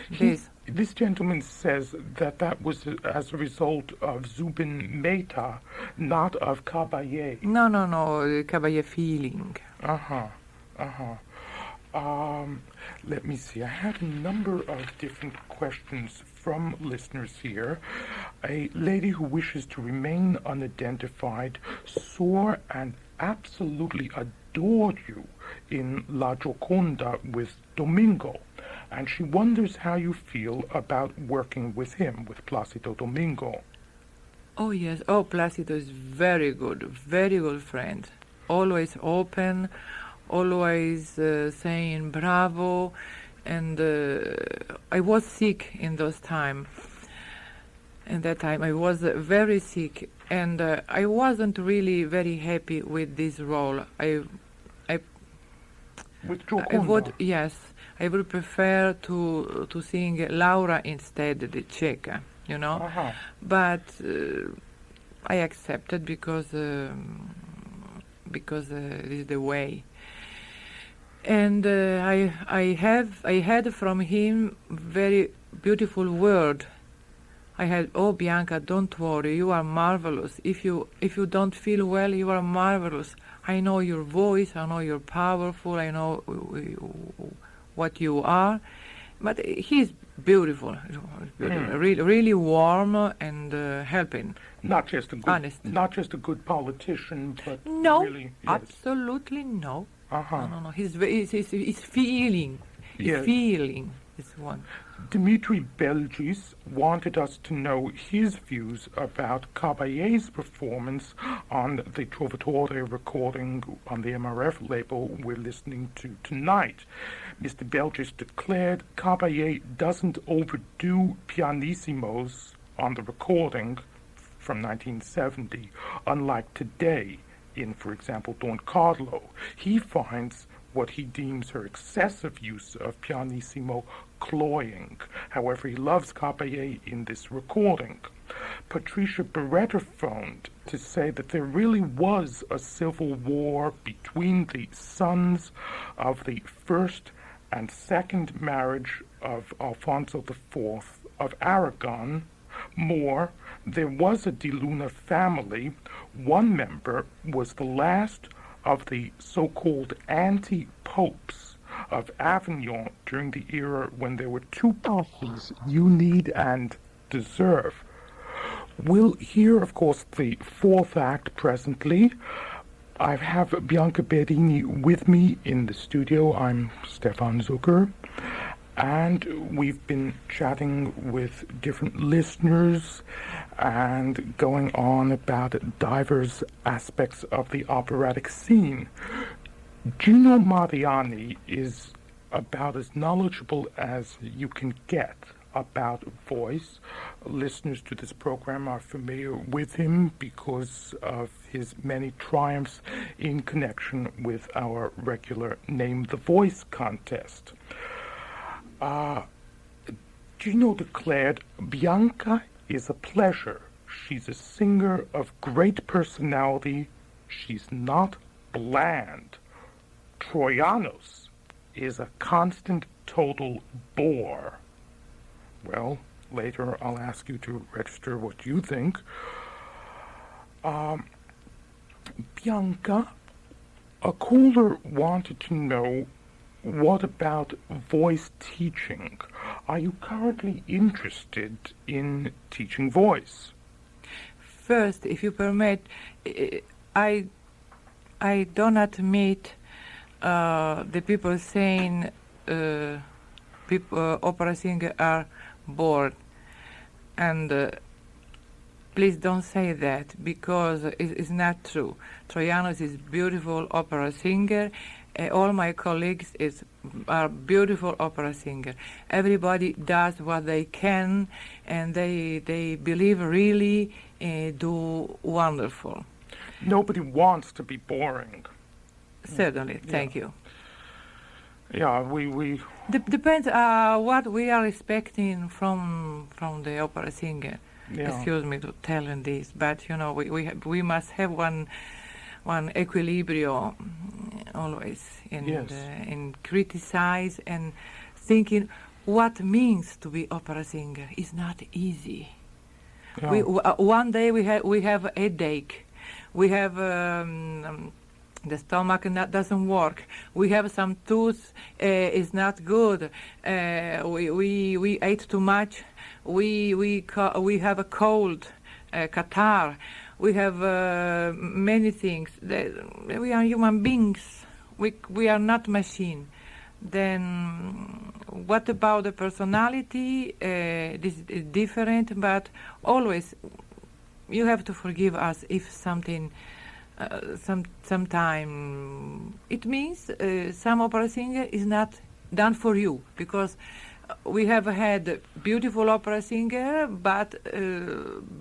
This gentleman says that was as a result of Zubin Mehta, not of Caballé. No, Caballé feeling. Let me see. I had a number of different questions from listeners here. A lady who wishes to remain unidentified saw and absolutely adored you in La Gioconda with Domingo, and she wonders how you feel about working with him, with Placido Domingo. Oh, yes. Oh, Placido is very good friend. Always open, always saying bravo. And I was sick in that time I was very sick, and I wasn't really very happy with this role. With Gioconda? I would prefer to sing Laura instead, the Checa, But I accepted because this is the way. And I had from him very beautiful word. I had, oh Bianca, don't worry, you are marvelous. If you don't feel well, you are marvelous. I know your voice, I know you're powerful, I know what you are. But he's beautiful, really warm and helping. Not just a good, honest. Not just a good politician, but no, really, yes. Absolutely no. Uh-huh. No. He's feeling. Yes. Feeling. It's one. Dimitri Belgis wanted us to know his views about Caballet's performance on the Trovatore recording on the MRF label we're listening to tonight. Mr. Belgis declared Caballet doesn't overdo pianissimos on the recording from 1970, unlike today in, for example, Don Carlo. He finds what he deems her excessive use of pianissimo cloying. However, he loves Caballé in this recording. Patricia Beretta phoned to say that there really was a civil war between the sons of the first and second marriage of Alfonso IV of Aragon. More, there was a De Luna family. One member was the last of the so-called anti-popes of Avignon during the era when there were two parties, you need and deserve. We'll hear, of course, the fourth act presently. I have Bianca Berini with me in the studio. I'm Stefan Zucker. And we've been chatting with different listeners and going on about diverse aspects of the operatic scene. Gino Mariani is about as knowledgeable as you can get about voice. Listeners to this program are familiar with him because of his many triumphs in connection with our regular Name the Voice contest. Gino declared, Bianca is a pleasure. She's a singer of great personality. She's not bland. Troyanos is a constant total bore. Well, later I'll ask you to register what you think. Bianca, a caller wanted to know, what about voice teaching? Are you currently interested in teaching voice? First, if you permit, I do not meet the people saying opera singers are bored. And please don't say that, because it's not true. Troyanos is beautiful opera singer. All my colleagues are beautiful opera singers. Everybody does what they can, and they believe really do wonderful. Nobody wants to be boring. Certainly, thank you. Yeah, we depends what we are expecting from the opera singer. Yeah. Excuse me to telling this, but we must have one equilibrium always in criticize and thinking what means to be opera singer is not easy. Yeah. One day we have a headache, we have the stomach doesn't work, we have some tooth is not good, we ate too much, we have a cold, catarrh. We have many things. We are human beings. We are not machine. Then what about the personality? This is different, but always you have to forgive us if something, sometime it means some opera singer is not done for you, because we have had beautiful opera singer, but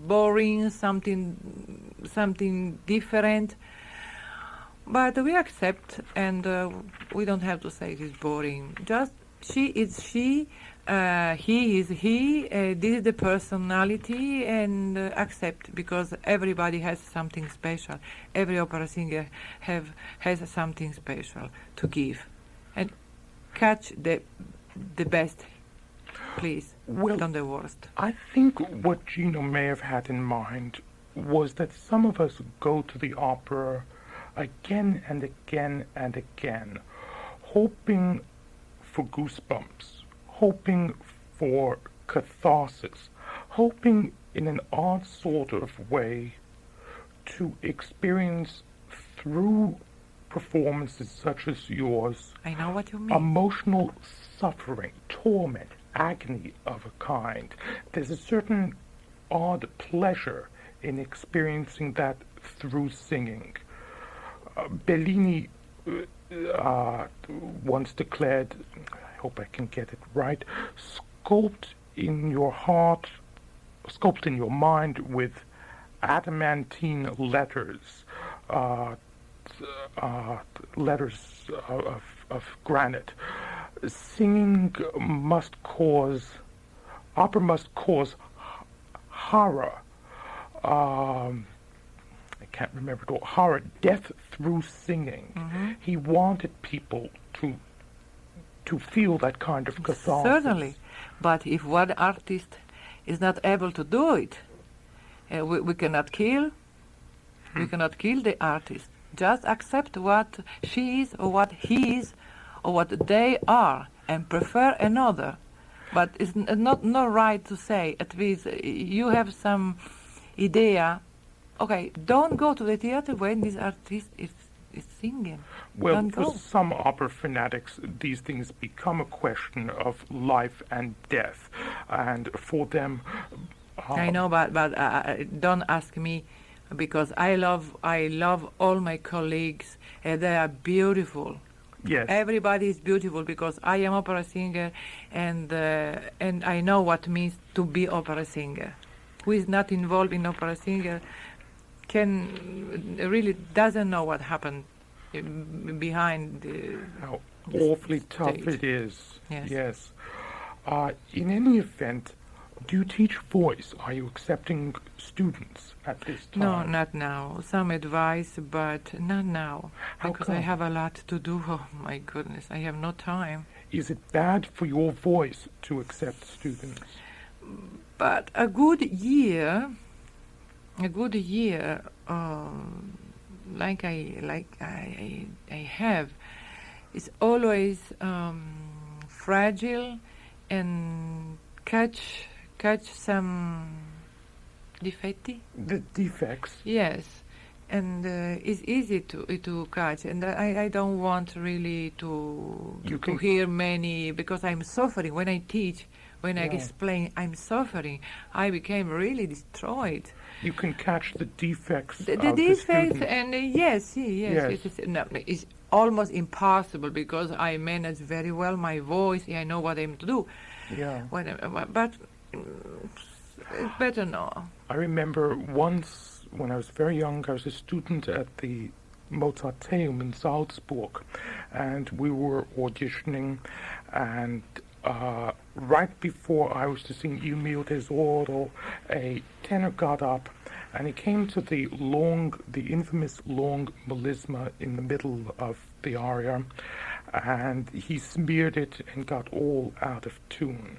boring, something different. But we accept, and we don't have to say it is boring. Just she is she, he is he. This is the personality, and accept, because everybody has something special. Every opera singer has something special to give, and catch the best. Please, not the worst. I think what Gino may have had in mind was that some of us go to the opera again and again and again, hoping for goosebumps, hoping for catharsis, hoping in an odd sort of way to experience through performances such as yours, I know what you mean. emotional suffering, torment, agony of a kind, there's a certain odd pleasure in experiencing that through singing. Bellini once declared, I hope I can get it right, sculpt in your mind with adamantine letters, letters of granite. Opera must cause horror. I can't remember it all. Horror, death through singing. Mm-hmm. He wanted people to feel that kind of catharsis. Certainly, but if one artist is not able to do it, we cannot kill. We cannot kill the artist. Just accept what she is, or what he is, or what they are, and prefer another. But it's not right to say, at least you have some idea. Okay, don't go to the theater when this artist is singing. Well, don't for go. some opera fanatics, these things become a question of life and death, and for them. I know, but don't ask me, because I love all my colleagues, and they are beautiful. Yes. Everybody is beautiful, because I am opera singer, and I know what it means to be opera singer. Who is not involved in opera singer really doesn't know what happened behind the How awfully tough stage. it is. Yes. Yes. In any event, do you teach voice? Are you accepting students at this time? No, not now. Some advice, but not now. How Because come? I have a lot to do. Oh, my goodness, I have no time. Is it bad for your voice to accept students? But a good year, like I have, is always fragile and catch some defetti. The defects. Yes, and it's easy to catch, and I don't want really to hear many, because I'm suffering when I teach. When I explain, I'm suffering. I became really destroyed. You can catch the defects. The of defects, the students. and yes. It's almost impossible, because I manage very well my voice. I know what I'm to do. Yeah. But it's better now. I remember once when I was very young, I was a student at the Mozarteum in Salzburg, and we were auditioning, and right before I was to sing Il mio tesoro, a tenor got up and he came to the infamous long melisma in the middle of the aria, and he smeared it and got all out of tune.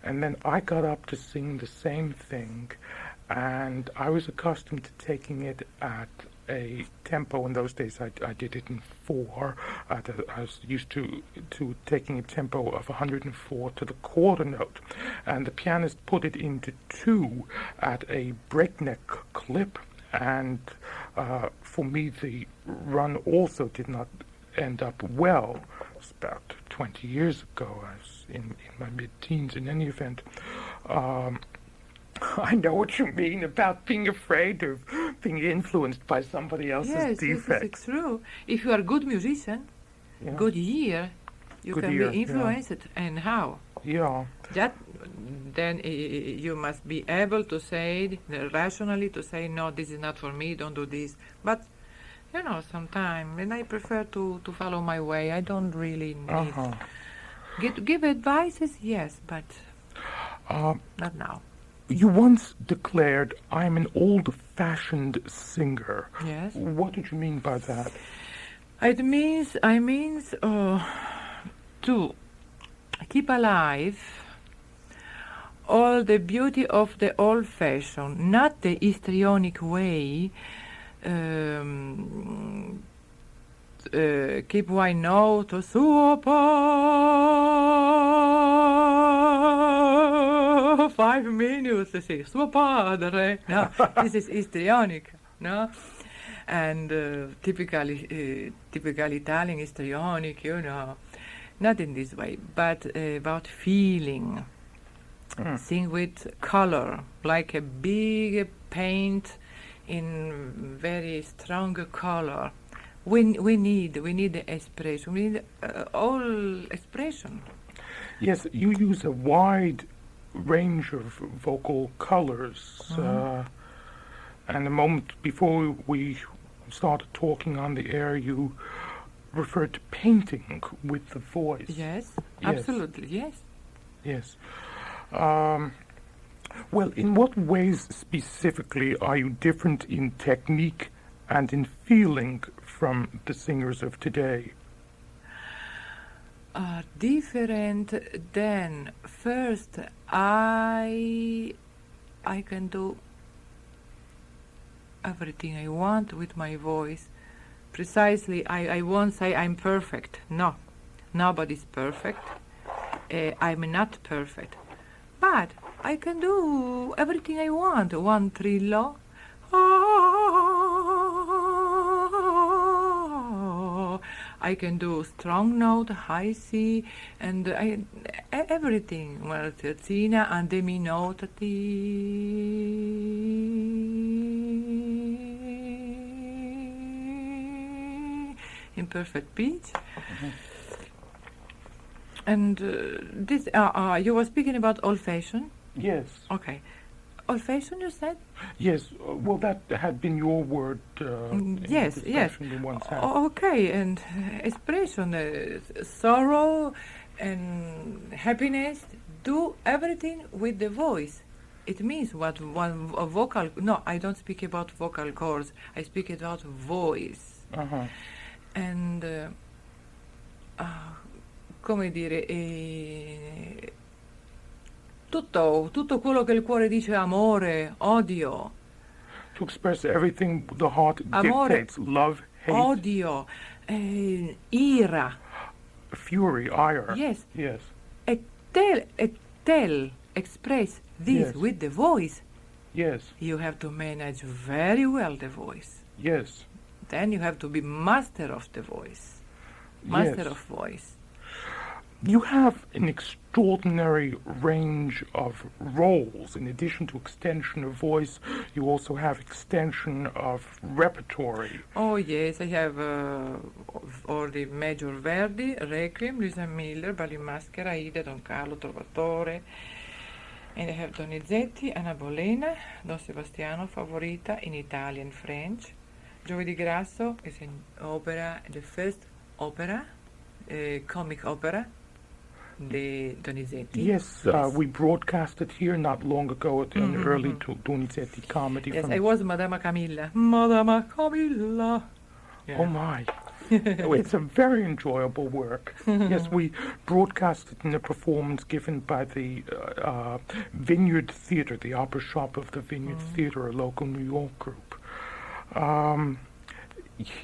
And then I got up to sing the same thing, and I was accustomed to taking it at a tempo. In those days I did it in 4. I was used to taking a tempo of 104 to the quarter note, and the pianist put it into 2 at a breakneck clip, and for me the run also did not end up well. It was about 20 years ago. I was in my mid-teens. In any event, I know what you mean about being afraid of being influenced by somebody else's defects. Yes, it's true. If you are a good musician, good ear, you can be influenced. And how? Yeah. Then you must be able to say, rationally, to say, no, this is not for me, don't do this. But, sometimes, and I prefer to follow my way. I don't really need... Give advices, yes, but not now. You once declared, I'm an old-fashioned singer. Yes. What did you mean by that? I means to keep alive all the beauty of the old-fashioned, not the histrionic way. Keep one note, suo pa, 5 minutes, suo padre. No, this is histrionic, no? and typical Italian histrionic, not in this way, but about feeling. Sing with color, like a big paint in very strong color. We need the expression. We need all expression. Yes, you use a wide range of vocal colors. And a moment before we started talking on the air, you referred to painting with the voice. Yes, absolutely, yes. Yes. Well, in what ways specifically are you different in technique and in feeling from the singers of today? Different than first, I can do everything I want with my voice. Precisely, I won't say I'm perfect. No, nobody's perfect. I'm not perfect. But I can do everything I want. One trillo. I can do strong note, high C, and everything. Well, terzina and demi note. In perfect pitch. And this, you were speaking about old-fashioned? Yes. Okay. Old-fashioned, you said? Yes. Well, that had been your word. Yes. Okay, and expression, sorrow and happiness. Do everything with the voice. It means what one a vocal. No, I don't speak about vocal cords. I speak about voice. And come dire, tutto quello che il cuore dice, amore, odio. To express everything the heart Amore, dictates, love, hate. Odio, ira. Fury, ire. Yes. Yes. Express this Yes. with the voice. Yes. You have to manage very well the voice. Yes. Then you have to be master of the voice. Master Yes. of voice. You have an extraordinary range of roles. In addition to extension of voice, you also have extension of repertoire. Oh yes, I have all the major Verdi, Requiem, Luisa Miller, Balli in Maschera, Aida, Don Carlo, Trovatore. And I have Donizetti, Anna Bolena, Don Sebastiano, Favorita in Italian, French. Giovedì Grasso is an opera, the first opera, comic opera, the Donizetti. Yes, we broadcast it here not long ago at an early Donizetti comedy. Yes, from I was Madama Camilla. Madama Camilla. Yeah. Oh my. Oh, it's a very enjoyable work. Yes, we broadcast it in a performance given by the Vineyard Theatre, the opera shop of the Vineyard Theatre, a local New York group.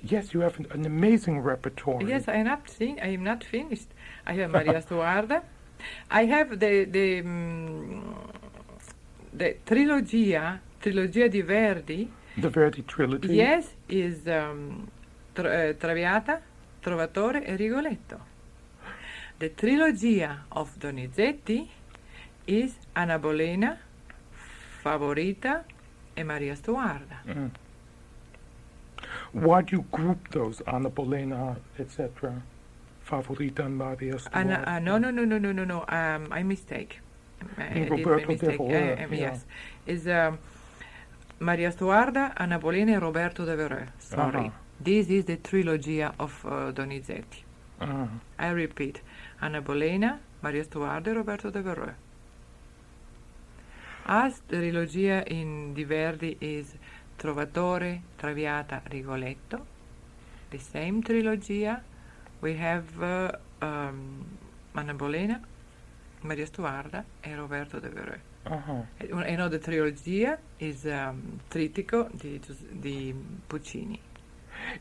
Yes, you have an amazing repertoire. Yes, I am not finished. I have Maria Stuarda. I have the trilogia di Verdi. The Verdi trilogy. Yes, is Traviata, Trovatore e Rigoletto. The trilogia of Donizetti is Anna Bolena, Favorita e Maria Stuarda. Why do you group those, Anna Bolena, etc., Favorita and Maria Stuarda? No. I mistake. I did Roberto my mistake. Devereux, Yes, is Maria Stuarda, Anna Bolena e Roberto Devereux. Sorry. This is the trilogia of Donizetti. I repeat, Anna Bolena, Maria Stuarda e Roberto Devereux. As the trilogia in Di Verdi is Trovatore, Traviata, Rigoletto. The same trilogia we have Anna Bolena, Maria Stuarda e Roberto Devereux. The trilogia is Trittico di Puccini.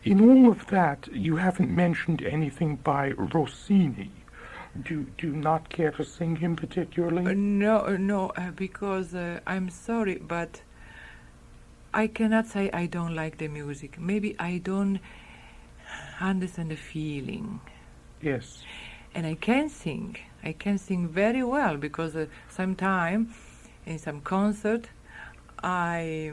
In all of that, you haven't mentioned anything by Rossini. Do you not care to sing him particularly? No, because I'm sorry, but I cannot say I don't like the music. Maybe I don't understand the feeling. Yes. And I can sing. I can sing very well because sometime in some concert I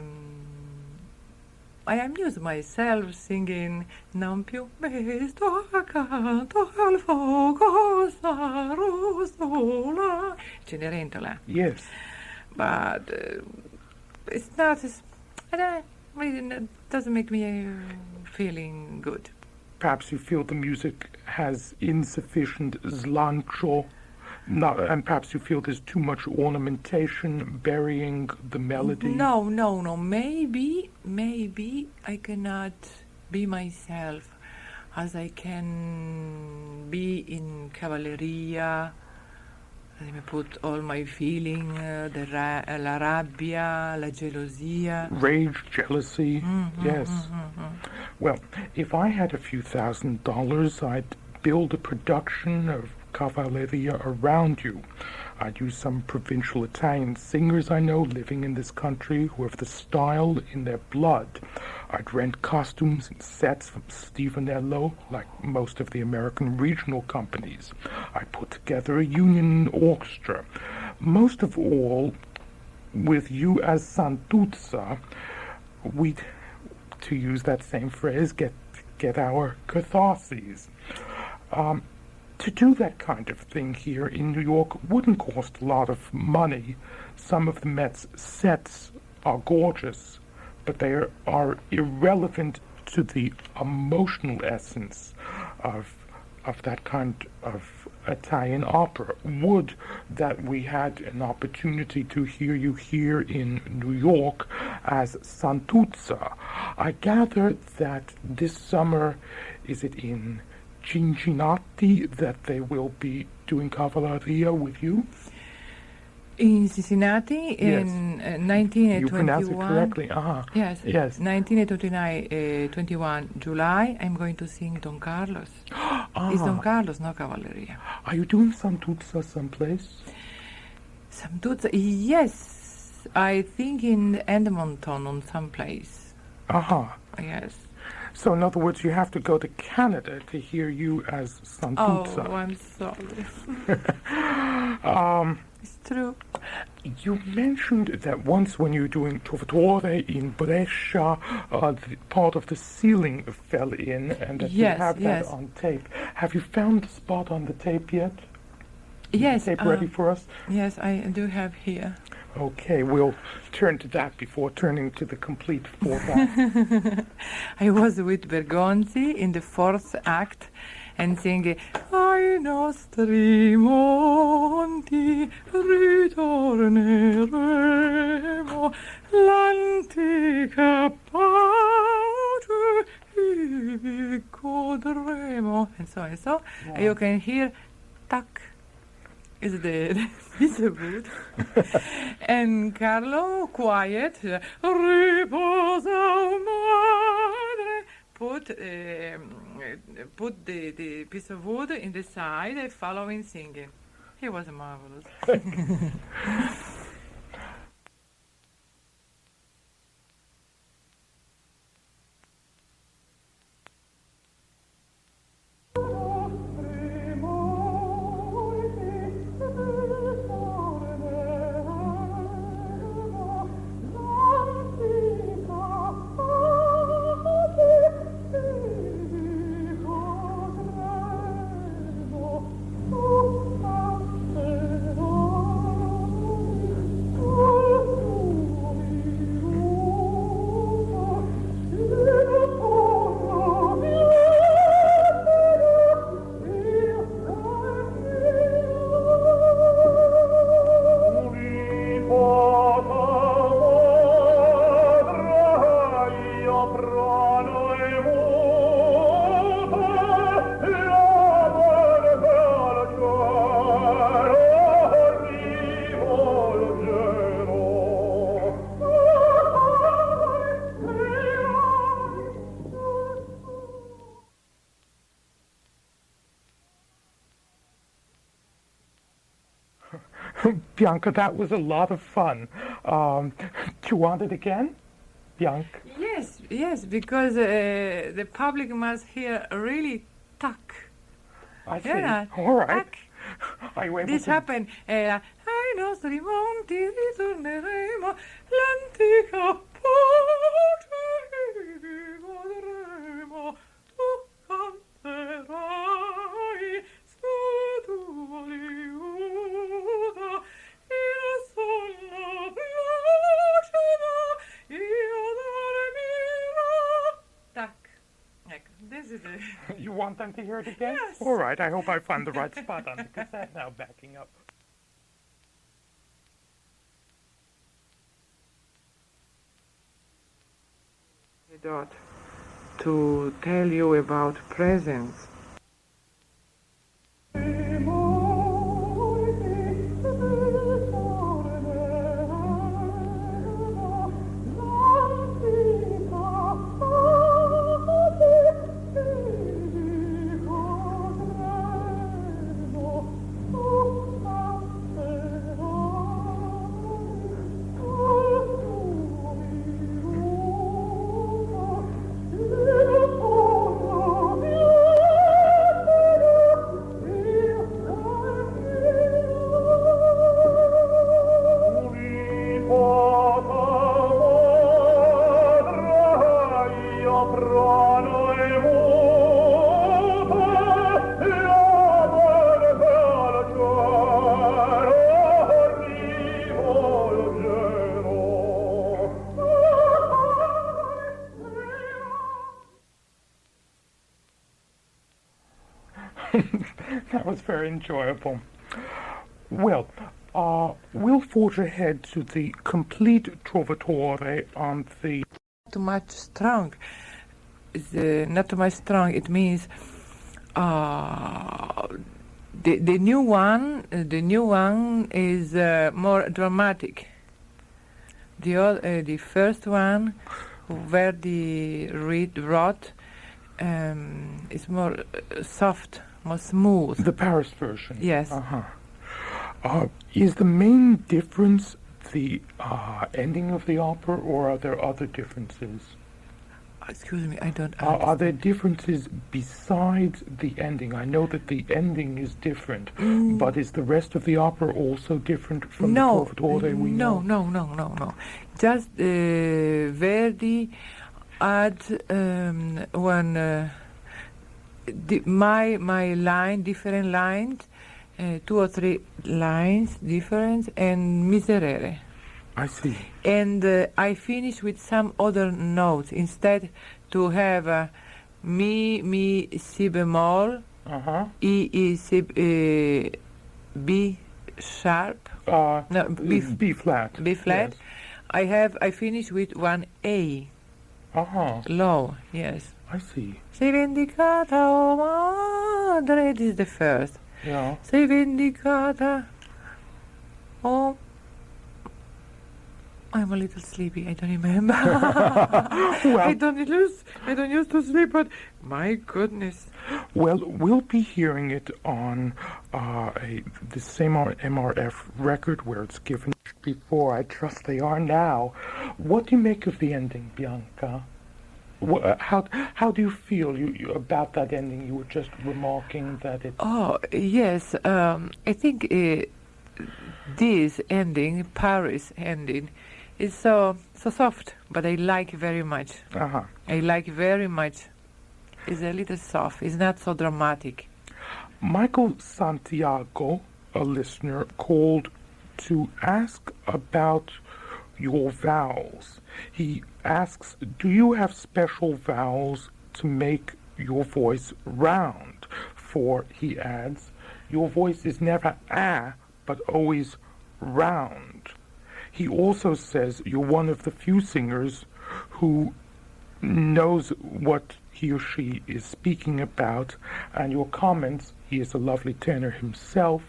amuse myself singing Non più mi sto accanto al fuoco sarò sola Cenerentola. Yes. But it's not as it doesn't make me feeling good. Perhaps you feel the music has insufficient slancio, and perhaps you feel there's too much ornamentation burying the melody. No. Maybe I cannot be myself as I can be in Cavalleria. Let me put all my feeling, la rabbia, la gelosia. Rage, jealousy, yes. Well, if I had a few $1,000s, I'd build a production of Cavalleria around you. I'd use some provincial Italian singers I know living in this country who have the style in their blood. I'd rent costumes and sets from Stefanello, like most of the American regional companies. I'd put together a union orchestra. Most of all, with you as Santuzza, we'd, to use that same phrase, get our catharses. To do that kind of thing here in New York wouldn't cost a lot of money. Some of the Met's sets are gorgeous, but they are irrelevant to the emotional essence of that kind of Italian opera. Would that we had an opportunity to hear you here in New York as Santuzza. I gather that this summer, is it in Cincinnati that they will be doing Cavalleria with you? In Cincinnati, Yes. In 1921. You pronounce it correctly. Yes. Yes. 1929, 21 July, I'm going to sing Don Carlos. It's Don Carlos, no Cavalleria. Are you doing Santuzza someplace? Santuzza, yes. I think in Edmonton on some place. Yes. So in other words, you have to go to Canada to hear you as Santuzza. Oh, I'm sorry. It's true. You mentioned that once when you were doing Trovatore in Brescia, the part of the ceiling fell in, and that you have that on tape. Have you found the spot on the tape yet? Yes. Tape ready for us? Yes, I do have here. Okay, we'll turn to that before turning to the complete fourth act. I was with Bergonzi in the fourth act and singing Ai nostri monti ritorneremo l'antica pace godremo and so and so. Yeah. You can hear tac is the good. And Carlo quiet riposa madre put the piece of wood in the side and following singing. He was marvelous. Bianca, that was a lot of fun. Do you want it again? Bianca? Yes, because the public must hear really tuck. I see. Yeah, All right. tuck. Are you able This to... happened. Ai nostri monti ritorneremo, l'antica pace godremo, tu canterai su tua liuta, il sonno piacerà, io dormirò. Tac. Ecco, this is it. You want them to hear it again? Yes. All right, I hope I find the right spot on the cassette now, backing up. To tell you about presence. That was very enjoyable. Well, we'll forge ahead to the complete Trovatore on the... Too much strong. Not too much strong. It means the new one. The new one is more dramatic. The first one, Verdi wrote, is more soft, more smooth. The Paris version? Yes. Is the main difference the ending of the opera, or are there other differences? Excuse me, I don't Are there differences besides the ending? I know that the ending is different, but is the rest of the opera also different from the Trovatore we know? No. Just Verdi add one my line, different lines, 2 or 3 lines different, and miserere. I see. And I finish with some other notes instead to have mi, si bemol, e, si, B sharp, no, B flat. B flat. Yes. I finish with one A, low. Yes. I see. Sei vendicata, oh madre. This is the first. Yeah. Sei vendicata, oh. I'm a little sleepy. I don't remember. Well, I don't used to sleep, but my goodness. Well, we'll be hearing it on the same MRF record where it's given before. I trust they are now. What do you make of the ending, Bianca? How do you feel about that ending? You were just remarking that it... Oh, yes. I think this ending, Paris ending, is so soft, but I like very much. I like very much. It's a little soft. It's not so dramatic. Michael Santiago, a listener, called to ask about your vowels. He asks, do you have special vowels to make your voice round? For, he adds, your voice is never but always round. He also says you're one of the few singers who knows what he or she is speaking about, and your comments, he is a lovely tenor himself,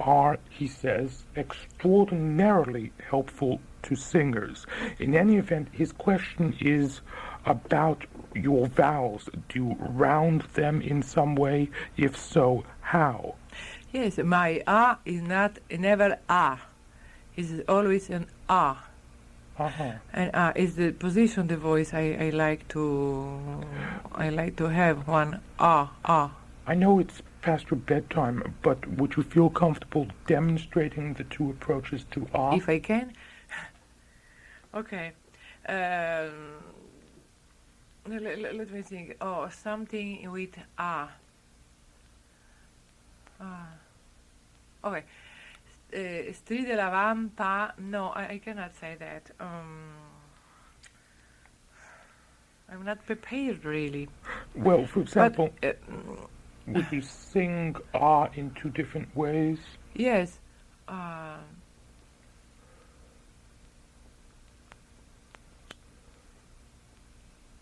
are, he says, extraordinarily helpful to singers. In any event, his question is about your vowels. Do you round them in some way? If so, how? Yes, my A is never A. It's always an A. And is the position of the voice I like to have one ah. I know it's past your bedtime, but would you feel comfortable demonstrating the two approaches to ah? If I can. Okay. Let me think. Oh, something with ah. Okay. Stride la vampa. No, I cannot say that. I'm not prepared really. Well, for example, but, would you sing ah in two different ways? Yes.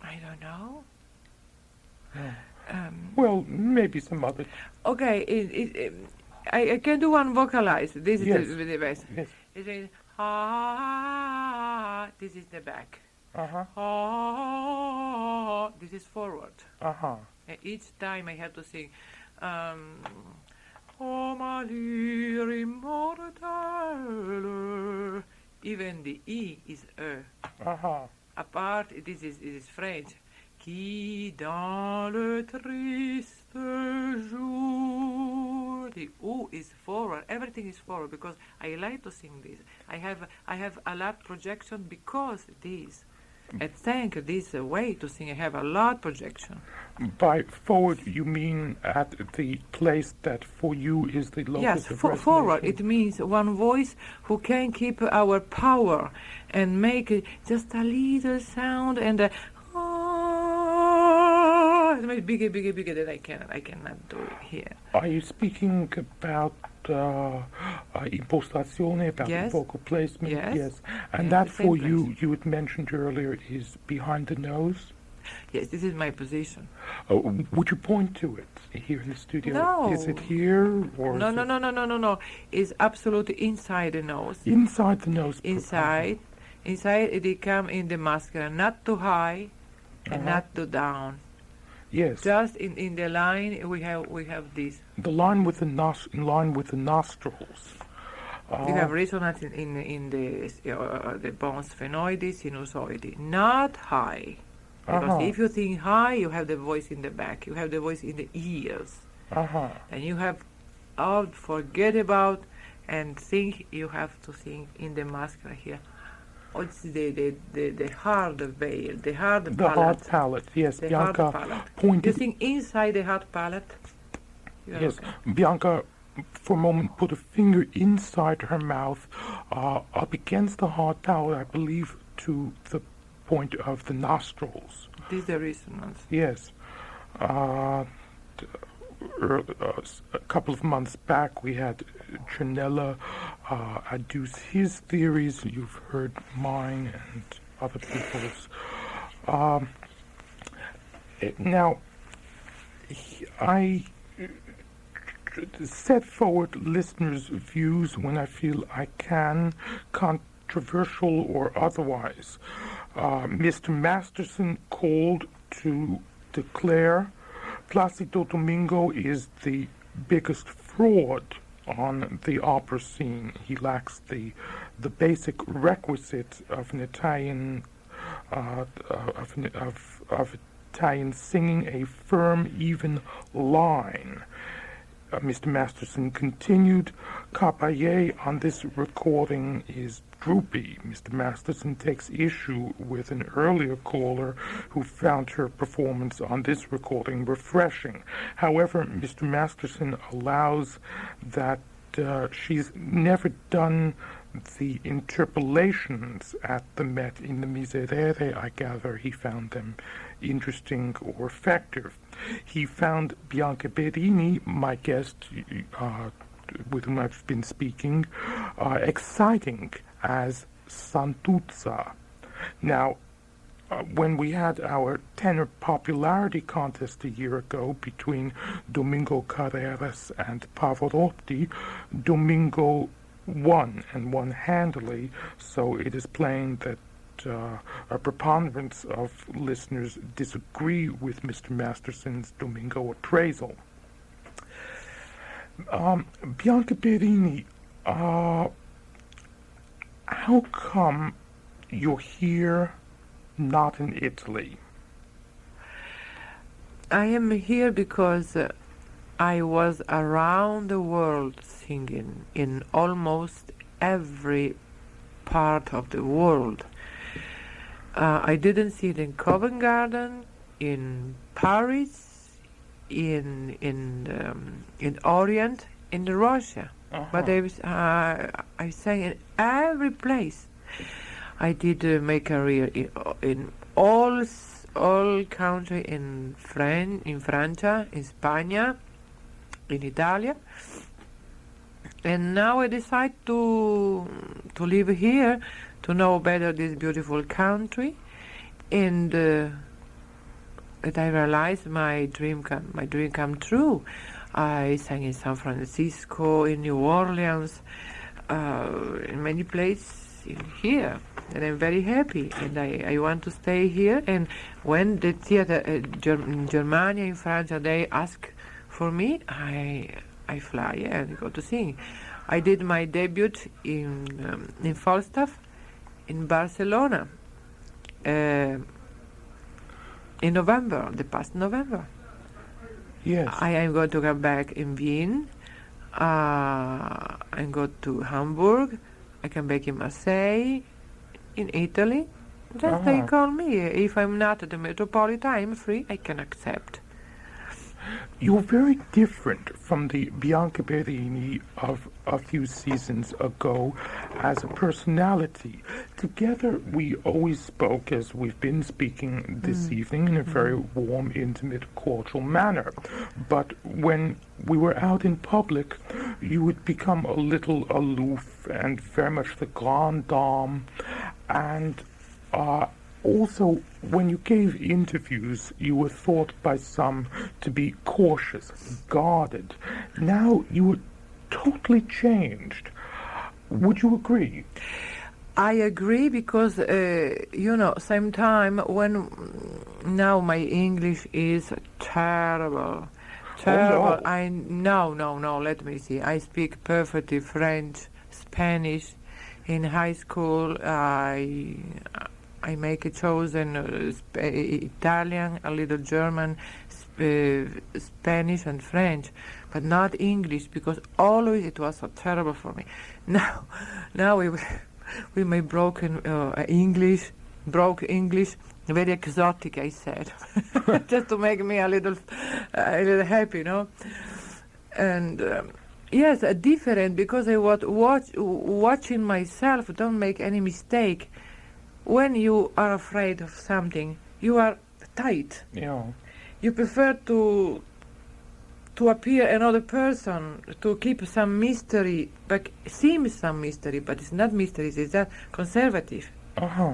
I don't know. Well, maybe some other. Okay, I can do one vocalize. This Yes. is the best. Yes. It is ah. This is the back. Ah. This is forward. And each time I have to sing. O malir immortale. Even the E is E. Apart, this is French. Qui dans le triste jour. The U is forward. Everything is forward because I like to sing this. I have a lot projection because this. I think this way to sing. I have a lot projection. By forward, you mean at the place that for you is the locus Yes, of forward. resonation? It means one voice who can keep our power and make just a little sound and it makes bigger than I cannot do it here. Are you speaking about impostazione, about Yes. vocal placement? Yes. And Yes, that the same for place. you had mentioned earlier, is behind the nose? Yes, this is my position. Would you point to it here in the studio? No. Is it here or No, is no, it no, no, no, no, no. It's absolutely inside the nose. inside the nose? Inside it come in the mascara, not too high and not too down. Yes. Just in the line we have this. The line with the in line with the nostrils. You have resonance in the bones sphenoides, sinusoides, not high. Because if you think high, you have the voice in the back. You have the voice in the ears. And you have forget about and think you have to sing in the mascara here. Oh, it's the hard veil, the hard palate. The hard palate, yes. The Bianca hard palate. pointed. You sing inside the hard palate. Yes, Okay. Bianca, for a moment, put a finger inside her mouth, up against the hard palate, I believe, to the point of the nostrils. This is the resonance. Yes. A couple of months back, we had Janella adduce his theories. You've heard mine and other people's. Now, I set forward listeners' views when I feel I can, controversial or otherwise. Mr. Masterson called to declare Placido Domingo is the biggest fraud on the opera scene. He lacks the basic requisite of an Italian of Italian singing, a firm, even line. Mr. Masterson continued, Capaye on this recording is droopy. Mr. Masterson takes issue with an earlier caller who found her performance on this recording refreshing. However, Mr. Masterson allows that she's never done the interpolations at the Met in the Miserere. I gather he found them interesting or effective. He found Bianca Berini, my guest with whom I've been speaking, exciting as Santuzza. Now, when we had our tenor popularity contest a year ago between Domingo Carreras and Pavarotti, Domingo won, and won handily, so it is plain that a preponderance of listeners disagree with Mr. Masterson's Domingo appraisal. Bianca Berini, how come you're here, not in Italy? I am here because I was around the world singing in almost every part of the world. I didn't see it in Covent Garden, in Paris, in Orient, in Russia. But I sang in every place. I did make a career in all country, in France, in Spain, in Italy. And now I decide to live here, to know better this beautiful country, and that I realized my dream come true. I sang in San Francisco, in New Orleans, in many places here, and I'm very happy. And I want to stay here. And when the theater in Germany, in France, they ask for me, I fly and go to sing. I did my debut in Falstaff in Barcelona in November, the past November. Yes. I am going to come back in Wien. I go to Hamburg. I come back in Marseille, in Italy. Just they call me. If I'm not at the Metropolitan, I'm free. I can accept. You're very different from the Bianca Berini of a few seasons ago as a personality. Together, we always spoke, as we've been speaking this evening, in a very warm, intimate, cordial manner. But when we were out in public, you would become a little aloof and very much the grande dame. And also, when you gave interviews, you were thought by some to be cautious, guarded. Now you are totally changed. Would you agree? I agree because, sometime when now my English is terrible. Oh, no. No, let me see. I speak perfectly French, Spanish. In high school, I make a chosen Italian, a little German, Spanish and French, but not English, because always it was so terrible for me. Now with my broken English, very exotic, I said, just to make me a little happy, And yes, different, because I was watching myself. Don't make any mistake. When you are afraid of something, you are tight. Yeah. You prefer to appear another person, to keep some mystery, but seems some mystery, but it's not mystery. It's just conservative.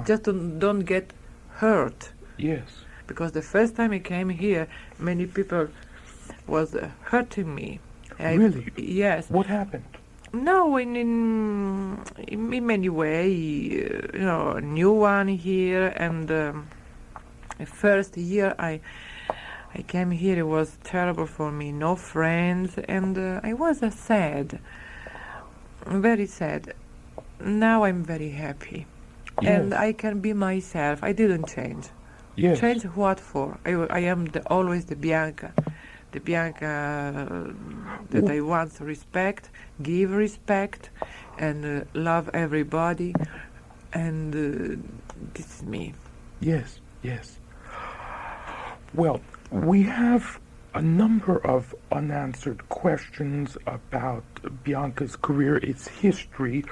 Just to don't get hurt. Yes. Because the first time I came here, many people was hurting me. Really? Yes. What happened? No, in many ways, a new one here, and the first year I came here, it was terrible for me, no friends, and I was sad, very sad. Now I'm very happy, and I can be myself. I didn't change. Yes. Change what for? I am always the Bianca that I want to respect, give respect, and love everybody, and this is me. Yes, yes. Well, we have a number of unanswered questions about Bianca's career, its history.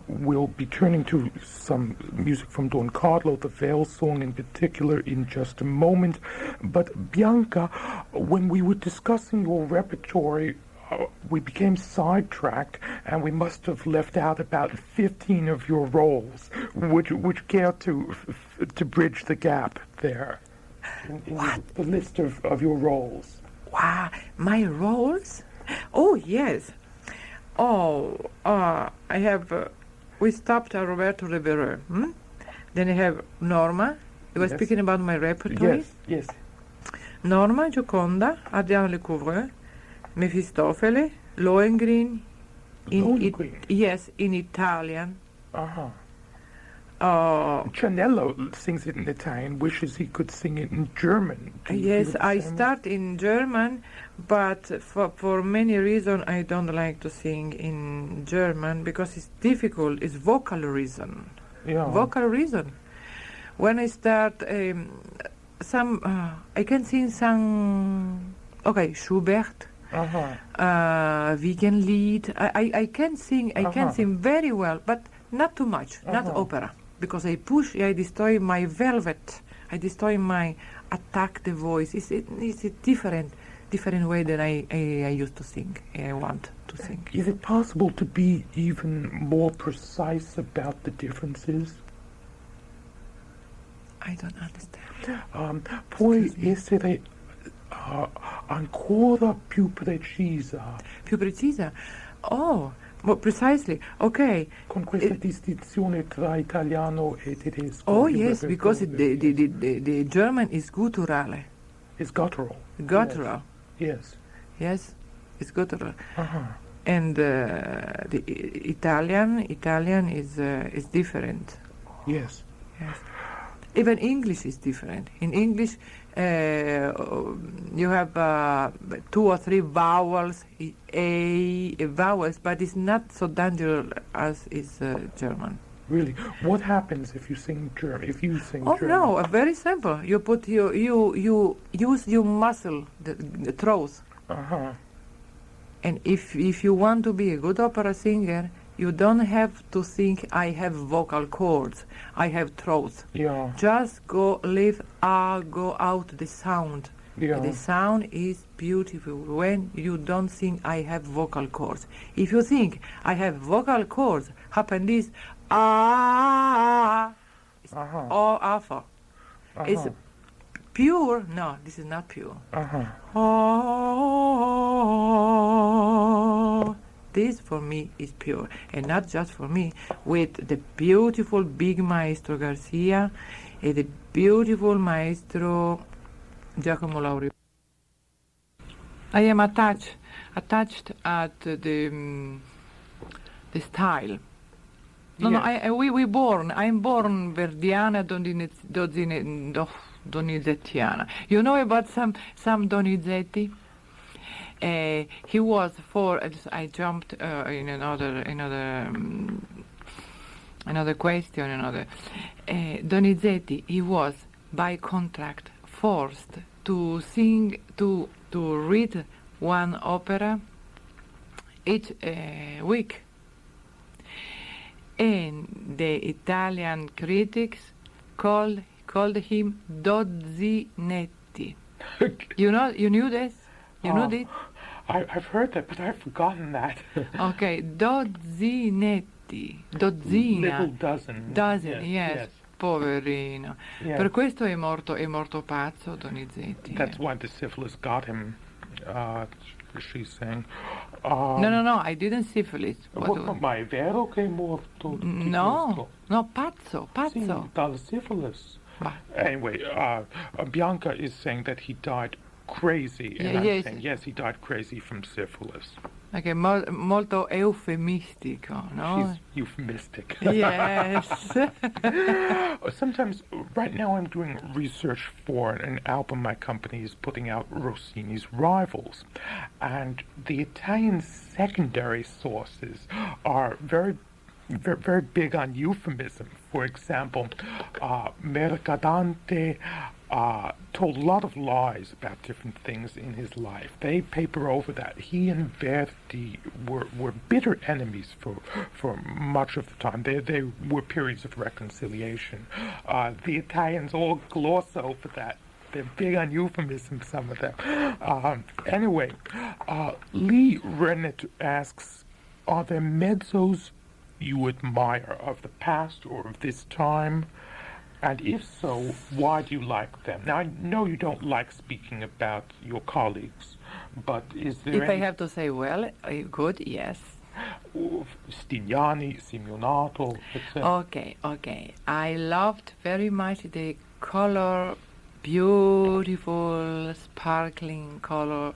We'll be turning to some music from Don Carlo, the Veil song in particular, in just a moment. But Bianca, when we were discussing your repertoire, we became sidetracked, and we must have left out about 15 of your roles. Would you care to bridge the gap there? In the list of your roles. Wow, my roles? Oh, yes. I have, we stopped at Roberto Rivera. Then I have Norma. I was speaking about my repertoire. Yes. Norma, Gioconda, Adriano Lecouvreur, Mephistofele, Lohengrin. Lohengrin? Yes, in Italian. Cianello sings it in Italian, wishes he could sing it in German. Do you Yes, feel the I same? start in German, but for many reasons I don't like to sing in German because it's difficult. It's vocal reason. Yeah. Vocal reason. When I start, I can sing some. Okay, Schubert. Wiegenlied. I can sing. I can sing very well, but not too much. Not opera, because I push. I destroy my velvet. I destroy my attack the voice. It's a different way than I used to sing. I want to sing. Is it possible to be even more precise about the differences? I don't understand. Puoi essere ancora più precisa Più precisa? Oh, well, precisely. Okay. con questa distinzione tra italiano e tedesco? Oh Il yes, because repertoire the German is gutturale. is guttural. Guttural. Yes. Yes, it's guttural. And the Italian is different. Yes. Yes. Even English is different. In English, you have 2 or 3 vowels, vowels, but it's not so dangerous as is German. Really? What happens if you sing German? If you sing German? No, very simple. You put you use your muscle, the throat. And if you want to be a good opera singer, you don't have to think I have vocal cords, I have throat. Yeah. Just go go out the sound. Yeah. The sound is beautiful when you don't think I have vocal cords. If you think I have vocal cords, happen this it's all awful. It's pure. No, this is not pure. This for me is pure, and not just for me, with the beautiful big maestro Garcia and the beautiful maestro Giacomo Laurio. I am attached at the style. No, I'm born Verdiana Donizettiana. You know about some Donizetti? He was I jumped in another question. Donizetti, he was by contract forced to sing to read one opera each week, and the Italian critics called him Dozzinetti. You knew this? You know this? I've heard that, but I've forgotten that. Okay, Dozzinetti. Dozzina. Little dozen. Dozen, yes. Poverino. Yes. Per questo è morto pazzo Donizetti. That's why the syphilis got him, she's saying. No, I didn't syphilis. Ma è vero che è morto? No, pazzo. Sì, dal syphilis. Anyway, Bianca is saying that he died crazy, and I'm saying yes, he died crazy from syphilis. Okay, molto eufemistico, no? She's euphemistic. Yes. Sometimes, right now I'm doing research for an album my company is putting out, Rossini's Rivals, and the Italian secondary sources are very big on euphemism. For example, Mercadante told a lot of lies about different things in his life. They paper over that. He and Verdi were bitter enemies for much of the time. They were periods of reconciliation. The Italians all gloss over that. They're big on euphemism, some of them. Anyway, Lee Rennet asks, are there mezzos you admire of the past or of this time? And if so, why do you like them? Now, I know you don't like speaking about your colleagues, but is there If I have to say, well, good, yes. Stigliani, Simeonato, etc. Okay. I loved very much the color, beautiful, sparkling color,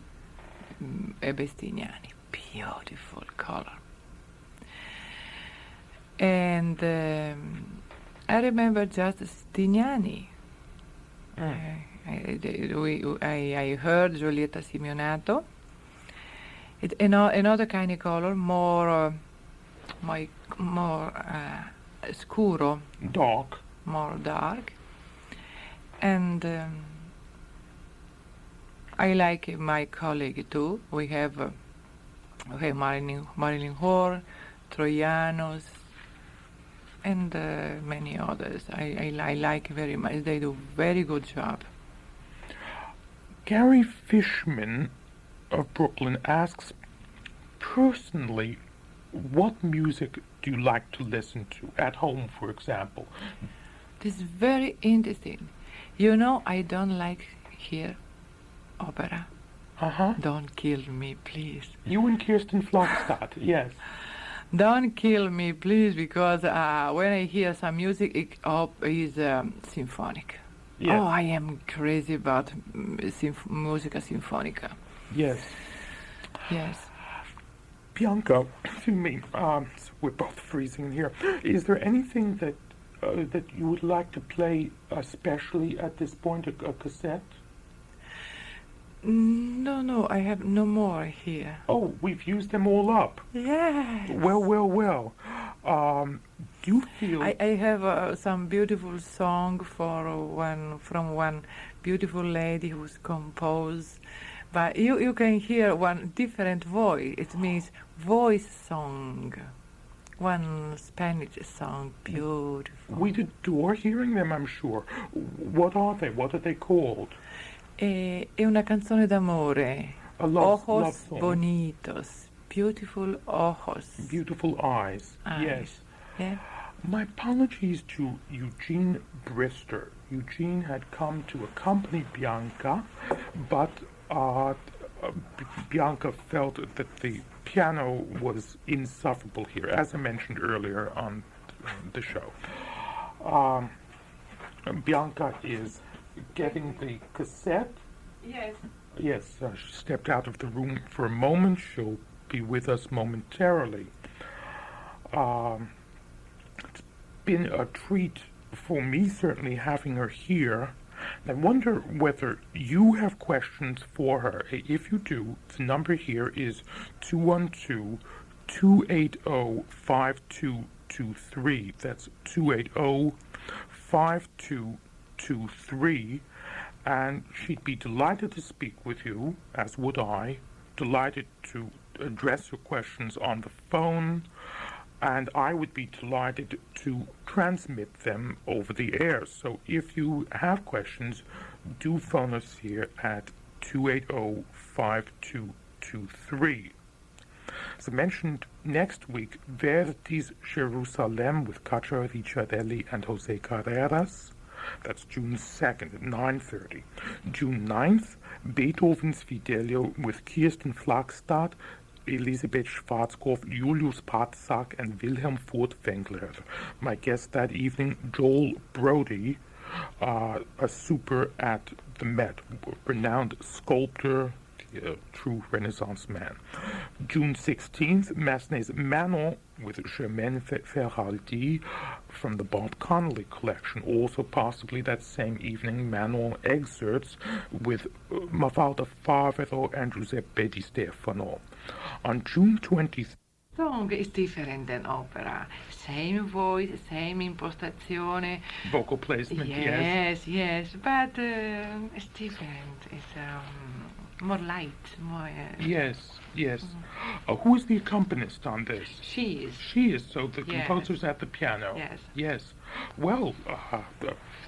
Stigliani. Beautiful color. And I remember just Stignani. I heard Giulietta Simeonato. It's another kind of color, more scuro, more dark, and I like my colleague too. We have Marilyn Horn, Troianos, and many others. I like very much. They do very good job. Gary Fishman of Brooklyn asks, personally, what music do you like to listen to at home, for example? This is very interesting. You know, I don't like hear opera. Don't kill me, please. You and Kirsten Flogstad, yes. Don't kill me, please, because when I hear some music, it is symphonic. Yes. Oh, I am crazy about musica sinfonica. Yes. Yes. Bianca, excuse me, we're both freezing here. Is there anything that you would like to play, especially at this point, a cassette? No, I have no more here. Oh, we've used them all up. Yes. Well. Do you feel... I have some beautiful song from one beautiful lady who's composed, but you can hear one different voice. It means voice song. One Spanish song, beautiful. We'd adore hearing them, I'm sure. What are they? What are they called? È una canzone d'amore. Love Ojos bonitos. Beautiful ojos. Beautiful eyes. Yes. Yeah. My apologies to Eugene Brister. Eugene had come to accompany Bianca, but Bianca felt that the piano was insufferable here, as I mentioned earlier on the show. Bianca is getting the cassette. Yes. Yes, she stepped out of the room for a moment. She'll be with us momentarily. It's been a treat for me, certainly, having her here. I wonder whether you have questions for her. If you do, the number here is 212-280-5223. That's 280-5223. And she'd be delighted to speak with you, as would I, delighted to address your questions on the phone, and I would be delighted to transmit them over the air. So if you have questions, do phone us here at 280-5223. As I mentioned, next week, Verdi's Jerusalem with Caccia Ricciardelli and Jose Carreras. That's June 2nd at 9:30. June 9th, Beethoven's Fidelio with Kirsten Flagstad, Elisabeth Schwarzkopf, Julius Patzak, and Wilhelm Furtwängler. My guest that evening, Joel Brody, a super at the Met, renowned sculptor, true Renaissance man. June 16th, Massenet's Manon with Germaine Ferraldi from the Bob Connolly collection. Also possibly that same evening, Manon excerpts with Mafalda Favero and Giuseppe Di Stefano. On June 20th, song is different than opera. Same voice, same impostazione. Vocal placement, yes. Yes, but it's different. It's more light, more... Yes. Who is the accompanist on this? She is. So the composer's at the piano. Yes. Well,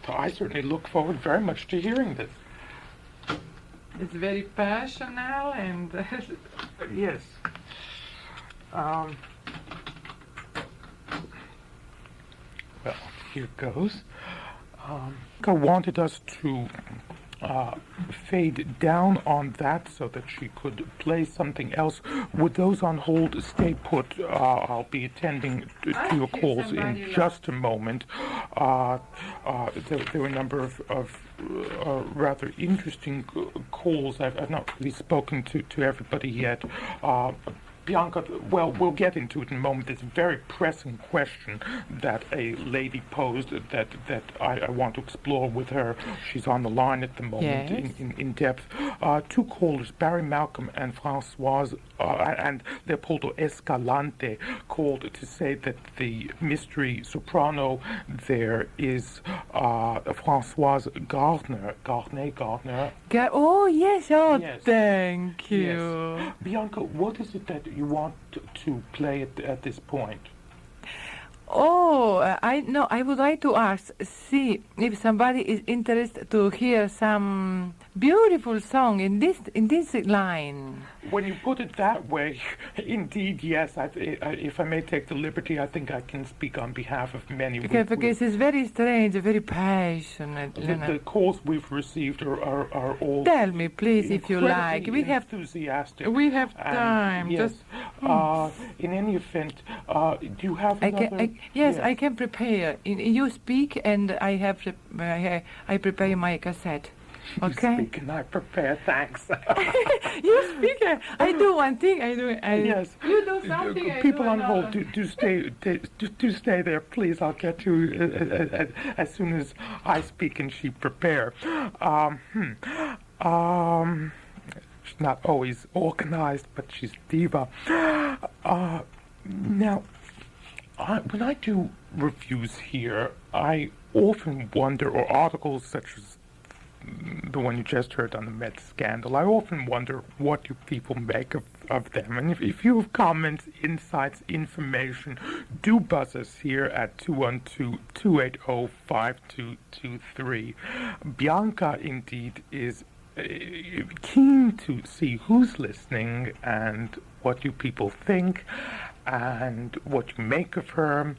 I certainly look forward very much to hearing this. It's very passionate and... Yes. Well, here goes. I wanted us to fade down on that so that she could play something else. Would those on hold stay put? I'll be attending to your calls in just a moment. There were a number of rather interesting calls. I've not really spoken to everybody yet. Bianca, well, we'll get into it in a moment. This very pressing question that a lady posed that I want to explore with her. She's on the line at the moment Yes. in depth. Two callers, Barry Malcolm and Françoise and Leopoldo Escalante, called to say that the mystery soprano there is Françoise Gardner. Oh, yes. Oh, Yes. thank you. Yes. Bianca, what is it that you want to play at this point? Oh, I would like to ask, see if somebody is interested to hear some beautiful song in this line. When you put it that way, indeed, yes. If I may take the liberty, I think I can speak on behalf of many. Because it's very strange, very passionate. The calls we've received are all. Tell me, please, if you like. We have enthusiastic. We have and time. Yes. In any event, do you have another? Yes, I can prepare. You speak, and I prepare my cassette. Okay. You speak and I prepare. Thanks. You speak. I do one thing. Yes. You do something. People on hold, do stay there, please. I'll get to as soon as I speak and she prepare. She's not always organized, but she's diva. Now, when I do reviews here, I often wonder, or articles such as the one you just heard on the Met scandal, I often wonder what you people make of them. And if you have comments, insights, information, do buzz us here at 212-280-5223. Bianca, indeed, is keen to see who's listening and what you people think and what you make of her.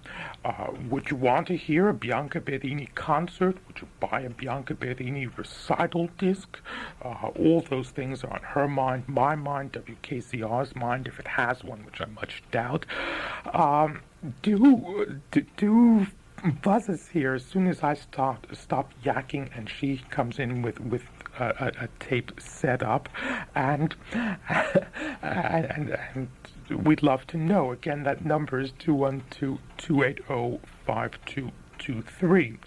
Would you want to hear a Bianca Berini concert? Would you buy a Bianca Berini recital disc? All those things are on her mind, my mind, WKCR's mind, if it has one, which I much doubt. Do buzz us here as soon as I stop yakking and she comes in with a tape set up, and we'd love to know. Again, that number is 212-280-5223.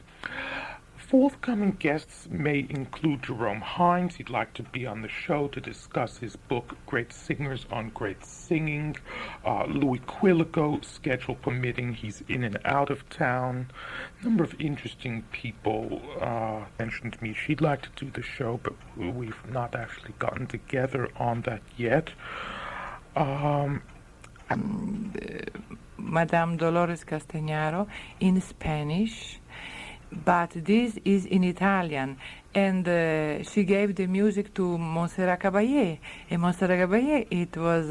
Forthcoming guests may include Jerome Hines. He'd like to be on the show to discuss his book, Great Singers on Great Singing. Louis Quilico, schedule permitting, he's in and out of town. A number of interesting people mentioned to me she'd like to do the show, but we've not actually gotten together on that yet. Madame Dolores Castagnaro in Spanish, but this is in Italian, and she gave the music to Montserrat Caballé. And Montserrat Caballé, it was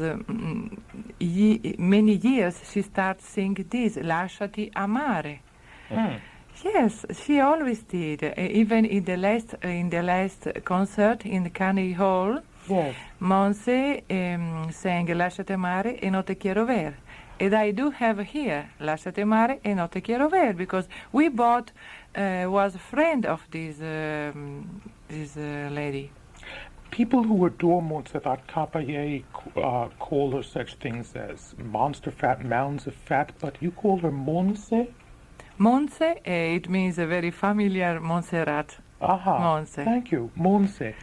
many years she started singing this, Lasciati amare. Yes, she always did. Even in the last concert in the Carnegie Hall, Yes. Monse sang Lasciati amare e non te quiero ver. And I do have here Lasciati amare e non te quiero ver, because we both was a friend of this lady. People who adore Montserrat Caballé call her such things as monster fat, mounds of fat, but you call her Monse? Monse, it means a very familiar Montserrat. Aha, Monse. Thank you, Monse.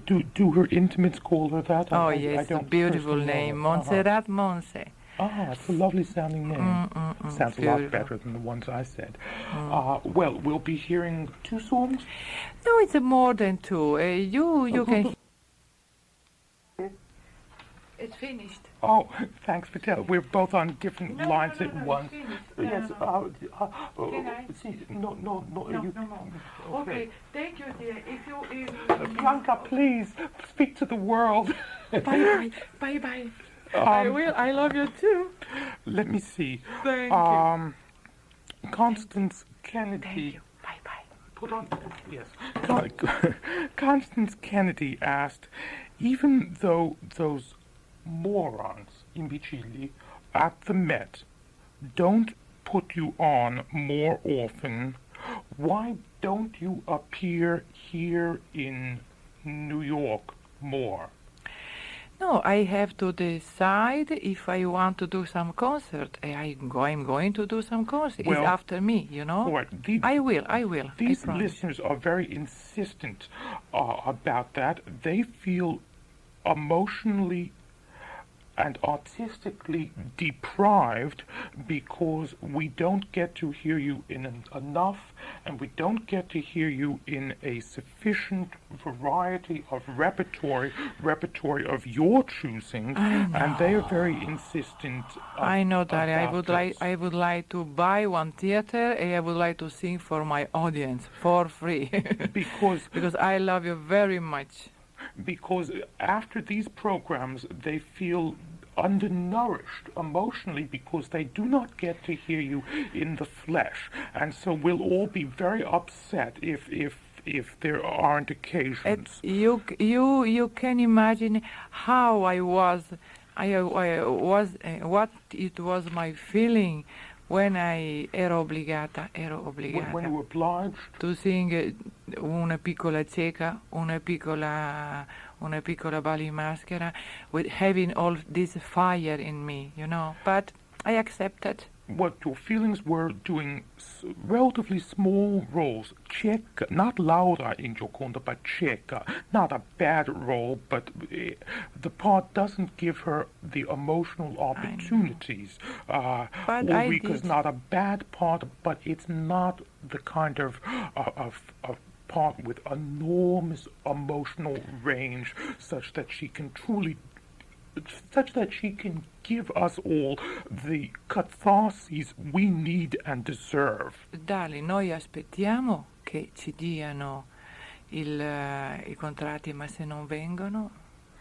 Do her intimates call her that? Oh, I yes, a don't beautiful personally know name, her. Montserrat Monse. It's a lovely sounding name. Sounds a lot beautiful. better than the ones I said. Well, we'll be hearing two songs. No, it's more than two. You can... It's finished. Oh, thanks for telling. We're both on different lines at once. It's finished. Yes. Can I? See, no. You, Okay, thank you, dear. If you... Bianca, please speak to the world. Bye. I will. I love you too. Let me see. Thank you. Constance Kennedy. Thank you. Bye. Put on. Yes. Constance Kennedy asked, even though those morons, imbecilli, at the Met don't put you on more often, why don't you appear here in New York more? No, I have to decide if I want to do some concert. I'm going to do some concert. Well, it's after me, you know. Right. I will. These I promise. listeners are very insistent about that. They feel emotionally and artistically deprived because we don't get to hear you in enough, and we don't get to hear you in a sufficient variety of repertoire of your choosing, and they are very insistent. I know, Darling. about I would like to buy one theater, and I would like to sing for my audience for free. because I love you very much. Because after these programs, they feel undernourished emotionally because they do not get to hear you in the flesh, and so we'll all be very upset if there aren't occasions. You can imagine how I was what it was my feeling when I ero obbligata When you were obliged to sing una piccola cieca, una piccola balla in maschera, with having all this fire in me, you know. But I accepted. What your feelings were doing relatively small roles, cieca, not Laura in Gioconda, but cieca, not a bad role, but the part doesn't give her the emotional opportunities. Ulrika's not a bad part, but it's not the kind of part with enormous emotional range, such that she can give us all the catharsis we need and deserve. Darling, noi aspettiamo che ci diano i contratti, ma se non vengono,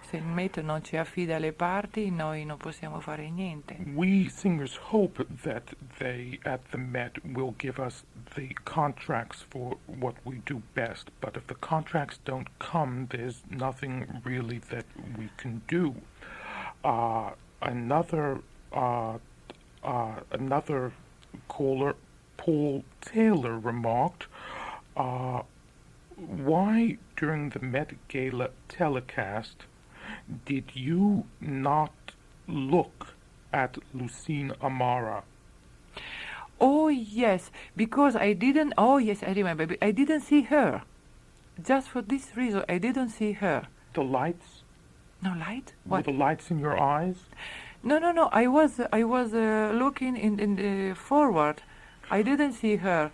se il Met non ci affida le parti, noi non possiamo fare niente. We singers hope that they at the Met will give us the contracts for what we do best, but if the contracts don't come, there's nothing really that we can do. Another caller, Paul Taylor, remarked, why during the Met Gala telecast did you not look at Lucine Amara? Oh yes, because I didn't. Oh yes, I remember. I didn't see her. Just for this reason, I didn't see her. The lights? No light? What? Were the lights in your eyes? No. I was looking in the forward. I didn't see her.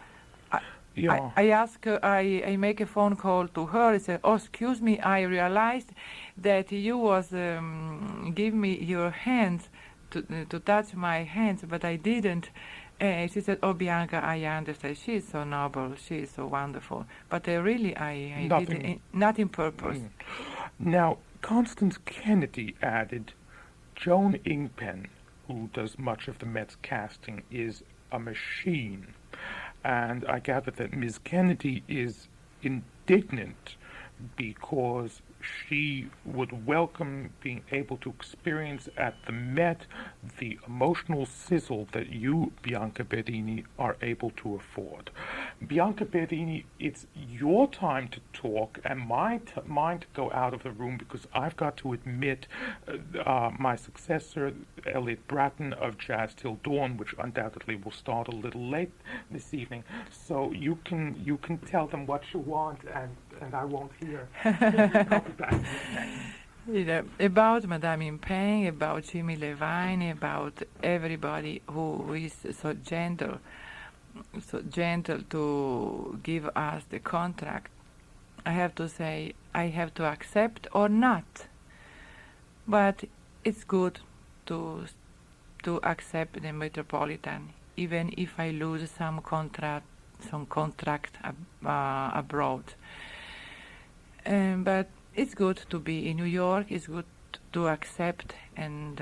I asked her, I make a phone call to her. I said, oh, excuse me, I realized that you was give me your hands to touch my hands, but I didn't. She said, oh, Bianca, I understand. She's so noble. She's so wonderful. But really, I didn't, not in purpose. Now, Constance Kennedy added, Joan Ingpen, who does much of the Met's casting, is a machine. And I gather that Ms. Kennedy is indignant because she would welcome being able to experience at the Met the emotional sizzle that you, Bianca Berini, are able to afford. Bianca Berini, it's your time to talk and mine to go out of the room, because I've got to admit my successor, Elliot Bratton of Jazz Till Dawn, which undoubtedly will start a little late this evening, so you can tell them what you want and I won't hear. You know, about Madame in Pain, about Jimmy Levine, about everybody who is so gentle to give us the contract. I have to say, I have to accept or not. But it's good to accept the Metropolitan, even if I lose some contract abroad. But it's good to be in New York. It's good to accept and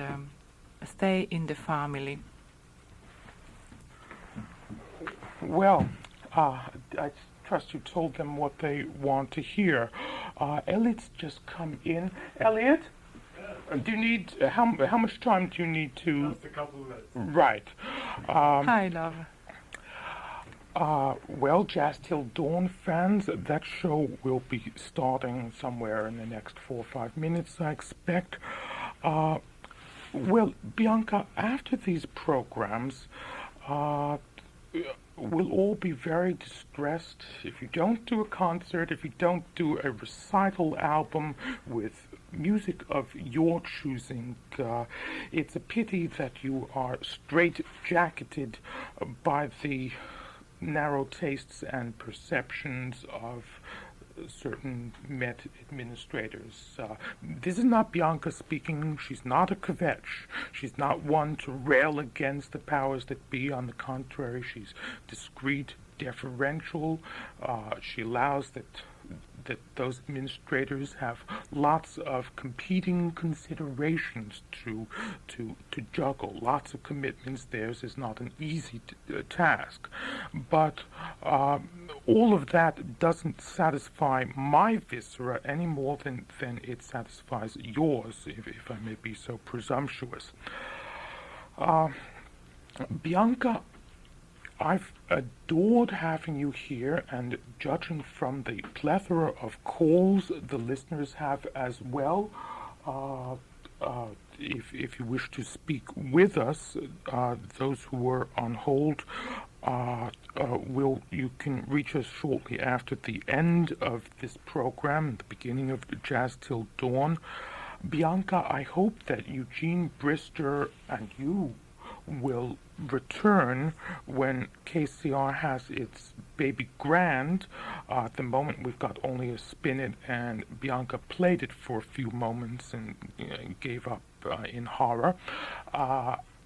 stay in the family. Well, I trust you told them what they want to hear. Elliot's just come in. Elliot, do you need how much time do you need to? Just a couple of minutes. Right. Hi, love. Well, Jazz Till Dawn fans, that show will be starting somewhere in the next 4 or 5 minutes, I expect. Well, Bianca, after these programs, we'll all be very distressed if you don't do a concert, if you don't do a recital album with music of your choosing. It's a pity that you are straight-jacketed by the narrow tastes and perceptions of certain Met administrators. This is not Bianca speaking. She's not a kvetch. She's not one to rail against the powers that be. On the contrary, she's discreet, deferential. She allows that those administrators have lots of competing considerations to juggle, lots of commitments. Theirs is not an easy task, but all of that doesn't satisfy my viscera any more than it satisfies yours, if I may be so presumptuous. Bianca, I've adored having you here, and judging from the plethora of calls the listeners have as well, if you wish to speak with us, those who were on hold, you can reach us shortly after the end of this program, the beginning of Jazz Till Dawn. Bianca, I hope that Eugene Brister and you will return when KCR has its baby grand. At the moment, we've got only a spin it, and Bianca played it for a few moments and gave up in horror,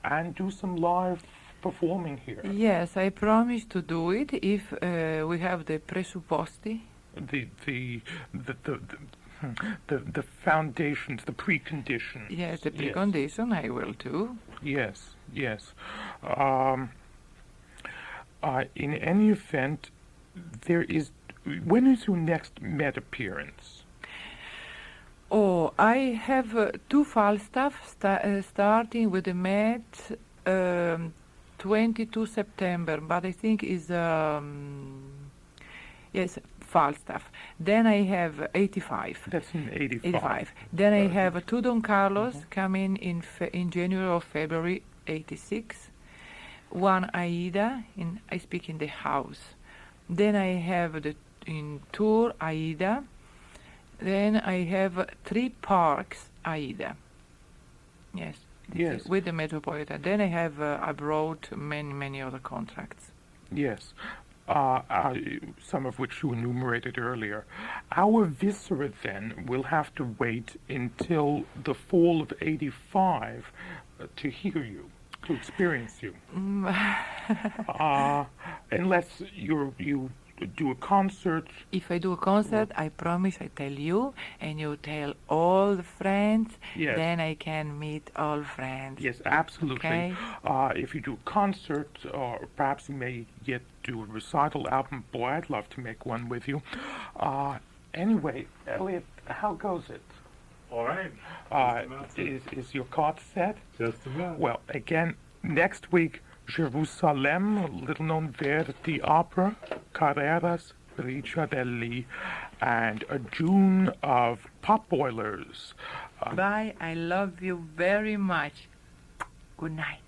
and do some live performing here. Yes, I promise to do it if we have the presupposti. The foundations, the preconditions. Yes, the precondition, yes. I will do. Yes. In any event, when is your next Met appearance? Oh, I have two Falstaff starting with the Met 22 September, but I think is yes, Falstaff. Then I have 85. That's in 85. Then I have two Don Carlos coming in January or February 86. One Aida, I speak in the house. Then I have in tour Aida. Then I have three parks Aida. Yes. With the Metropolitan. Then I have abroad many other contracts. Yes. Some of which you enumerated earlier. Our viscera then will have to wait until the fall of 85 to hear you, to experience you. Unless you do a concert. If I do a concert, I promise I tell you, and you tell all the friends, yes. Then I can meet all friends. Yes, absolutely. Okay? If you do a concert, or perhaps you may yet do a recital album, boy, I'd love to make one with you. Anyway, Elliot, how goes it? All right. Is your card set? Just about. Well, again, next week, Jerusalem, little known Verdi opera, Carreras, Ricciardelli, and a June of Pot Boilers. Bye, I love you very much. Good night.